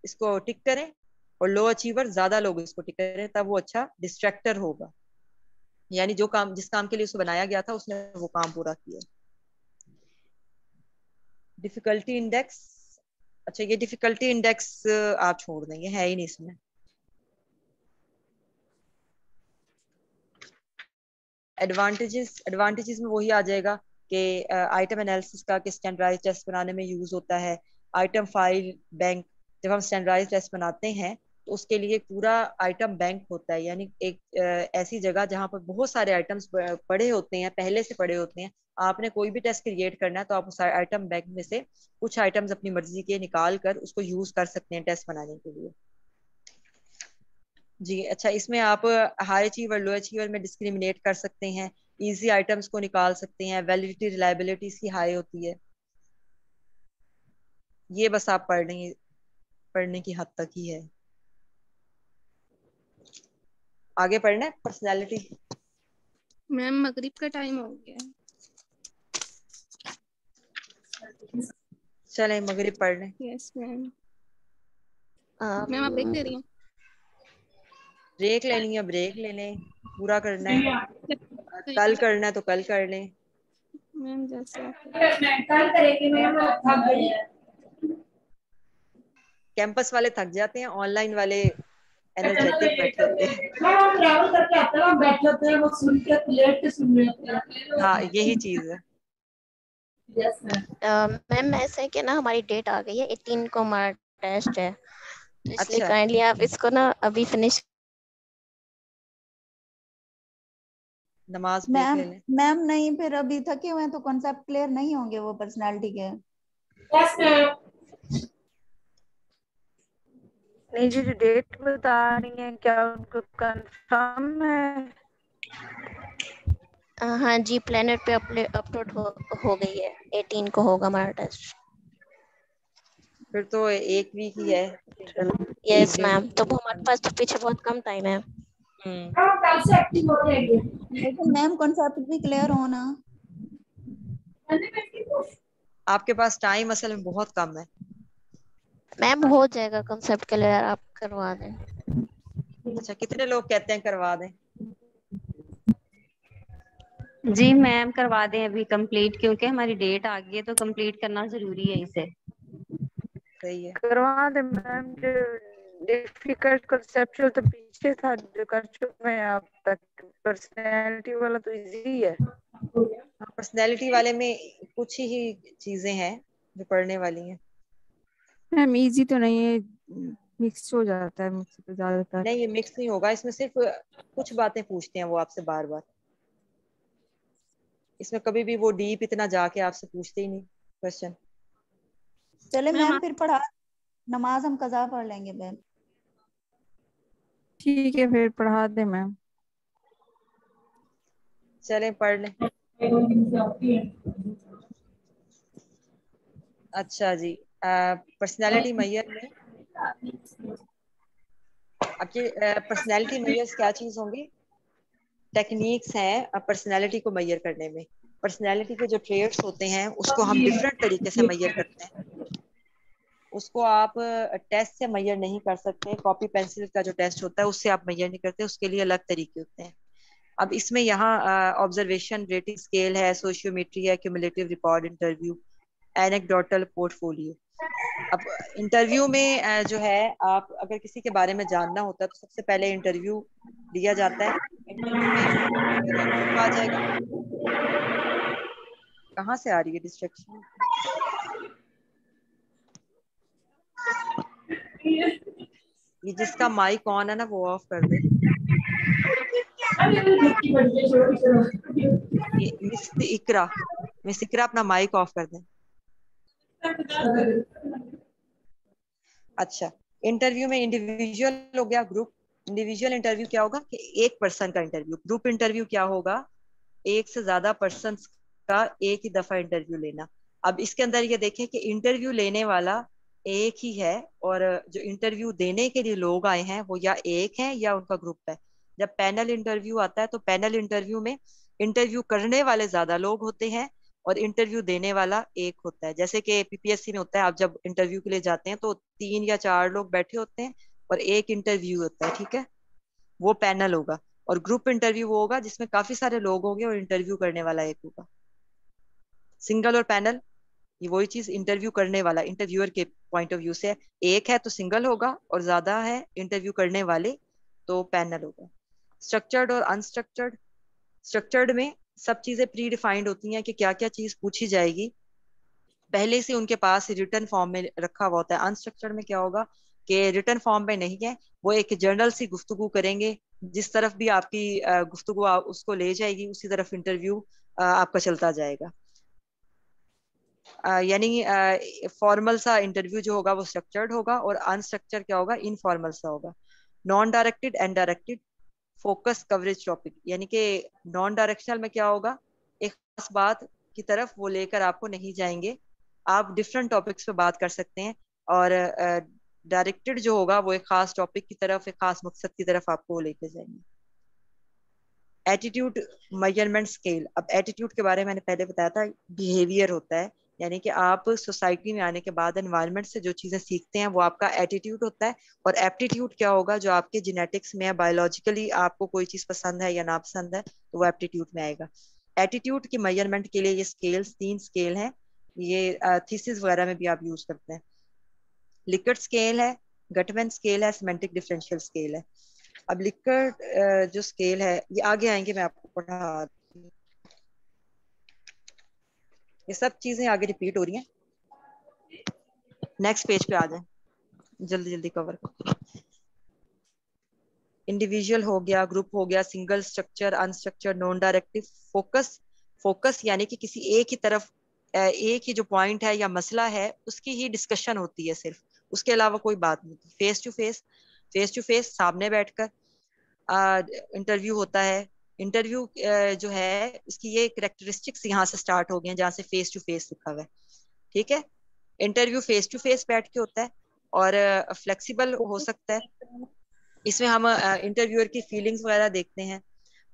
इसको टिक करें और लो अचीवर ज्यादा लोग इसको टिक करें, तब वो अच्छा डिस्ट्रक्टर होगा। यानी जो काम, जिस काम के लिए उसको बनाया गया था उसने वो काम पूरा किया। डिफिकल्टी इंडेक्स, अच्छा ये डिफिकल्टी इंडेक्स आप छोड़ देंगे, है ही नहीं इसमें। एडवांटेजेस में वही आ जाएगा कि आइटम एनालिसिस का कि स्टैंडर्डाइज्ड टेस्ट बनाने में यूज होता है। आइटम फाइल बैंक, जब हम स्टैंडर्डाइज्ड टेस्ट बनाते हैं तो उसके लिए पूरा आइटम बैंक होता है, यानी एक ऐसी जगह जहाँ पर बहुत सारे आइटम्स पड़े होते हैं, पहले से पड़े होते हैं। आपने कोई भी टेस्ट क्रिएट करना है तो आप उस आइटम बैंक में से कुछ आइटम्स अपनी मर्जी के निकाल कर उसको यूज कर सकते हैं टेस्ट बनाने के लिए। जी अच्छा, इसमें आप हाई अचीवर लो अचीवर में डिस्क्रिमिनेट कर सकते हैं, इजी आइटम्स को निकाल सकते हैं, वैलिडिटी रिलायबिलिटी इसकी हाई होती है। ये बस आप पढ़ने की हद तक ही है। आगे पढ़ना है पर्सनैलिटी। मैम मगरिब का टाइम हो गया है। चलें मगरिब पढ़ लें। Yes ma'am. मैम आप ब्रेक दे रही हैं? ब्रेक लेनी है ब्रेक ले लें, पूरा करना है कल करना है तो कल कर लें। मैम जैसे कल करेंगे मैम, थक गई है। कैंपस वाले थक जाते हैं, ऑनलाइन वाले एनर्जेटिक बैठे होते हैं। हम ट्रैवल करके आते हैं, हम बैठे होते हैं, वो सुन के लेट के सुन रहे होते हैं। हाँ यही चीज है। Yes ma'am. मैम ऐसे है कि ना हमारी डेट आ गई है, 18 को हमारा टेस्ट है, तो इसलिए अच्छा काइंडली आप इसको ना अभी फिनिश। नमाज ब्रेक मैम ले लें। मैम नहीं, फिर अभी थके हुए हैं तो कॉन्सेप्ट क्लियर नहीं होंगे वो पर्सनालिटी के। Yes ma'am. नहीं जी, जो डेट बता रही हैं क्या उनको कंफर्म है? हाँ जी, प्लेनेट पे अपलोड हो गई है, 18 को होगा हमारा टेस्ट। फिर तो एक वीक ही है। यस मैम, तो वो हमारे पास तो पीछे बहुत कम टाइम है। कल से एक्टिव हो जाएंगे। लेकिन मैम कॉन्सेप्ट भी क्लियर हो ना। आपके पास टाइम असल में बहुत कम है। मैम हो जाएगा कंसेप्ट क्लियर, आप करवा दें। अच्छा कितने लोग कहते हैं करवा दें? जी मैम करवा दें अभी कंप्लीट, क्योंकि हमारी डेट आ गई है तो कंप्लीट करना जरूरी है इसे। सही है करवा दे मैम, जो डिफिकल्ट कंसेप्चुअल तो पीछे था जो कर चुके हैं अब तक, पर्सनैलिटी वाला तो इजी है। पर्सनैलिटी वाले में कुछ ही चीजें हैं जो पढ़ने वाली हैं। मैम इजी तो नहीं है, मिक्स हो जाता है मुझसे तो ज्यादातर। नहीं ये मिक्स नहीं होगा, इसमें सिर्फ कुछ बातें पूछते हैं वो आपसे बार बार। इसमें कभी भी वो डीप इतना जाके आपसे पूछते ही नहीं क्वेश्चन। चले मैम मैम फिर पढ़ा, नमाज हम कज़ा पढ़ लेंगे मैम। ठीक है फिर पढ़ा दे मैम। चलें पढ़ लें। अच्छा जी, पर्सनैलिटी मैयर में आपकी पर्सनैलिटी मैयर्स क्या चीज होंगी? टेक्निक्स हैं पर्सनैलिटी को मैयर करने में। पर्सनैलिटी के जो ट्रेट्स होते हैं उसको हम डिफरेंट तरीके से मैयर करते हैं। उसको आप टेस्ट से मैयर नहीं कर सकते, कॉपी पेंसिल का जो टेस्ट होता है उससे आप मैयर नहीं करते, उसके लिए अलग तरीके होते हैं। अब इसमें यहाँ ऑब्जर्वेशन रेटिंग स्केल है, सोशियोमेट्री है, cumulative record, interview, anecdotal, portfolio. अब इंटरव्यू में जो है, आप अगर किसी के बारे में जानना होता है तो सबसे पहले इंटरव्यू लिया जाता है। इंटरव्यू में आ जाएगा। कहाँ से आ रही है डिस्ट्रैक्शन? ये जिसका माइक ऑन है ना वो ऑफ कर दे। मिस इकरा अपना माइक ऑफ कर दे। अच्छा, इंटरव्यू में इंडिविजुअल हो गया, ग्रुप। इंडिविजुअल इंटरव्यू क्या होगा कि एक पर्सन का इंटरव्यू। ग्रुप इंटरव्यू क्या होगा? एक से ज्यादा पर्सन का एक ही दफा इंटरव्यू लेना। अब इसके अंदर ये देखें कि इंटरव्यू लेने वाला एक ही है और जो इंटरव्यू देने के लिए लोग आए हैं वो या एक है या उनका ग्रुप है। जब पैनल इंटरव्यू आता है तो पैनल इंटरव्यू में इंटरव्यू करने वाले ज्यादा लोग होते हैं और इंटरव्यू देने वाला एक होता है। जैसे कि पीपीएससी में होता है, आप जब इंटरव्यू के लिए जाते हैं तो 3 या 4 लोग बैठे होते हैं और एक इंटरव्यू होता है, ठीक है, वो पैनल होगा। और ग्रुप इंटरव्यू वो होगा जिसमें काफी सारे लोग होंगे और इंटरव्यू करने वाला एक होगा। सिंगल और पैनल ये वही चीज, इंटरव्यू करने वाला इंटरव्यूअर के पॉइंट ऑफ व्यू से एक है तो सिंगल होगा और ज्यादा है इंटरव्यू करने वाले तो पैनल होगा। स्ट्रक्चर्ड और अनस्ट्रक्चर्ड। स्ट्रक्चर्ड में सब चीजें प्री डिफाइंड होती हैं कि क्या क्या चीज पूछी जाएगी, पहले से उनके पास रिटर्न फॉर्म में रखा हुआ होता है। अनस्ट्रक्चर्ड में क्या होगा कि रिटर्न फॉर्म में नहीं है, वो एक जनरल सी गुफ्तगू करेंगे, जिस तरफ भी आपकी गुफ्तगू उसको ले जाएगी उसी तरफ इंटरव्यू आपका चलता जाएगा। यानी फॉर्मल सा इंटरव्यू जो होगा वो स्ट्रक्चर्ड होगा, और अनस्ट्रक्चर क्या होगा, इनफॉर्मल सा होगा। Non directed and directed focus coverage topic, यानी कि नॉन डायरेक्शनल में क्या होगा, एक खास बात की तरफ वो लेकर आपको नहीं जाएंगे, आप डिफरेंट टॉपिक्स पे बात कर सकते हैं। और डायरेक्टेड जो होगा वो एक खास टॉपिक की तरफ, एक खास मकसद की तरफ आपको लेके जाएंगे। एटीट्यूड मेजरमेंट स्केल, अब एटीट्यूड के बारे में मैंने पहले बताया था, बिहेवियर होता है, यानी कि आप सोसाइटी में आने के बाद एनवायरनमेंट से जो चीजें सीखते हैं वो आपका एटीट्यूड होता है। और एप्टीट्यूड क्या होगा, जो आपके जेनेटिक्स में है, बायोलॉजिकली आपको कोई चीज पसंद है या नापसंद है तो वो एप्टीट्यूड में आएगा। एटीट्यूड की मेजरमेंट के लिए ये स्केल्स, 3 स्केल हैं, ये थीसिस वगैरह में भी आप यूज करते हैं। लिकर्ट स्केल है, गटमैन स्केल है, सिमेंटिक डिफरेंशियल स्केल है। अब लिकर्ट जो स्केल है ये आगे आएंगे, मैं आपको पढ़ा, ये सब चीजें आगे रिपीट हो रही हैं। नेक्स्ट पेज पे आ जाए, जल्दी जल्दी कवर करो। इंडिविजुअल हो गया, ग्रुप हो गया, single structure, unstructured, non directive, focus. Focus यानी कि किसी एक ही तरफ, एक ही जो पॉइंट है या मसला है उसकी ही डिस्कशन होती है सिर्फ, उसके अलावा कोई बात नहीं। फेस टू फेस सामने बैठकर इंटरव्यू होता है। इंटरव्यू जो है इसकी ये कैरेक्टरिस्टिक्स यहाँ से स्टार्ट हो गए हैं जहाँ से फेस टू फेस लिखा हुआ है, ठीक है। इंटरव्यू फेस टू फेस बैठ के होता है और फ्लेक्सिबल हो सकता है। इसमें हम इंटरव्यूअर की फीलिंग्स वगैरह देखते हैं,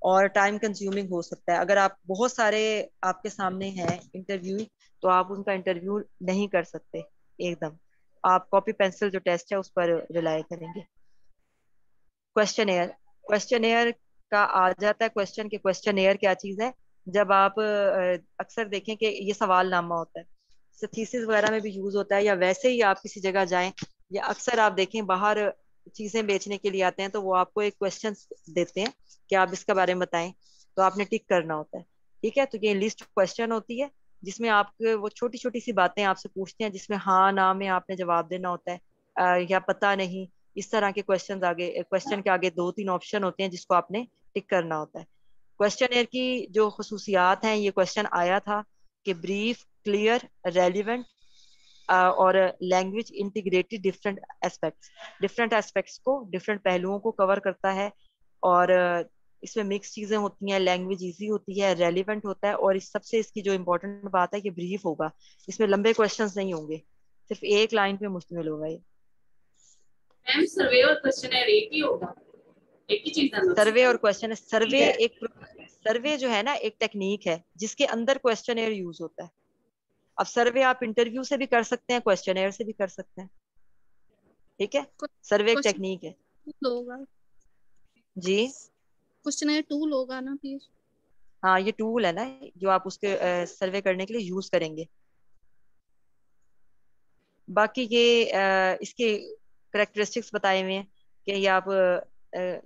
और टाइम कंज्यूमिंग हो सकता है। अगर आप बहुत सारे आपके सामने हैं इंटरव्यू, तो आप उनका इंटरव्यू नहीं कर सकते एकदम, आप कॉपी पेंसिल जो टेस्ट है उस पर रिलाय करेंगे। क्वेश्चन का आ जाता है क्वेश्चन के, क्वेश्चन क्या चीज है, जब आप अक्सर देखें कि ये सवाल नामा होता है, थीसिस वगैरह में भी यूज होता है, या वैसे ही आप किसी जगह जाएं, या अक्सर आप देखें बाहर चीजें बेचने के लिए आते हैं तो वो आपको एक क्वेश्चन देते हैं कि आप इसके बारे में बताएं, तो आपने टिक करना होता है, ठीक है। तो ये लिस्ट क्वेश्चन होती है जिसमें आपके वो छोटी छोटी सी बातें आपसे पूछते हैं, जिसमें हाँ ना में आपने जवाब देना होता है, या पता नहीं, इस तरह के क्वेश्चन आगे, क्वेश्चन के आगे 2-3 ऑप्शन होते हैं जिसको आपने टिक करना होता है। क्वेश्चन की जो खसूसियात हैं, ये क्वेश्चन आया था कि ब्रीफ, क्लियर, रेलिवेंट और लैंग्वेज इंटीग्रेटेड डिफरेंट एस्पेक्ट्स को, डिफरेंट पहलुओं को कवर करता है, और इसमें मिक्स चीजें होती हैं, लैंग्वेज इजी होती है, रेलिवेंट होता है, और इस सबसे इसकी जो इम्पोर्टेंट बात है कि ब्रीफ होगा, इसमें लंबे क्वेश्चंस नहीं होंगे, सिर्फ एक लाइन पे मुश्तमिल होगा ये। मैम सर्वे और क्वेश्चनर एक ही होगा, एक ही चीज है? सर्वे और क्वेश्चन, सर्वे जो है ना एक टेक्निक है जिसके अंदर क्वेश्चनर यूज होता है। अब सर्वे आप इंटरव्यू से भी कर सकते हैं, क्वेश्चनर से भी कर सकते हैं, ठीक है। सर्वे एक टेक्निक है जी। क्वेश्चनर टूल होगा ना फिर? हाँ ये टूल है ना जो आप उसके सर्वे करने के लिए यूज करेंगे। बाकी ये इसके करेक्टरिस्टिक्स बताए हुए हैं कि ये आप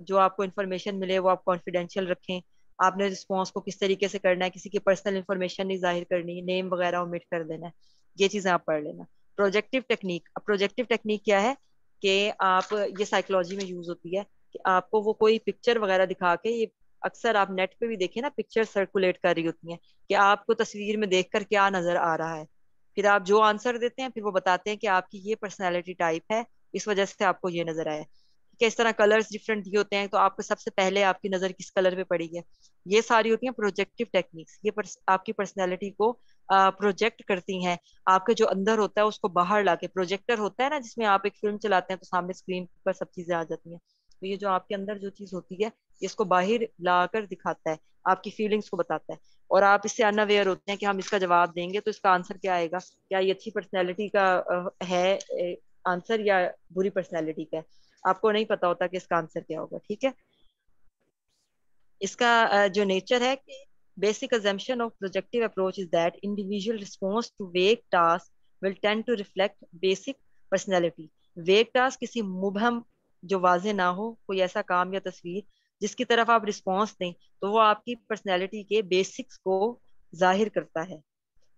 जो आपको इंफॉर्मेशन मिले वो आप कॉन्फिडेंशियल रखें, आपने रिस्पॉन्स को किस तरीके से करना है, किसी की पर्सनल इंफॉर्मेशन नहीं जाहिर करनी, नेम वगैरह ओमिट कर देना है, ये चीजें आप पढ़ लेना। प्रोजेक्टिव टेक्निक, अब प्रोजेक्टिव टेक्निक क्या है कि आप, ये साइकोलॉजी में यूज होती है कि आपको वो कोई पिक्चर वगैरह दिखा के, ये अक्सर आप नेट पे भी देखें ना, पिक्चर सर्कुलेट कर रही होती हैं कि आपको तस्वीर में देखकर क्या नजर आ रहा है, फिर आप जो आंसर देते हैं फिर वो बताते हैं कि आपकी ये पर्सनैलिटी टाइप है, इस वजह से आपको ये नजर आया, ठीक है। इस तरह कलर्स डिफरेंट दिए होते हैं, तो आपको सबसे पहले आपकी नजर किस कलर पे पड़ी है, ये सारी होती हैं प्रोजेक्टिव टेक्निक्स। ये आपकी पर्सनैलिटी को प्रोजेक्ट करती हैं, आपके जो अंदर होता है उसको बाहर लाके, प्रोजेक्टर होता है ना जिसमें आप एक फिल्म चलाते हैं तो सामने स्क्रीन पर सब चीजें आ जाती हैं, तो ये जो आपके अंदर जो चीज होती है इसको बाहर लाकर दिखाता है, आपकी फीलिंग्स को बताता है, और आप इससे अनअवेयर होते हैं कि हम इसका जवाब देंगे तो इसका आंसर क्या आएगा, क्या ये अच्छी पर्सनैलिटी का है आंसर या बुरी पर्सनैलिटी का है, आपको नहीं पता होता कि इसका आंसर क्या होगा, ठीक है। इसका जो नेचर है, basic assumption of projective approach is that individual response to vague task will tend to reflect basic personality। vague task किसी मुबहम जो वाजे ना हो, कोई ऐसा काम या तस्वीर जिसकी तरफ आप रिस्पॉन्स दें, तो वो आपकी पर्सनैलिटी के बेसिक्स को जाहिर करता है,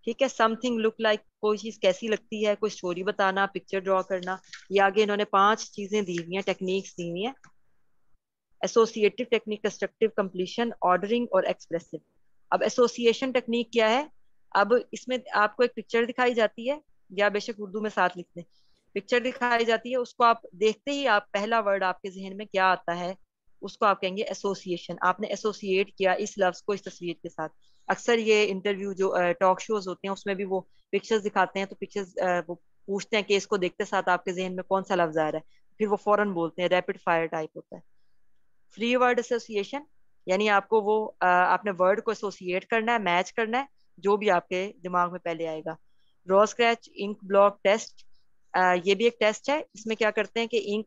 ठीक है, समथिंग लुक लाइक, कोई चीज कैसी लगती है, कोई स्टोरी बताना, पिक्चर ड्रॉ करना। ये आगे इन्होंने 5 चीजें दी हुई हैं, टेक्निक्स दी हुई हैं। Associative technique, constructive, completion, ordering और एक्सप्रेसिव। अब एसोसिएशन टेक्निक क्या है? अब इसमें आपको एक पिक्चर दिखाई जाती है, या बेशक उर्दू में साथ लिख दें, पिक्चर दिखाई जाती है, उसको आप देखते ही आप पहला वर्ड आपके जहन में क्या आता है, उसको आप कहेंगे एसोसिएशन। आपने एसोसिएट किया इस लफ्ज को इस तस्वीर के साथ। अक्सर ये इंटरव्यू जो टॉक शोज होते हैं उसमें भी वो पिक्चर्स दिखाते हैं, तो पिक्चर्स वो पूछते हैं कि इसको देखते साथ आपके जहन में कौन सा लफ्ज आ रहा है, फिर वो फौरन बोलते हैं, रैपिड फायर टाइप होता है। फ्री वर्ड एसोसिएशन, यानी आपको वो आपने वर्ड को एसोसिएट करना है, मैच करना है जो भी आपके दिमाग में पहले आएगा। Draw scratch, ink block test, ये भी एक टेस्ट है। इसमें क्या करते हैं कि इंक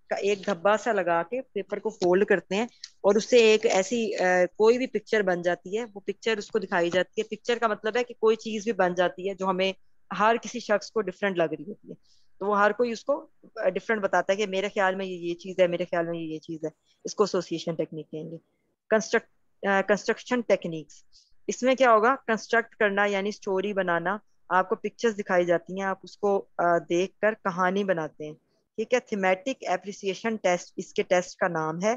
का एक धब्बा सा लगा के पेपर को फोल्ड करते हैं और उससे एक ऐसी कोई भी पिक्चर बन जाती है, वो पिक्चर उसको दिखाई जाती है। पिक्चर का मतलब है कि कोई चीज भी बन जाती है जो हमें हर किसी शख्स को डिफरेंट लग रही होती है, तो वो हर कोई उसको डिफरेंट बताता है कि मेरे ख्याल में ये चीज है, मेरे ख्याल में ये चीज है। इसको एसोसिएशन टेक्निक कहेंगे। कंस्ट्रक्शन टेक्निक्स, इसमें क्या होगा, कंस्ट्रक्ट करना यानी स्टोरी बनाना। आपको पिक्चर्स दिखाई जाती हैं, आप उसको देख कर कहानी बनाते हैं। ठीक है, थीमेटिक एप्रिसिएशन टेस्ट इसके टेस्ट का नाम है।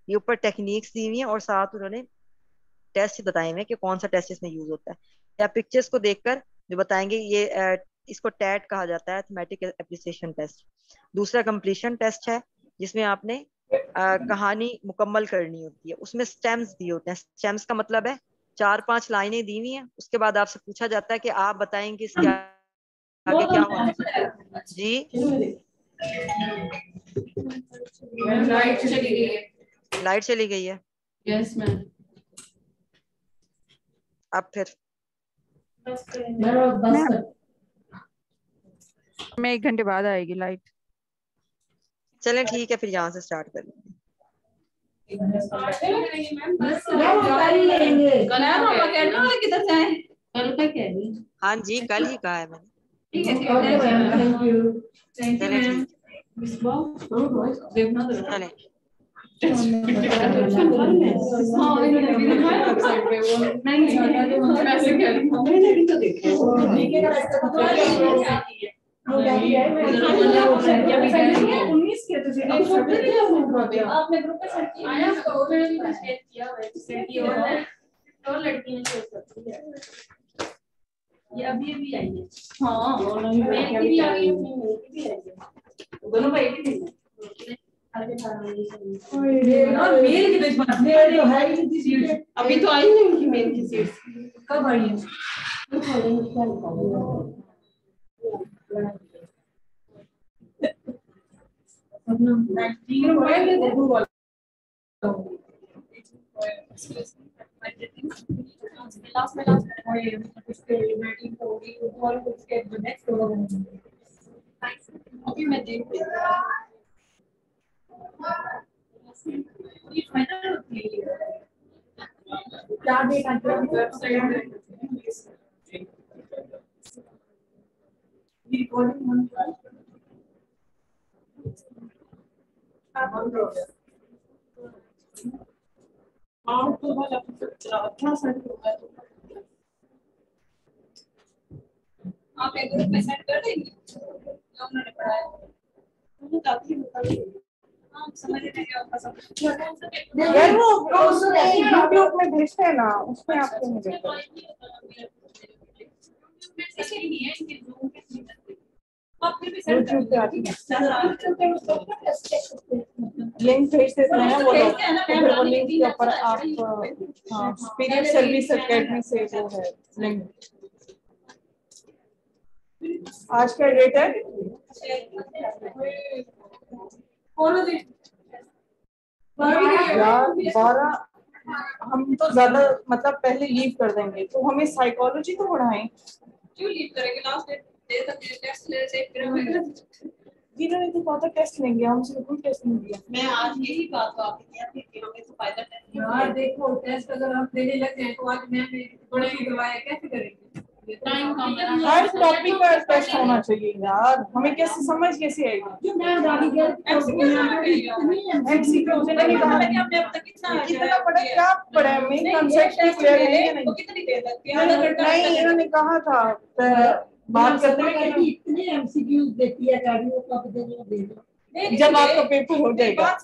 ये ऊपर टेक्निक्स दी हुई हैं और साथ उन्होंने टेस्ट बताए हुए हैं कि कौन सा टेस्ट इसमें यूज होता है। या पिक्चर्स को देखकर जो बताएंगे ये इसको टैट कहा जाता है, थीमेटिक एप्रिसिएशन टेस्ट। दूसरा कंप्लीशन टेस्ट है, जिसमें आपने कहानी मुकम्मल करनी होती है। उसमें स्टेम्स दिए होते हैं। स्टेम्स का मतलब है 4-5 लाइनें दी हुई हैं, उसके बाद आपसे पूछा जाता है कि आप बताएंगे इसके आगे क्या होना चाहिए। जी लाइट चली गई है। लाइट चली गई है। Yes ma'am. अब फिर मैं 1 घंटे बाद आएगी लाइट। चलें ठीक है, फिर यहाँ से स्टार्ट कर लेंगे। हाँ जी, कल ही कहा है मैंने। चलें ठीक है, ये अभी भी आई है। हाँ भी आई है, दोनों भाई भी अभी तो आई नहीं उनकी मेल की सीट। कब आई है? अभी मैं देख क्या देखा वेबसाइट रिकॉर्डिंग तो वाला क्या सेंड होगा आप एक ग्रुप में सेंड कर देंगे जो उन्होंने पढ़ाया वो काफी हम समझ रहे हैं क्या पसंद यार वो यूट्यूब में भेजते हैं ना, उसमें आपको मिलेगा। ऐसे ही नहीं है इनके जूम के आप फिर भी यूट्यूब पे आती है, लिंक भेज देते हैं वो लोग, फिर वो लिंक के ऊपर आप हाँ स्पिरिट सर्विस एकेडमी से वो है लिंक। आज का डेट है 12। हम तो ज्यादा मतलब पहले लीव कर देंगे, तो हमें साइकोलॉजी तो पढ़ाएं। क्यों लीव करेंगे? लास्ट डे तक टेस्ट ले से फिर हम जिन्होंने तो कहा था टेस्ट लेंगे, हमसे कोई टेस्ट नहीं दिया। मैं आज यही बात तो आपने किया थी कि हमें तो फायदा है यार देखो टेस्ट अगर हम देने लग जाए तो आज मैं बड़े ही दवाएं कैसे करेंगे? हर टॉपिक का टेस्ट होना चाहिए यार, हमें कैसे समझ कैसे आएगी? एमसीक्यू नहीं कहा, इतना पढ़ा क्या पढ़ा, मेन कांसेप्ट की क्लियर है या नहीं? नहीं, इन्होंने कहा था बात करते हुए कि इतने एमसीक्यूज देती है गाड़ी को, कब देनी है दे दो, जब आपका पेपर हो जाएगा।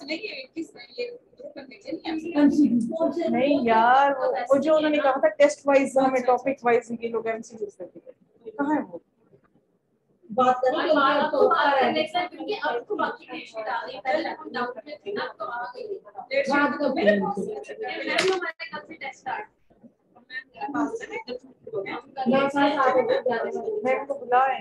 नहीं यार, वो जो उन्होंने कहा था टेस्ट वाइज हमें टॉपिक वाइज ये लोग एमसीक्यूज देते हैं, कहाँ है वो? बात करें क्योंकि आपको बाकी पेशेंट डालने पहले हम डाउट में थे ना, तो आ गई मेरे पास हमारे कल से टेस्ट स्टार्ट मैं तो बुलाए